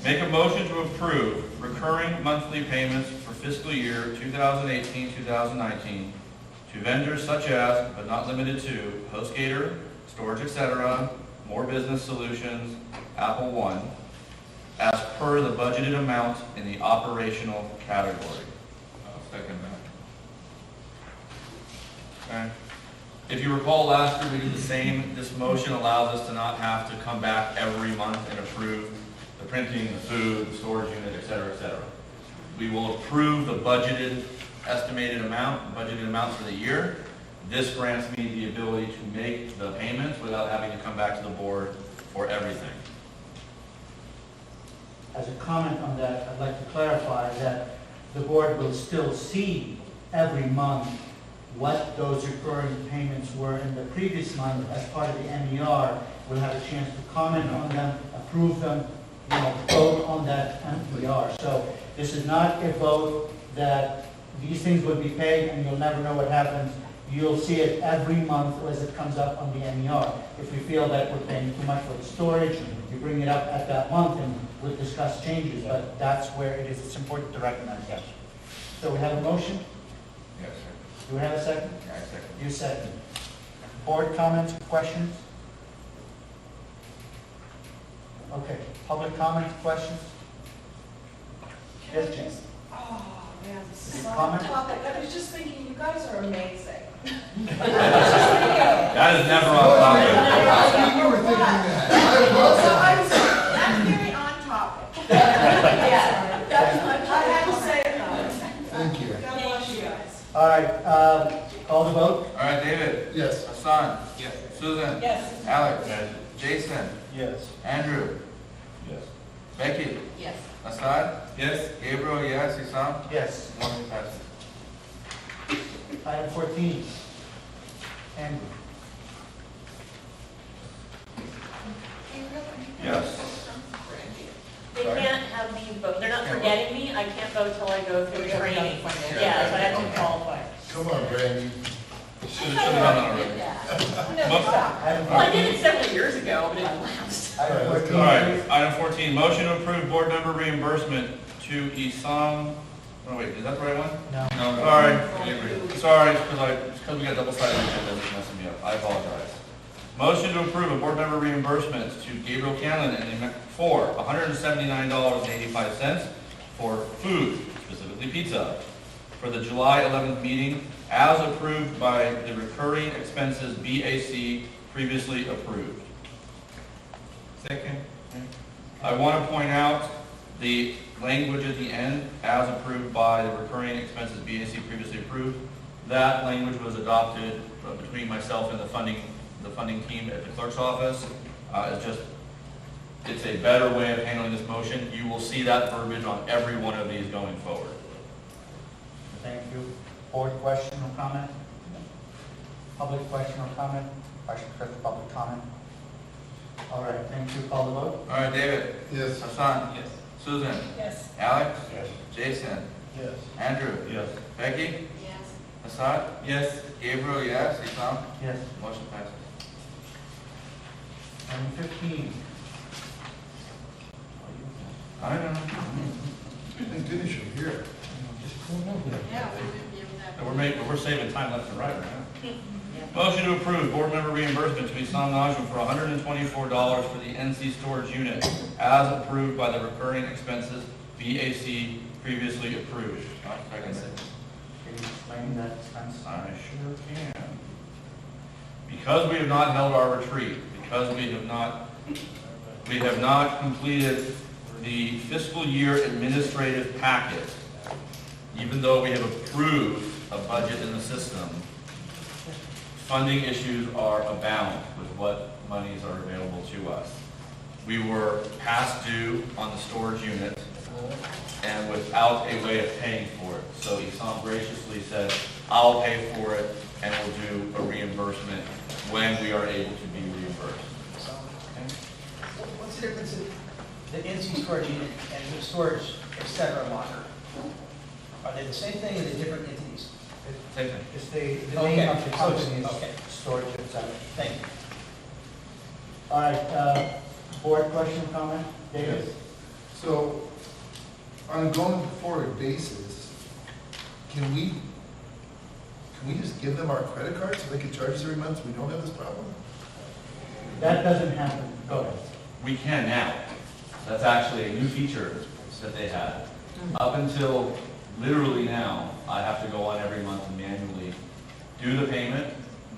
Make a motion to approve recurring monthly payments for fiscal year 2018-2019 to vendors such as, but not limited to, HostGator, Storage, etc., More Business Solutions, Apple One, as per the budgeted amount in the operational category. I'll second that. Okay. If you recall last year, we did the same. This motion allows us to not have to come back every month and approve the printing, the food, the storage unit, et cetera, et cetera. We will approve the budgeted estimated amount, budgeted amount for the year. This grants me the ability to make the payments without having to come back to the board for everything. As a comment on that, I'd like to clarify that the board will still see every month what those recurring payments were in the previous month as part of the MER. We'll have a chance to comment on them, approve them, vote on that MER. So this is not a vote that these things would be paid and you'll never know what happens. You'll see it every month as it comes up on the MER. If we feel that we're paying too much for the storage, we bring it up at that month and we'll discuss changes, but that's where it is. It's important to recognize that. So we have a motion? Yes, sir. Do we have a second? Yeah, I second. You second. Board comments, questions? Okay, public comments, questions? Yes, James? Oh, man, this is Any so comment? topic. I was just thinking, you guys are amazing. That is never on topic. You were thinking that. So that's very on topic. Yeah, I had to say it though. Thank you. God bless you guys. All right, call the vote? All right, David? Yes. Hassan? Yes. Susan? Yes. Alex? Jason? Yes. Andrew? Yes. Becky? Yes. Assad? Yes. Gabriel, yes. Isam? Yes. Motion passes. Item 14. Andrew? Yes. They can't have me vote, they're not forgetting me, I can't vote till I go through training. Yeah, so I have to qualify. Come on, Brandy. Should have done that already. Well, I did it several years ago, but it lapsed. Item 14. All right, item 14, motion to approve board member reimbursement to Isam. Oh wait, is that the right one? No. No, sorry, because we got double-sided agenda, it's messing me up. I apologize. Motion to approve a board member reimbursement to Gabriel Cannon for $179.85 for food, specifically pizza, for the July 11th meeting, as approved by the recurring expenses BAC previously approved. Second. I want to point out the language at the end, as approved by the recurring expenses BAC previously approved. That language was adopted between myself and the funding team at the clerk's office. It's a better way of handling this motion. You will see that verbiage on every one of these going forward. Thank you. Board question or comment? Public question or comment? Question for the public comment? All right, thank you. Call the vote? All right, David? Yes. Hassan? Yes. Susan? Yes. Alex? Yes. Jason? Yes. Andrew? Yes. Becky? Yes. Assad? Yes. Gabriel, yes. Isam? Yes. Motion passes. Item 15. I don't know. Thank goodness you're here. Just pull over there. Yeah, we didn't give that. We're saving time left and right now. Motion to approve board member reimbursement to Isam Najm for $124 for the NC storage unit as approved by the recurring expenses BAC previously approved. Can you explain that expense? I sure can. Because we have not held our retreat, because we have not completed the fiscal year administrative packet, even though we have approved a budget in the system, funding issues are abound with what monies are available to us. We were past due on the storage unit and without a way of paying for it. So Isam graciously said, I'll pay for it and we'll do a reimbursement when we are able to be reimbursed. What's the difference in the NC storage unit and the storage, et cetera, locker? Are they the same thing or are they different entities? Same thing. It's the name of the company is Okay. Storage, etc. Thank you. All right, board question, comment? David? So, on a going forward basis, can we just give them our credit card so they can charge us every month so we don't have this problem? That doesn't happen. Go ahead. We can now. That's actually a new feature that they had. Up until literally now, I have to go on every month and manually do the payment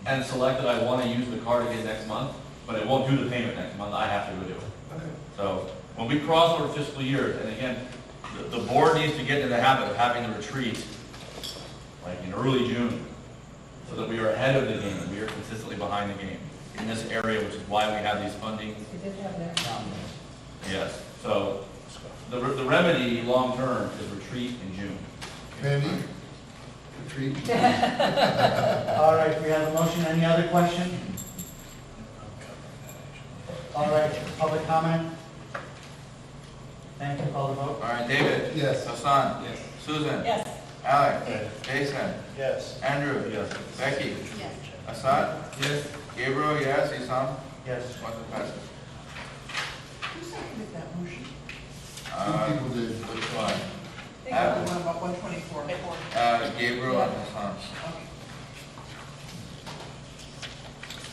and select that I want to use the card again next month, but it won't do the payment next month. I have to go do it. Okay. So when we cross over fiscal years, and again, the board needs to get into the habit of having a retreat like in early June so that we are ahead of the game and we are consistently behind the game in this area, which is why we have these funding. You did have that. Yes. So the remedy long-term is retreat in June. Randy? Retreat? All right, we have a motion. Any other question? All right, public comment? Thank you. Call the vote. All right, David? Yes. Hassan? Yes. Susan? Yes. Alex? Jason? Yes. Andrew? Yes. Becky? Yes. Assad? Yes. Gabriel, yes. Isam? Yes. Motion passes. Who seconded that motion? Two people did. Which one? I think the one about 124. Gabriel and Hassan.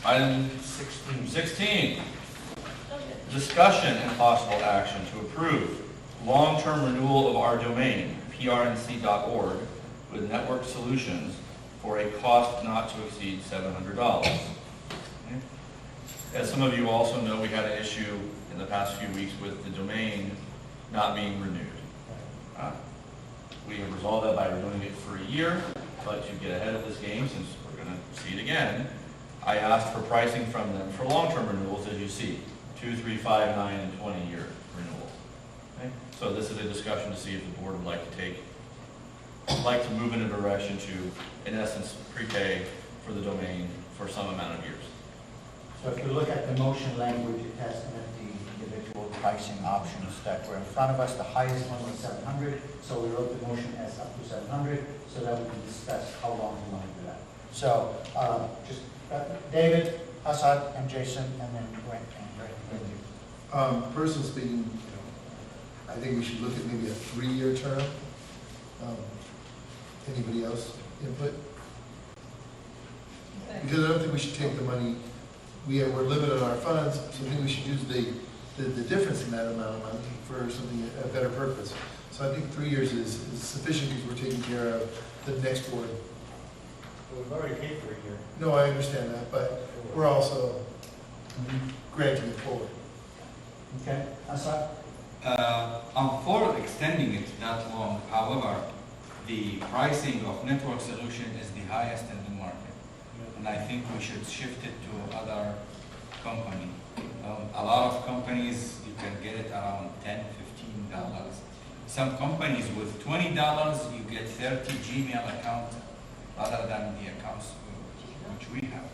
Item 16. Discussion and possible action to approve long-term renewal of our domain, PRNC.org, with Network Solutions for a cost not to exceed $700. Okay. As some of you also know, we had an issue in the past few weeks with the domain not being renewed. We have resolved that by renewing it for a year, but to get ahead of this game, since we're going to see it again, I asked for pricing from them for long-term renewals, as you see, 2, 3, 5, 9, and 20-year renewals. Okay? So this is a discussion to see if the board would like to move in a direction to, in essence, prepay for the domain for some amount of years. So if you look at the motion language, it has the individual pricing options that were in front of us. The highest one was 700, so we wrote the motion as up to 700 so that we can discuss how long we want to do that. So just David, Assad, and Jason, and then Grant. Personally speaking, I think we should look at maybe a 3-year term. Anybody else input? Because I don't think we should take the money, we're limited on our funds, so I think we should use the difference in that amount of money for something, a better purpose. So I think 3 years is sufficient because we're taking care of the next board. Well, we've already paid for a year. No, I understand that, but we're also granting it forward. Okay, Assad? I'm for extending it that long. However, the pricing of network solution is the highest in the market. And I think we should shift it to other company. A lot of companies, you can get it around $10, $15. Some companies with $20, you get 30 Gmail accounts other than the accounts which we have.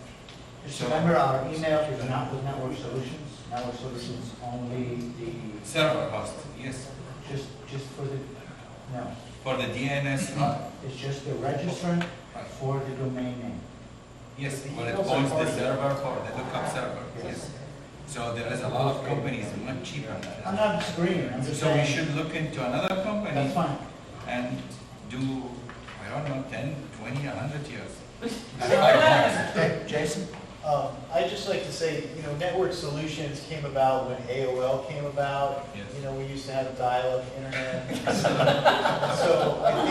Just remember, our email is not with Network Solutions. Network Solutions only the server host, yes. Just for the, no. For the DNS? It's just the registrant for the domain name. Yes, but it owns the server for the lookup server, yes. So there is a lot of companies much cheaper than I'm that. not disagreeing, I'm just So we saying. should look into another company That's fine. and do, I don't know, 10, 20, 100 years. Okay, Jason? I'd just like to say, network solutions came about when AOL came about. Yes. We used to have dial-up internet. So I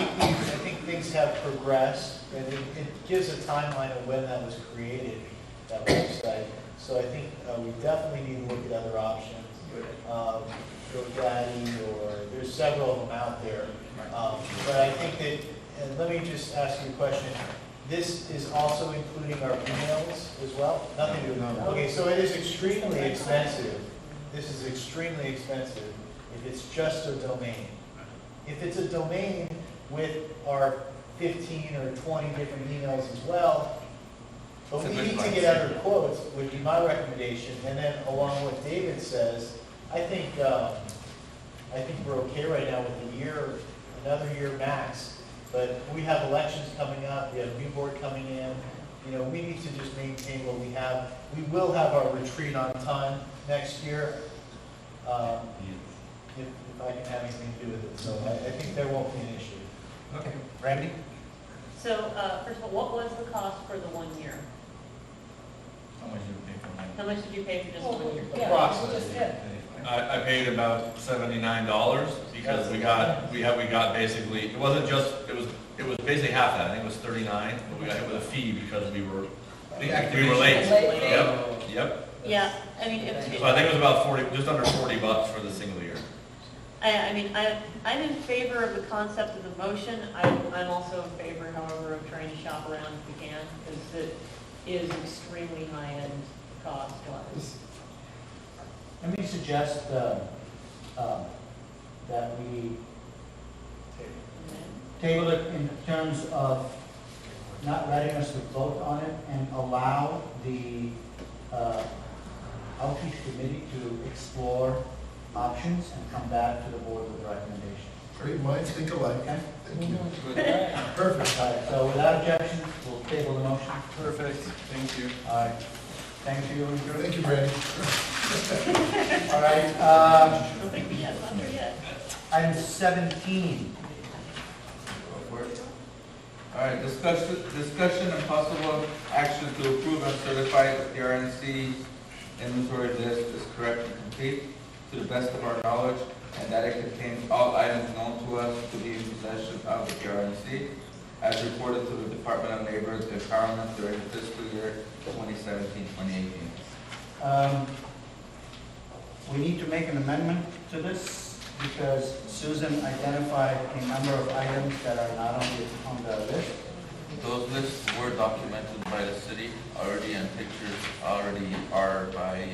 think things have progressed, and it gives a timeline of when that was created, that website. So I think we definitely need to look at other options. GoDaddy, or there's several of them out there. But I think that, and let me just ask you a question. This is also including our emails as well? Nothing to do with it. Okay, so it is extremely expensive. This is extremely expensive if it's just a domain. If it's a domain with our 15 or 20 different emails as well, but we need to get other quotes, would be my recommendation. And then along with what David says, I think we're okay right now with a year, another year max. But we have elections coming up, we have a new board coming in, we need to just maintain what we have. We will have our retreat on time next year, if I can have anything to do with it. So I think there won't be an issue. Okay, Randy? So, first of all, what was the cost for the 1 year? How much did you pay for mine? How much did you pay for just 1 year? Yeah, Approximately. just it. I paid about $79 because we got basically, it wasn't just, it was basically half that. I think it was 39, but we got hit with a fee because we were late. Late fee? Yep. Yeah, I mean, So I think it was about just under $40 for the single year. I'm in favor of the concept of the motion. I'm also in favor, however, of trying to shop around if we can, because it is extremely high-end cost-wise. Let me suggest that we table it in terms of not letting us to vote on it and allow the outreach committee to explore options and come back to the board with a recommendation. Great minds think alike. Okay? Thank you. Perfect. All right, so without objection, we'll table the motion. Perfect. Thank you. All right. Thank you. Thank you, Brady. All right, I don't think we have one there yet. item 17. All right, discussion and possible action to approve and certify the PRNC inventory list is correct and complete to the best of our knowledge, and that it contains all items known to us to be in possession of the PRNC, as reported to the Department of Labor Empowerment during the fiscal year 2017-2018. We need to make an amendment to this because Susan identified a number of items that are not on the list. Those lists were documented by the city already, and pictures already are by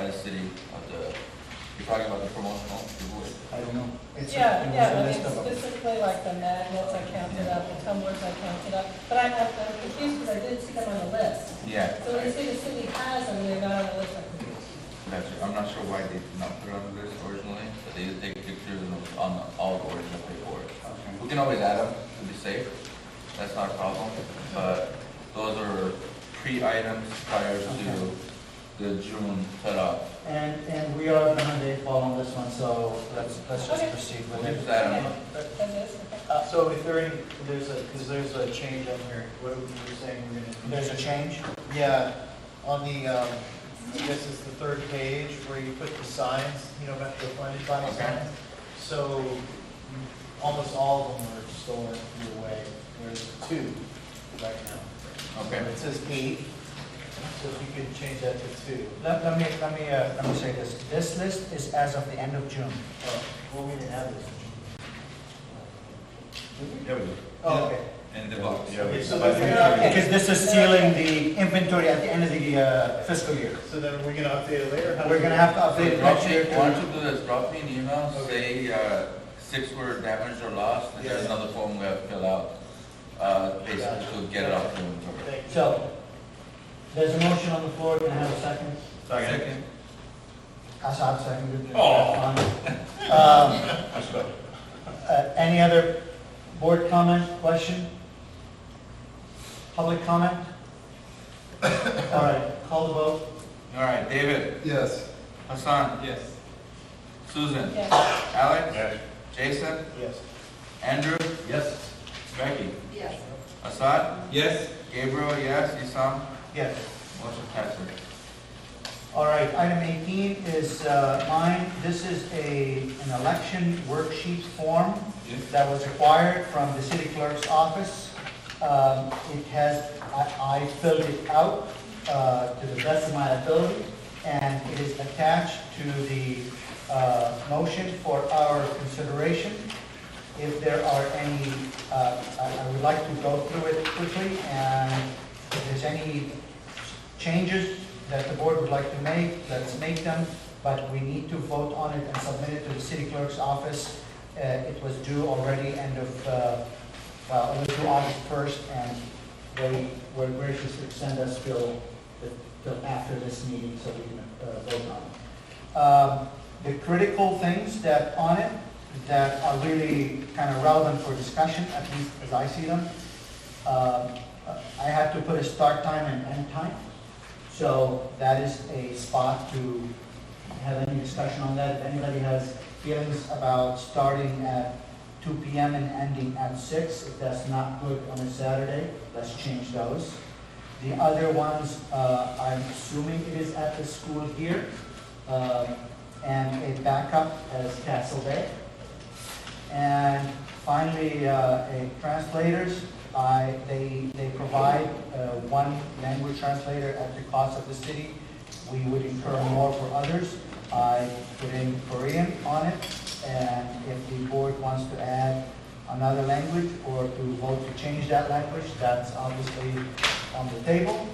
the city of the, you're talking about the promotional giveaway? I don't know. It was Yeah, a I list mean, of them. specifically like the magnets I counted up, the tumblers I counted up, but I'm confused because I didn't see them on the list. Yeah. So when you say the city has them, they're not on the list, I'm confused. Gotcha. I'm not sure why they did not put it on the list originally, but they did take pictures on all the original paperwork. Okay. We can always add them to be safe. That's not a problem. But those are pre-items prior to the June cutoff. And we are behind the eight ball on this one, so let's just Okay. proceed with We'll it. just add them. That is, So if there any, because there's a change on here, what were you saying we're gonna? There's a change? Yeah, on the, I guess it's the third page where you put the signs, metro funded by Okay. signs. So almost all of them are stolen away. There's 2 right now. Okay. It says 8, so if you could change that to 2. Let me say this. This list is as of the end of June. Well, we didn't have this. Yeah, we do. Oh, okay. And the box. Yeah, Okay, so by the that's- way, Because this is sealing the inventory at the end of the fiscal year. So then we're gonna update it later? How do We're we- going to have to update it next year. Why don't you do this, drop me an email, say 6 were damaged or lost, and there's Yeah. another form we have to fill out, basically to get it off the inventory. Thank you. So, there's a motion on the floor. Can I have a second? Second. Assad seconded. Oh. That's good. Any other board comment, question? Public comment? All right, call the vote. All right, David, Yes. Hassan, Yes. Susan, Yes. Alex, Yes. Jason, Yes. Andrew, Yes. Becky, Yes. Assad, Yes. Gabriel, yes, Isam, Yes. motion passes. All right, item 18 is mine. This is an election worksheet form that was acquired from the city clerk's office. It has, I filled it out to the best of my ability, and it is attached to the motion for our consideration. If there are any, I would like to go through it quickly, and if there's any changes that the board would like to make, let's make them, but we need to vote on it and submit it to the city clerk's office. It was due already end of, well, it was due August 1st, and they were gracious to extend us till after this meeting so we can vote on it. The critical things that on it that are really kind of relevant for discussion, at least as I see them, I have to put a start time and end time. So that is a spot to have any discussion on that. If anybody has feelings about starting at 2 p.m. and ending at 6, if that's not good on a Saturday, let's change those. The other ones, I'm assuming it is at the school here, and a backup as Castle Bay. And finally, translators. They provide one language translator at the cost of the city. We would incur more for others. I put in Korean on it, and if the board wants to add another language or to vote to change that language, that's obviously on the table.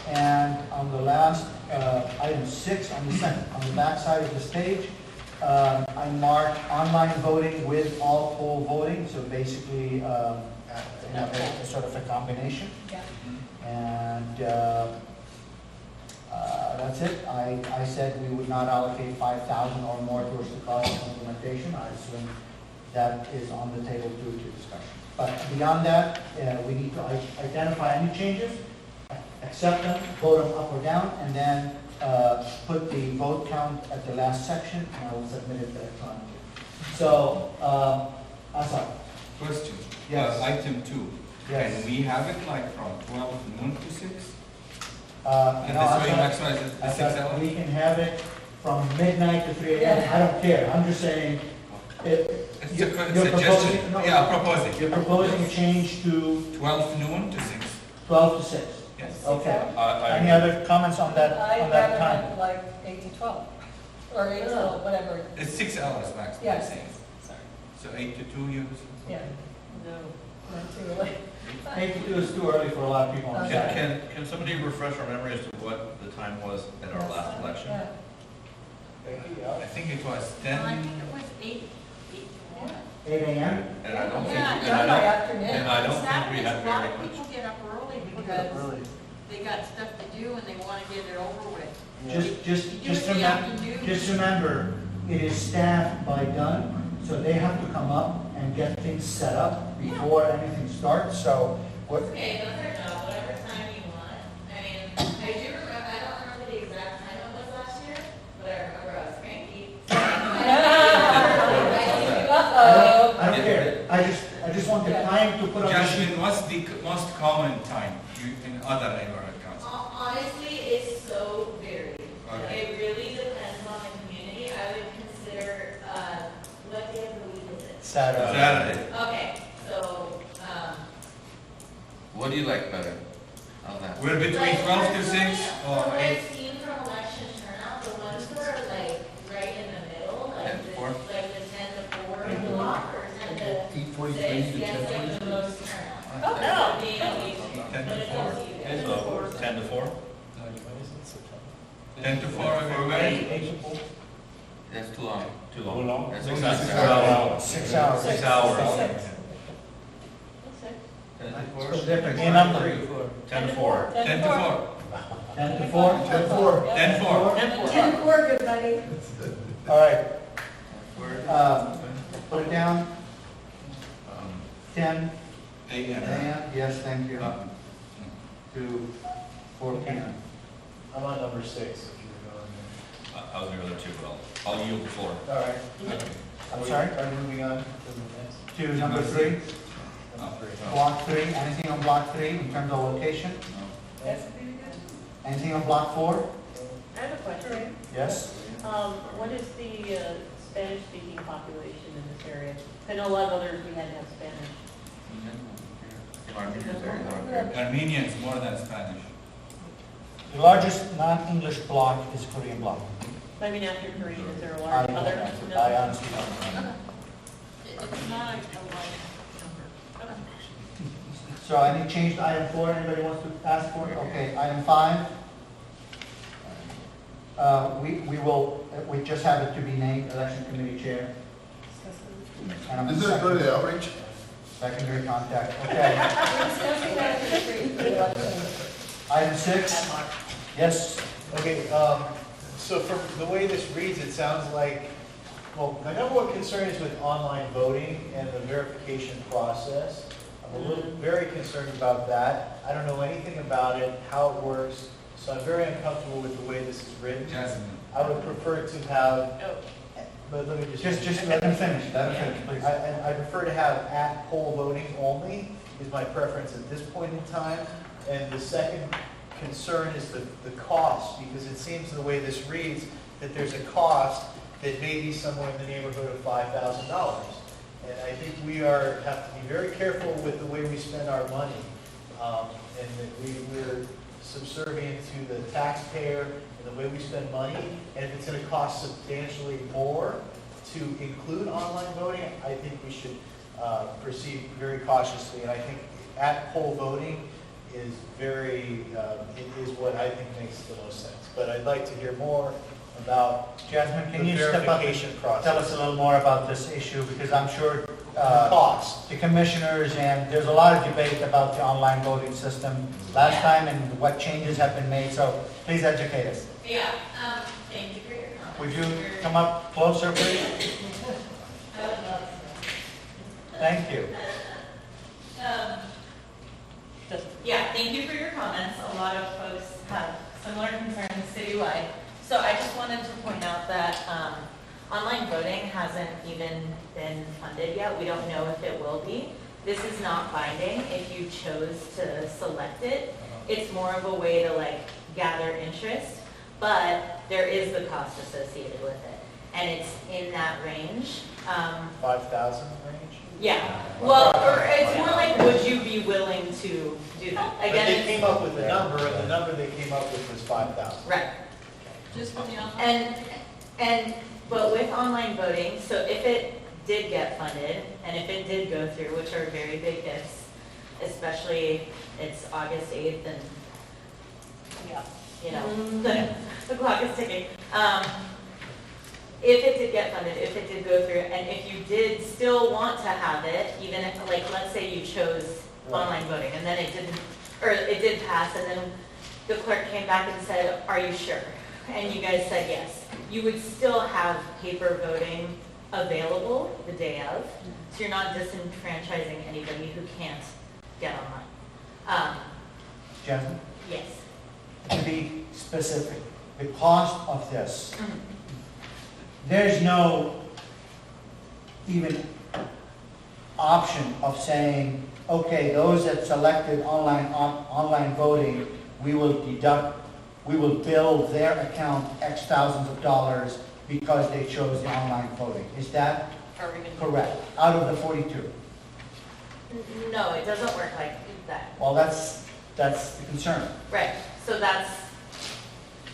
And on the last, item 6, on the back side of the stage, I marked online voting with all poll voting, so basically, a sort of a combination. Yeah. And that's it. I said we would not allocate 5,000 or more towards the cost of implementation. I assume that is on the table due to discussion. But beyond that, we need to identify any changes, accept them, vote them up or down, and then put the vote count at the last section, and I will submit it electronically. So, Asad. Question. Yes. Item 2. Yes. Can we have it like from 12 noon to 6? And this way maximize it to 6 hours? we can have it from midnight to 3 a.m. I don't care. I'm just saying, It's you're a suggestion. proposing, no, Yeah, proposing. you're proposing a change to 12 noon to 6. 12 to 6. Yes. Okay. I Any other comments on that I'd rather time? have like 8 to 12, or 8 to whatever. It's 6 hours max. I'm Yes. saying. Sorry. So 8 to 2 you Yeah, No. not too early. 8 to 2 is too early for a lot of people on Okay. Saturday. Can somebody refresh our memory as to what the time was at our last election? Yeah. I think it was I 10. think it was 8 to 1. 8 a.m.? And I don't think, Yeah, and Done I by don't, afternoon. and I don't think we Saturdays, had a lot very of much. people get up early People get up because early. they got stuff to do and they want to get it over with. Just remember, it is staffed by Dunn, so they have to come up and get things set up before anything starts, so what, Okay, those are no, whatever time you want. I mean, I do remember, I don't remember the exact time it was last year, but I remember I was cranky. Uh-oh. I don't care. I just want the time to put on the sheet. Jasmine, what's the most common time in other neighborhood councils? Honestly, it's so varied. Okay. It really depends on the community. I would consider, what day of the week is it? Saturday. Okay, so, What do you like better? How's that? We're between like, 12 to personally, 6 from or what 8. I've seen from election turnout, the ones who are like right in the middle, 10 to 4? like the 10 to 4 block or 10 to 8:43 6, to gets like 10:43. the most turnout. Oh, That's being a week. 10 to 4. So 10 to 4? 10 to 4 everywhere? That's too long. Too long? That's 6 6 hours. 6 hours. 6 hours. 10 to 4? What's the difference? A number? 10 to 4. 10 to 4. 10 to 4? 10 to 4. 10 to 4. 10 to 4, good buddy. All right. Put it down, 10 a.m. a.m., yes, thank you, to 4 p.m. I'm on number 6, if you I was going to go there too, but I'll yield the floor. All right. I'm sorry? Are we moving on to the next? To number 3, Number three. block 3, anything on block 3 in terms of location? Yes. Anything on block 4? I have a question. Yes? What is the Spanish-speaking population in this area? I know a lot of others, we had to have Spanish. Armenians more than Spanish. The largest non-English block is Korean block. I mean, after Korean, is there a I large don't other? answer. No? I honestly don't know. It's not a large number. Okay. So any change to item 4, anybody wants to ask for? Okay, item 5. We just have it to be named election committee chair. And I'm Is it go to the outreach? secondary contact, okay. We're discussing that at the retreat. Item 6, yes, Okay, so from the way this reads, it sounds like, well, my number one concern is with online voting and the verification process. I'm a little, very concerned about that. I don't know anything about it, how it works, so I'm very uncomfortable with the way this is written. Jasmine. I would prefer to have, but let me just let them finish, please. I prefer to have at-poll voting only, is my preference at this point in time. And the second concern is the cost, because it seems the way this reads, that there's a cost that may be somewhere in the neighborhood of $5,000. And I think we have to be very careful with the way we spend our money. And that we're subservient to the taxpayer and the way we spend money. And if it's going to cost substantially more to include online voting, I think we should proceed very cautiously. And I think at-poll voting is it is what I think makes the most sense. But I'd like to hear more about Jasmine, can the you step up verification and process. tell us a little more about this issue, because I'm sure Cost. the commissioners, and there's a lot of debate about the online voting system last time and what changes have been made, so please educate us. Yeah, thank you for your comments. Would you come up closer, please? I would love Thank you. to. Yeah, thank you for your comments. A lot of folks have similar concerns citywide. So I just wanted to point out that online voting hasn't even been funded yet. We don't know if it will be. This is not binding if you chose to select it. It's more of a way to like gather interest, but there is the cost associated with it. And it's in that range. 5,000 range? Yeah, well, or it's more like, would you be willing to do that? But Again, they it's- came up with a number, and the number they came up with was 5,000. Right. Just for the online? But with online voting, so if it did get funded, and if it did go through, which are very big ifs, especially it's August 8th and, Yeah. you know, the clock is ticking. If it did get funded, if it did go through, and if you did still want to have it, even if, like, let's say you chose online voting, and then it didn't, or it did pass, and then the clerk came back and said, are you sure? And you guys said yes. You would still have paper voting available the day of, so you're not disenfranchising anybody who can't get online. Jasmine, Yes. to be specific, the cost of this, there's no even option of saying, okay, those that selected online voting, we will bill their account X thousands of dollars because they chose the online voting. Is that Are we gonna- correct? Out of the 42? No, it doesn't work like that. Well, that's the concern. Right, so that's,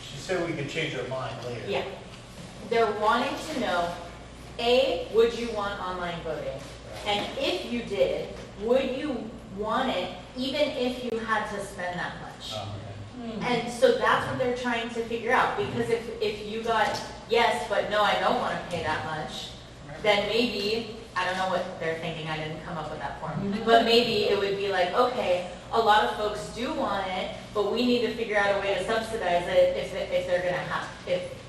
She said we could change our mind later. yeah. They're wanting to know, A, would you want online voting? And if you did, would you want it even if you had to spend that much? And so that's what they're trying to figure out, because if you got yes, but no, I don't want to pay that much, then maybe, I don't know what they're thinking, I didn't come up with that form, but maybe it would be like, okay, a lot of folks do want it, but we need to figure out a way to subsidize it if they're gonna have,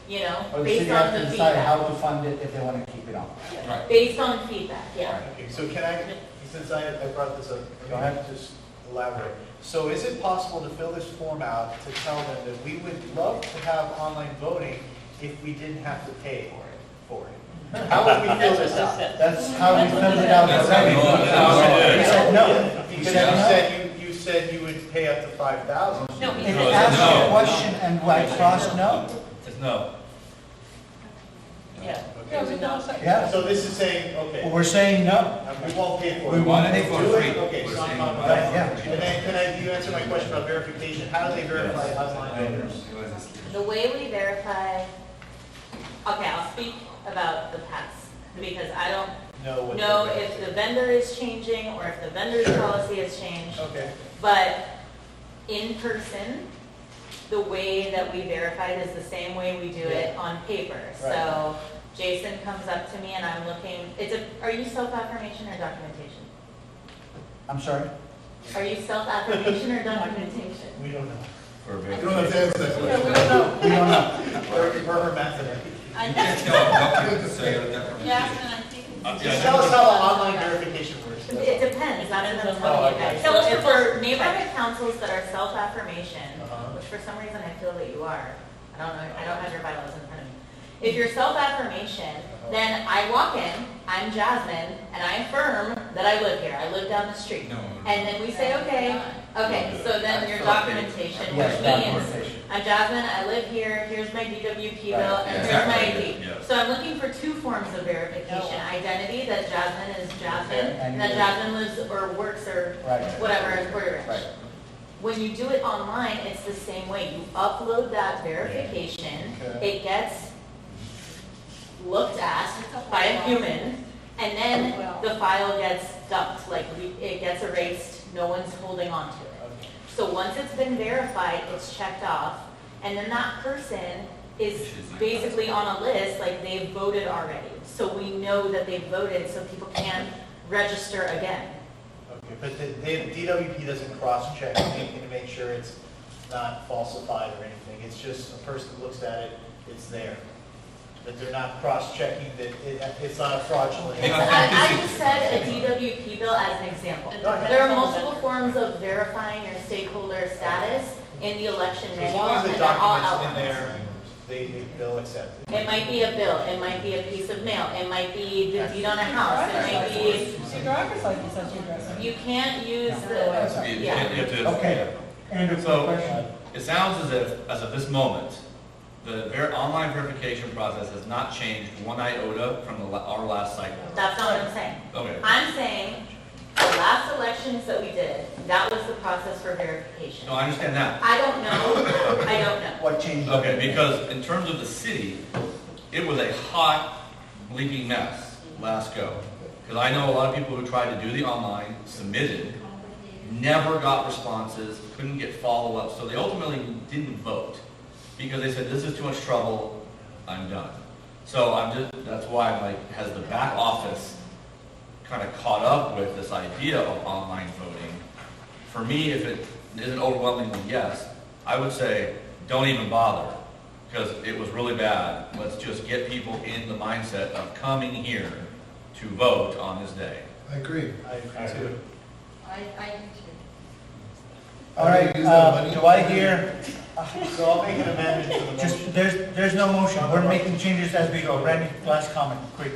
you know, Or the city based has on to the decide how feedback. to fund it if they want to keep it on. Right. Based on feedback, yeah. Okay, so can I, since I brought this up, Go ahead. can I just elaborate? So is it possible to fill this form out to tell them that we would love to have online voting if we didn't have to pay for it? How would we fill this out? That's how we filled it out That's already. how we did it. You said no. Because you said you would pay up to 5,000. No, It asked a question and I crossed no. It's no. Yeah. Yeah, we don't say. Yeah. So this is saying, okay, We're saying no. we won't pay for it. We won't pay Do for it? it. Okay, We're so I'm saying on no. that. Yeah. And then, you answer my question about verification? How do they verify online voters? The way we verify, okay, I'll speak about the past, because I don't know if the vendor is changing or if the vendor's policy has changed. Okay. But in person, the way that we verify it is the same way we do it on paper. So Jason comes up to me and I'm looking, are you self-affirmation or documentation? I'm sorry? Are you self-affirmation or documentation? We don't know. For You don't have to answer that Yeah, we question. don't know. We don't know. For her method. I Can't think, tell a document, so you gotta definitely. Jasmine, I think. Just tell us how the online verification works. It depends, that's what I'm Oh, telling you okay. guys. Tell us So for for neighborhood councils that are self-affirmation, Uh-huh. which for some reason I feel that you are, I don't know, I don't have your bylaws in front of me. If you're self-affirmation, then I walk in, I'm Jasmine, and I affirm that I live here, I live down the street. No. And then we say, okay, so then your documentation, Yes, which means, documentation. I'm Jasmine, I live here, here's my DWP bill, Right, and yeah, here's my exactly, ID. yes. So I'm looking for two forms of verification, identity, that Jasmine is Jasmine, And and that you- Jasmine lives or works or Right. whatever in Porter Ranch. Right. When you do it online, it's the same way. You upload that verification, it gets looked at by a human, and then the file gets dumped, like it gets erased, no one's holding on to it. So once it's been verified, it's checked off, and then that person is basically on a list, like they've voted already. So we know that they've voted, so people can't register again. Okay, but the DWP doesn't cross-check anything to make sure it's not falsified or anything. It's just a person looks at it, it's there. That they're not cross-checking that it's not a fraudulent. I just said a DWP bill as an example. Go ahead. There are multiple forms of verifying your stakeholder status in the election As manual, long as and the they're all document's in outlined. there, they'll accept it. It might be a bill, it might be a piece of mail, it might be the deed on a house, it might be, Your driver's license says your address. you can't use Oh, the, sorry. yeah. Okay. Andrew, So, question. it sounds as of this moment, the online verification process has not changed one iota from our last cycle. That's not what I'm saying. Okay. I'm saying, the last elections that we did, that was the process for verification. No, I understand that. I don't know. What changed? Okay, because in terms of the city, it was a hot, bleeding mess last go. Because I know a lot of people who tried to do the online, submitted, never got responses, couldn't get follow-up, so they ultimately didn't vote. Because they said, this is too much trouble, I'm done. So that's why I'm like, has the back office kind of caught up with this idea of online voting? For me, if it isn't overwhelmingly yes, I would say, don't even bother, because it was really bad. Let's just get people in the mindset of coming here to vote on this day. I agree. I agree too. I do too. All right, do I hear, So I'll make an amendment to the motion. just, there's no motion, we're making changes as we go. Randy, last comment, quick.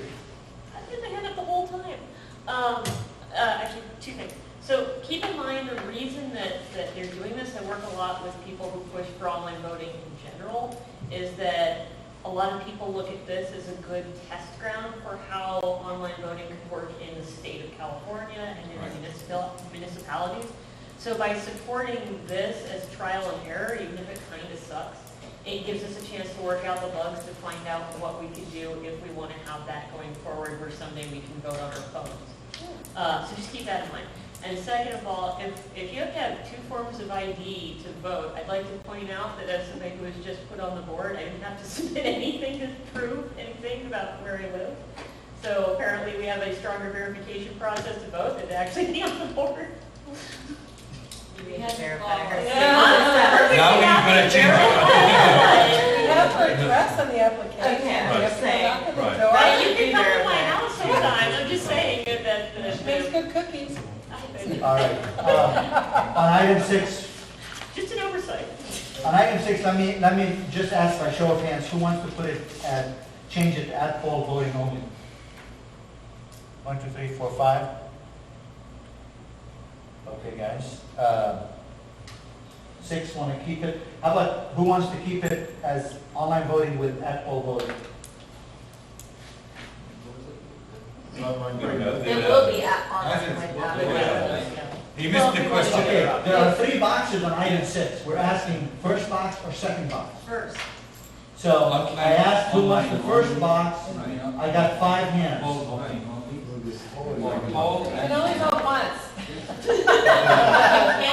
I had my hand up the whole time. Actually, two things. So keep in mind the reason that they're doing this, I work a lot with people who push for online voting in general, is that a lot of people look at this as a good test ground for how online voting could work in the state of California and in municipalities. So by supporting this as trial and error, even if it kind of sucks, it gives us a chance to work out the bugs to find out what we could do if we want to have that going forward, where someday we can vote on our phones. So just keep that in mind. And second of all, if you have to have two forms of ID to vote, I'd like to point out that as somebody who was just put on the board, I didn't have to submit anything to prove anything about where I live. So apparently we have a stronger verification process to vote than to actually be on the board. We have to verify her. Now we're gonna change We have her address on the application. Okay, I'm We have just to saying. knock on the Right. door. Right, you can come to my house sometime, I'm just saying that. She makes good cookies. All right, on item 6, Just an oversight. on item 6, let me just ask by show of hands, who wants to put it at, change it at poll voting only? 1, 2, 3, 4, 5. Okay, guys. 6 want to keep it. How about, who wants to keep it as online voting with at poll voting? There will be online with He missed the question. Okay, there are 3 boxes on item 6. We're asking first box or second box. First. So I asked who wants the first box. I got 5 hands. You can only vote once.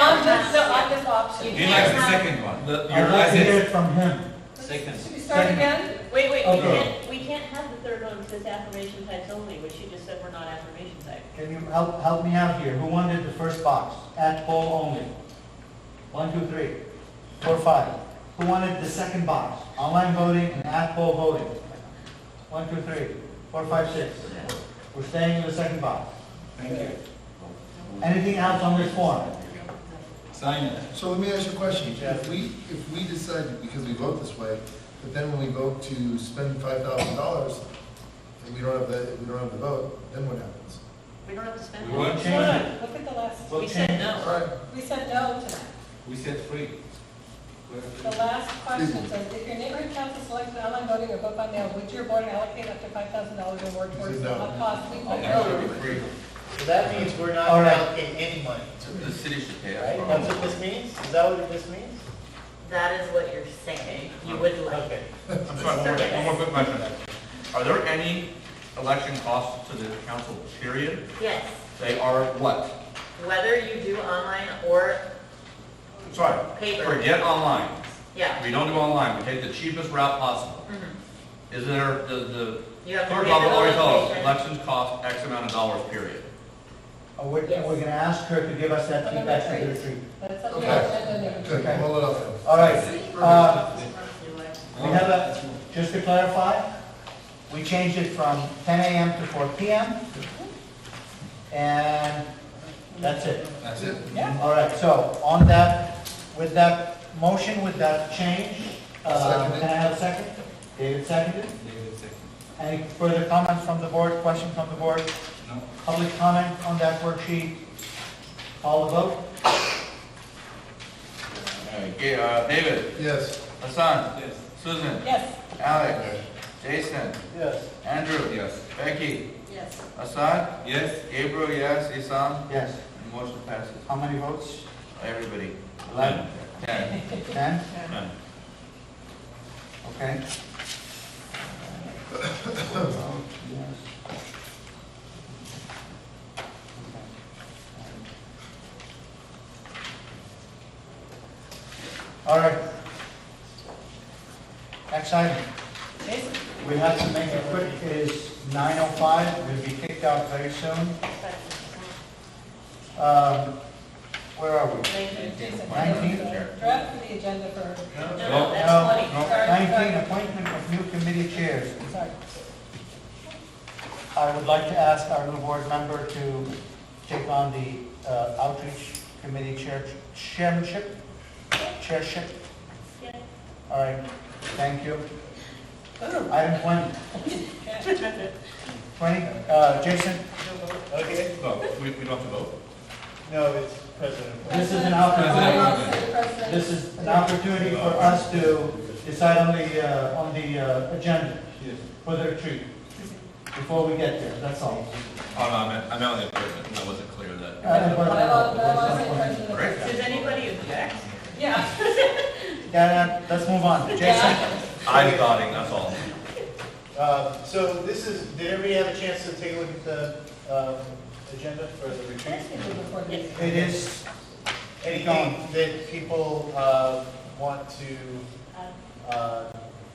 On this option. He likes the second one. I'd like to hear it from him. Should we start again? Wait, Okay. we can't have the third one that says affirmation types only, which you just said we're not affirmation type. Can you help me out here? Who wanted the first box? At poll only. 1, 2, 3, 4, 5. Who wanted the second box? Online voting and at poll voting. 1, 2, 3, 4, 5, 6. We're staying in the second box. Thank you. Anything else on this form? Sign it. So let me ask you a question. If we decide, because we vote this way, but then when we vote to spend $5,000, and we don't have the vote, then what happens? We don't have to spend. We won't Hold change it. on, look at the last, We'll We said change- no. All right. we said no to that. We said free. The last question says, if your neighborhood council selects online voting or vote by mail, would your board allocate up to $5,000 or more towards said the no. cost? We put That no. should be free. So that means we're not All right. allocating any money to The it, city should pay right? us. That's what this means? Is that what this means? That is what you're saying, you would like. Okay. I'm sorry, one more quick question. Are there any election costs to the council, period? Yes, They are what? whether you do online or Sorry, paper. forget online. Yeah. We don't do online, we take the cheapest route possible. Mhm. Is there, the You have to clerk give an already told us, allocation. elections cost X amount of dollars, period. We're going to ask her to give us that feedback at the retreat. That's up to Okay. you, and then Good, hold it up then. All right. We have a, just to clarify, we changed it from 10 a.m. to 4 p.m. And that's it. That's it. All right, so on that, with that motion, with that change, can Seconded. I have a second? David seconded. Any further comments from the board, questions from the board? No. Public comment on that worksheet? Call the vote? David, Yes. Hassan, Susan, Yes. Alex, Jason, Yes. Andrew, yes, Becky, Yes. Hassan, Yes. Gabriel, yes, Isam, Yes. and motion passes. How many votes? Everybody. 11? 10. 10? None. Okay. All right. Next item. Jason? We have to make it quick. It is 9:05. We'll be kicked out very soon. Where are we? Jason, 19? draft for the agenda for, No, that's 20. Sorry, 19, appointment of new committee chairs. sorry. I would like to ask our new board member to take on the outreach committee chairship. Yeah. All right, thank you. Item 20. 20, Jason, Okay. No, we don't have to vote. No, it's President. this is an President. opportunity, President. this is an opportunity for us to decide on the agenda for the retreat, before we get there, that's all. Oh, no, I meant on the appointment, that wasn't clear that. Bylaws and president. Does anybody object? Yeah. Yeah, let's move on. Jason? I'm nodding, that's all. So this is, did everybody have a chance to take a look at the agenda for the retreat? It is, Anything that people want to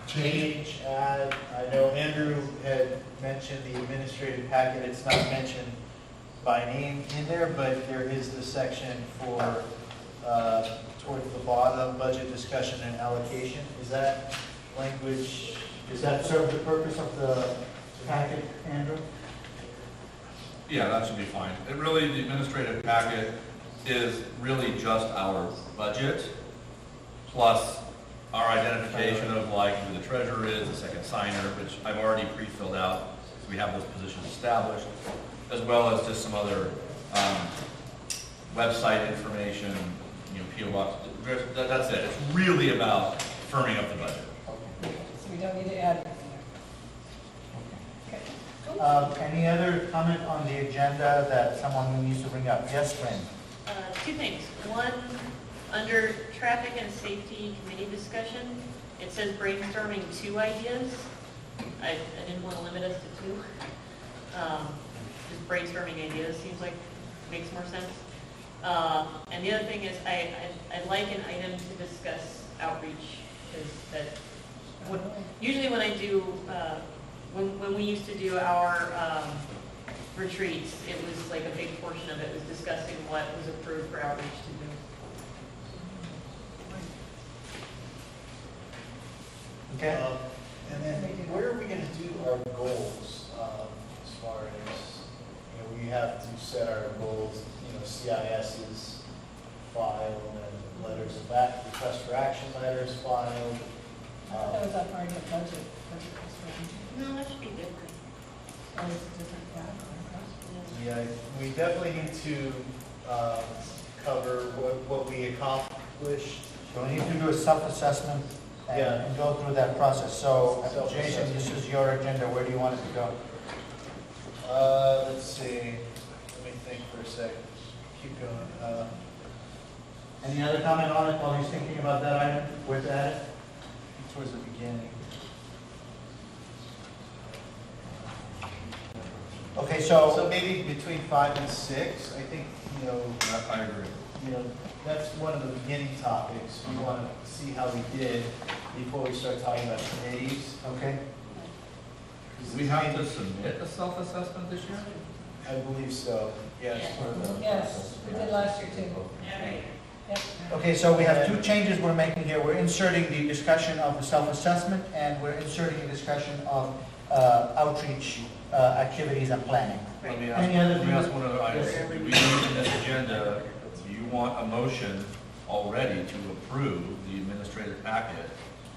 change, add? I know Andrew had mentioned the administrative packet. It's not mentioned by name in there, but there is the section for towards the bottom, budget discussion and allocation. Is that language? does that serve the purpose of the packet, Andrew? Yeah, that should be fine. It really, the administrative packet is really just our budget plus our identification of like who the treasurer is, the second signer, which I've already pre-filled out, so we have those positions established, as well as just some other website information, PO box. That's it. It's really about firming up the budget. So we don't need to add anything there. Okay. Any other comment on the agenda that someone needs to bring up? Yes, Fran? Two things. One, under traffic and safety committee discussion, it says brainstorming 2 ideas. I didn't want to limit us to 2. Just brainstorming ideas seems like makes more sense. And the other thing is I'd like an item to discuss outreach, because usually when I do, when we used to do our retreats, it was like a big portion of it was discussing what was approved for outreach to do. Okay. And then where are we going to do our goals as far as, we have to set our goals, CIS's filed, and then letters of back, request for action letters filed. That was up already at budget. No, that should be different. Oh, it's a different, Yeah, we definitely need to cover what we accomplished. So we need to do a self-assessment and go through that process. So, Jason, this is your agenda. Where do you want it to go? Let's see. Let me think for a second. Keep going. Any other comment on it while he's thinking about that item? Where to add it? Towards the beginning. Okay, so maybe between 5 and 6, I think, I agree. That's one of the beginning topics. We want to see how we did before we start talking about committees. Okay. Do we have to submit a self-assessment this year? I believe so, yes. Yes, we did last year too. Yep. Okay, so we have 2 changes we're making here. We're inserting the discussion of the self-assessment, and we're inserting a discussion of outreach activities and planning. Let me Any other ask one other item. Yes. Do we need in this agenda, do you want a motion already to approve the administrative packet?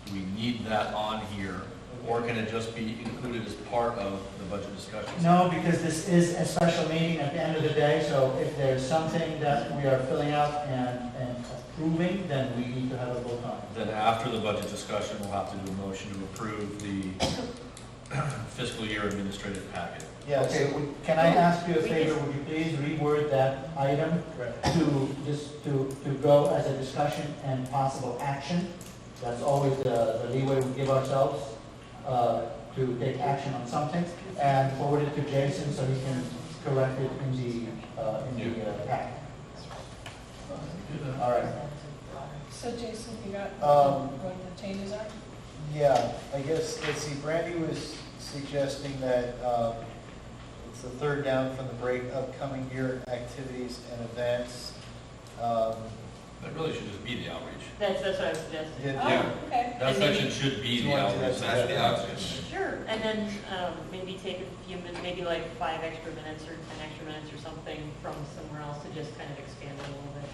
Do we need that on here, or can it just be included as part of the budget discussion? No, because this is a special meeting at the end of the day, so if there's something that we are filling out and approving, then we need to have a vote on it. Then after the budget discussion, we'll have to do a motion to approve the fiscal year administrative packet. Yes. Okay, can I ask you a favor? Would you please reword that item to just to go as a discussion and possible action? That's always the leeway we give ourselves to take action on something, and forward it to Jason so he can correct it in the packet. All right. So Jason, you got what the changes are? Yeah, I guess, let's see, Brandy was suggesting that it's the third down from the break, upcoming year activities and events. That really should just be the outreach. That's what I was suggesting. Yeah. Okay. That And section maybe- should be Do the you want to do outreach. that? That's the outreach. Sure, and then maybe take a few minutes, maybe like 5 extra minutes or 10 extra minutes or something from somewhere else to just kind of expand it a little bit.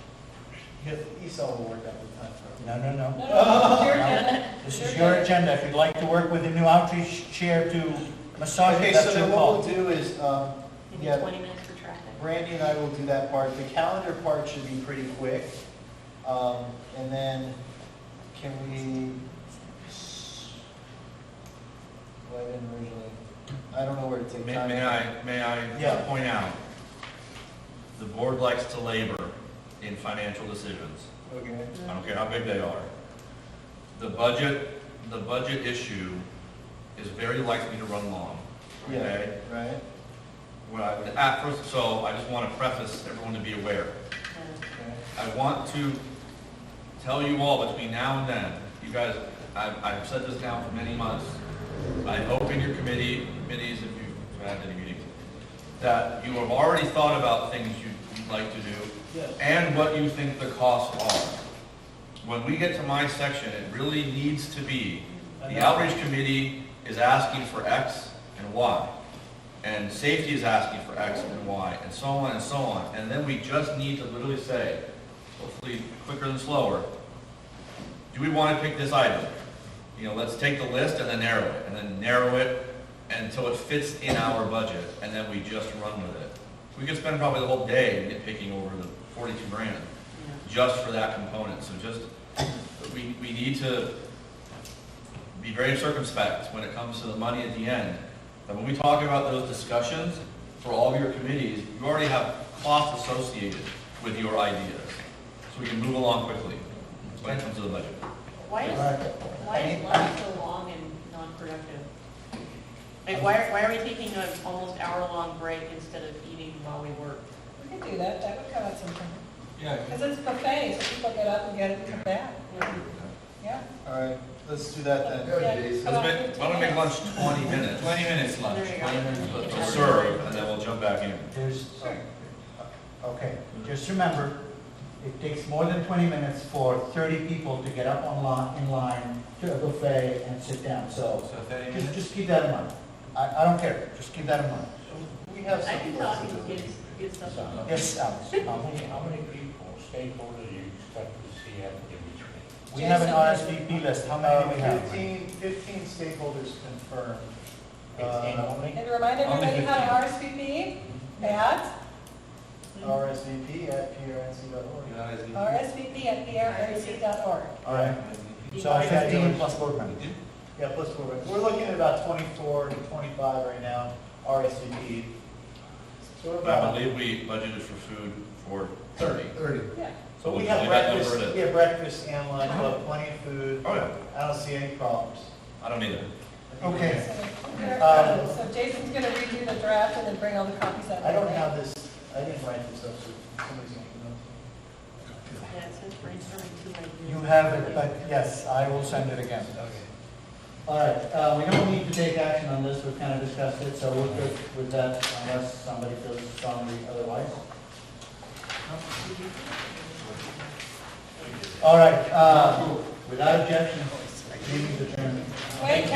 Esau will work out the time for it. No, no, no. No, it's your agenda. This is your agenda. If you'd like to work with the new outreach chair to massage Okay, it, so that's your then what call. we'll do is, Maybe yeah, 20 minutes for traffic. Brandy and I will do that part. The calendar part should be pretty quick. And then, can we, well, I didn't originally, I don't know where to take time. May I Yeah. point out, the board likes to labor in financial decisions. Okay. I don't care how big they are. The budget issue is very likely to run long, okay? Yeah, right. So I just want to preface everyone to be aware. Okay. I want to tell you all between now and then, you guys, I've said this now for many months. I hope in your committees, if you've had any meetings, that you have already thought about things you'd like to do Yes. and what you think the costs are. When we get to my section, it really needs to be, the outreach committee is asking for X and Y, and safety is asking for X and Y, and so on and so on. And then we just need to literally say, hopefully quicker than slower, do we want to pick this item? You know, let's take the list and then narrow it until it fits in our budget, and then we just run with it. We could spend probably the whole day nitpicking over the 42 grand just for that component. So just, we need to be very circumspect when it comes to the money at the end. And when we talk about those discussions for all of your committees, you already have costs associated with your ideas. So we can move along quickly when it comes to the budget. Why is lunch so long and non-productive? Like, why are we taking an almost hour-long break instead of eating while we work? We could do that, that would cut out some time. Yeah. Because it's buffet, so people get up and get it and come back. Yeah. All right, let's do that then. Why don't we make lunch 20 minutes? 20 minutes lunch. There you go. 20 minutes lunch. We'll serve, and then we'll jump back in. Okay, just remember, it takes more than 20 minutes for 30 people to get up in line to a buffet and sit down. So 30 minutes? just keep that in mind. I don't care, just keep that in mind. We have I some. can talk and get stuff done. Yes, Alex. How many people, stakeholders do you expect to see at the retreat? We have an RSVP list. How many do we have? 15 stakeholders confirmed. 15 only? And remind everybody how to RSVP at RSVP@PRNC.org. rsvp@prnc.org. All right. So 15 plus board members. Yeah, plus we're looking at about 24 to 25 right now, RSVP. So we're I about, believe we budgeted for food for 30. 30. Yeah. so we we'll have leave that number breakfast, at it. we have breakfast and lunch, we'll have plenty of food. Oh, yeah. I don't see any problems. I don't either. Okay. So Jason's going to redo the draft and then bring all the copies out. I don't have this, I didn't write this up, so somebody's going to know. Yeah, it says brainstorming 2 ideas. You have it, but yes, I will send it again. All right, we don't need to take action on this, we've kind of discussed it, so we're good with that unless somebody feels strongly otherwise. All right, without objection, meeting is adjourned. Wait,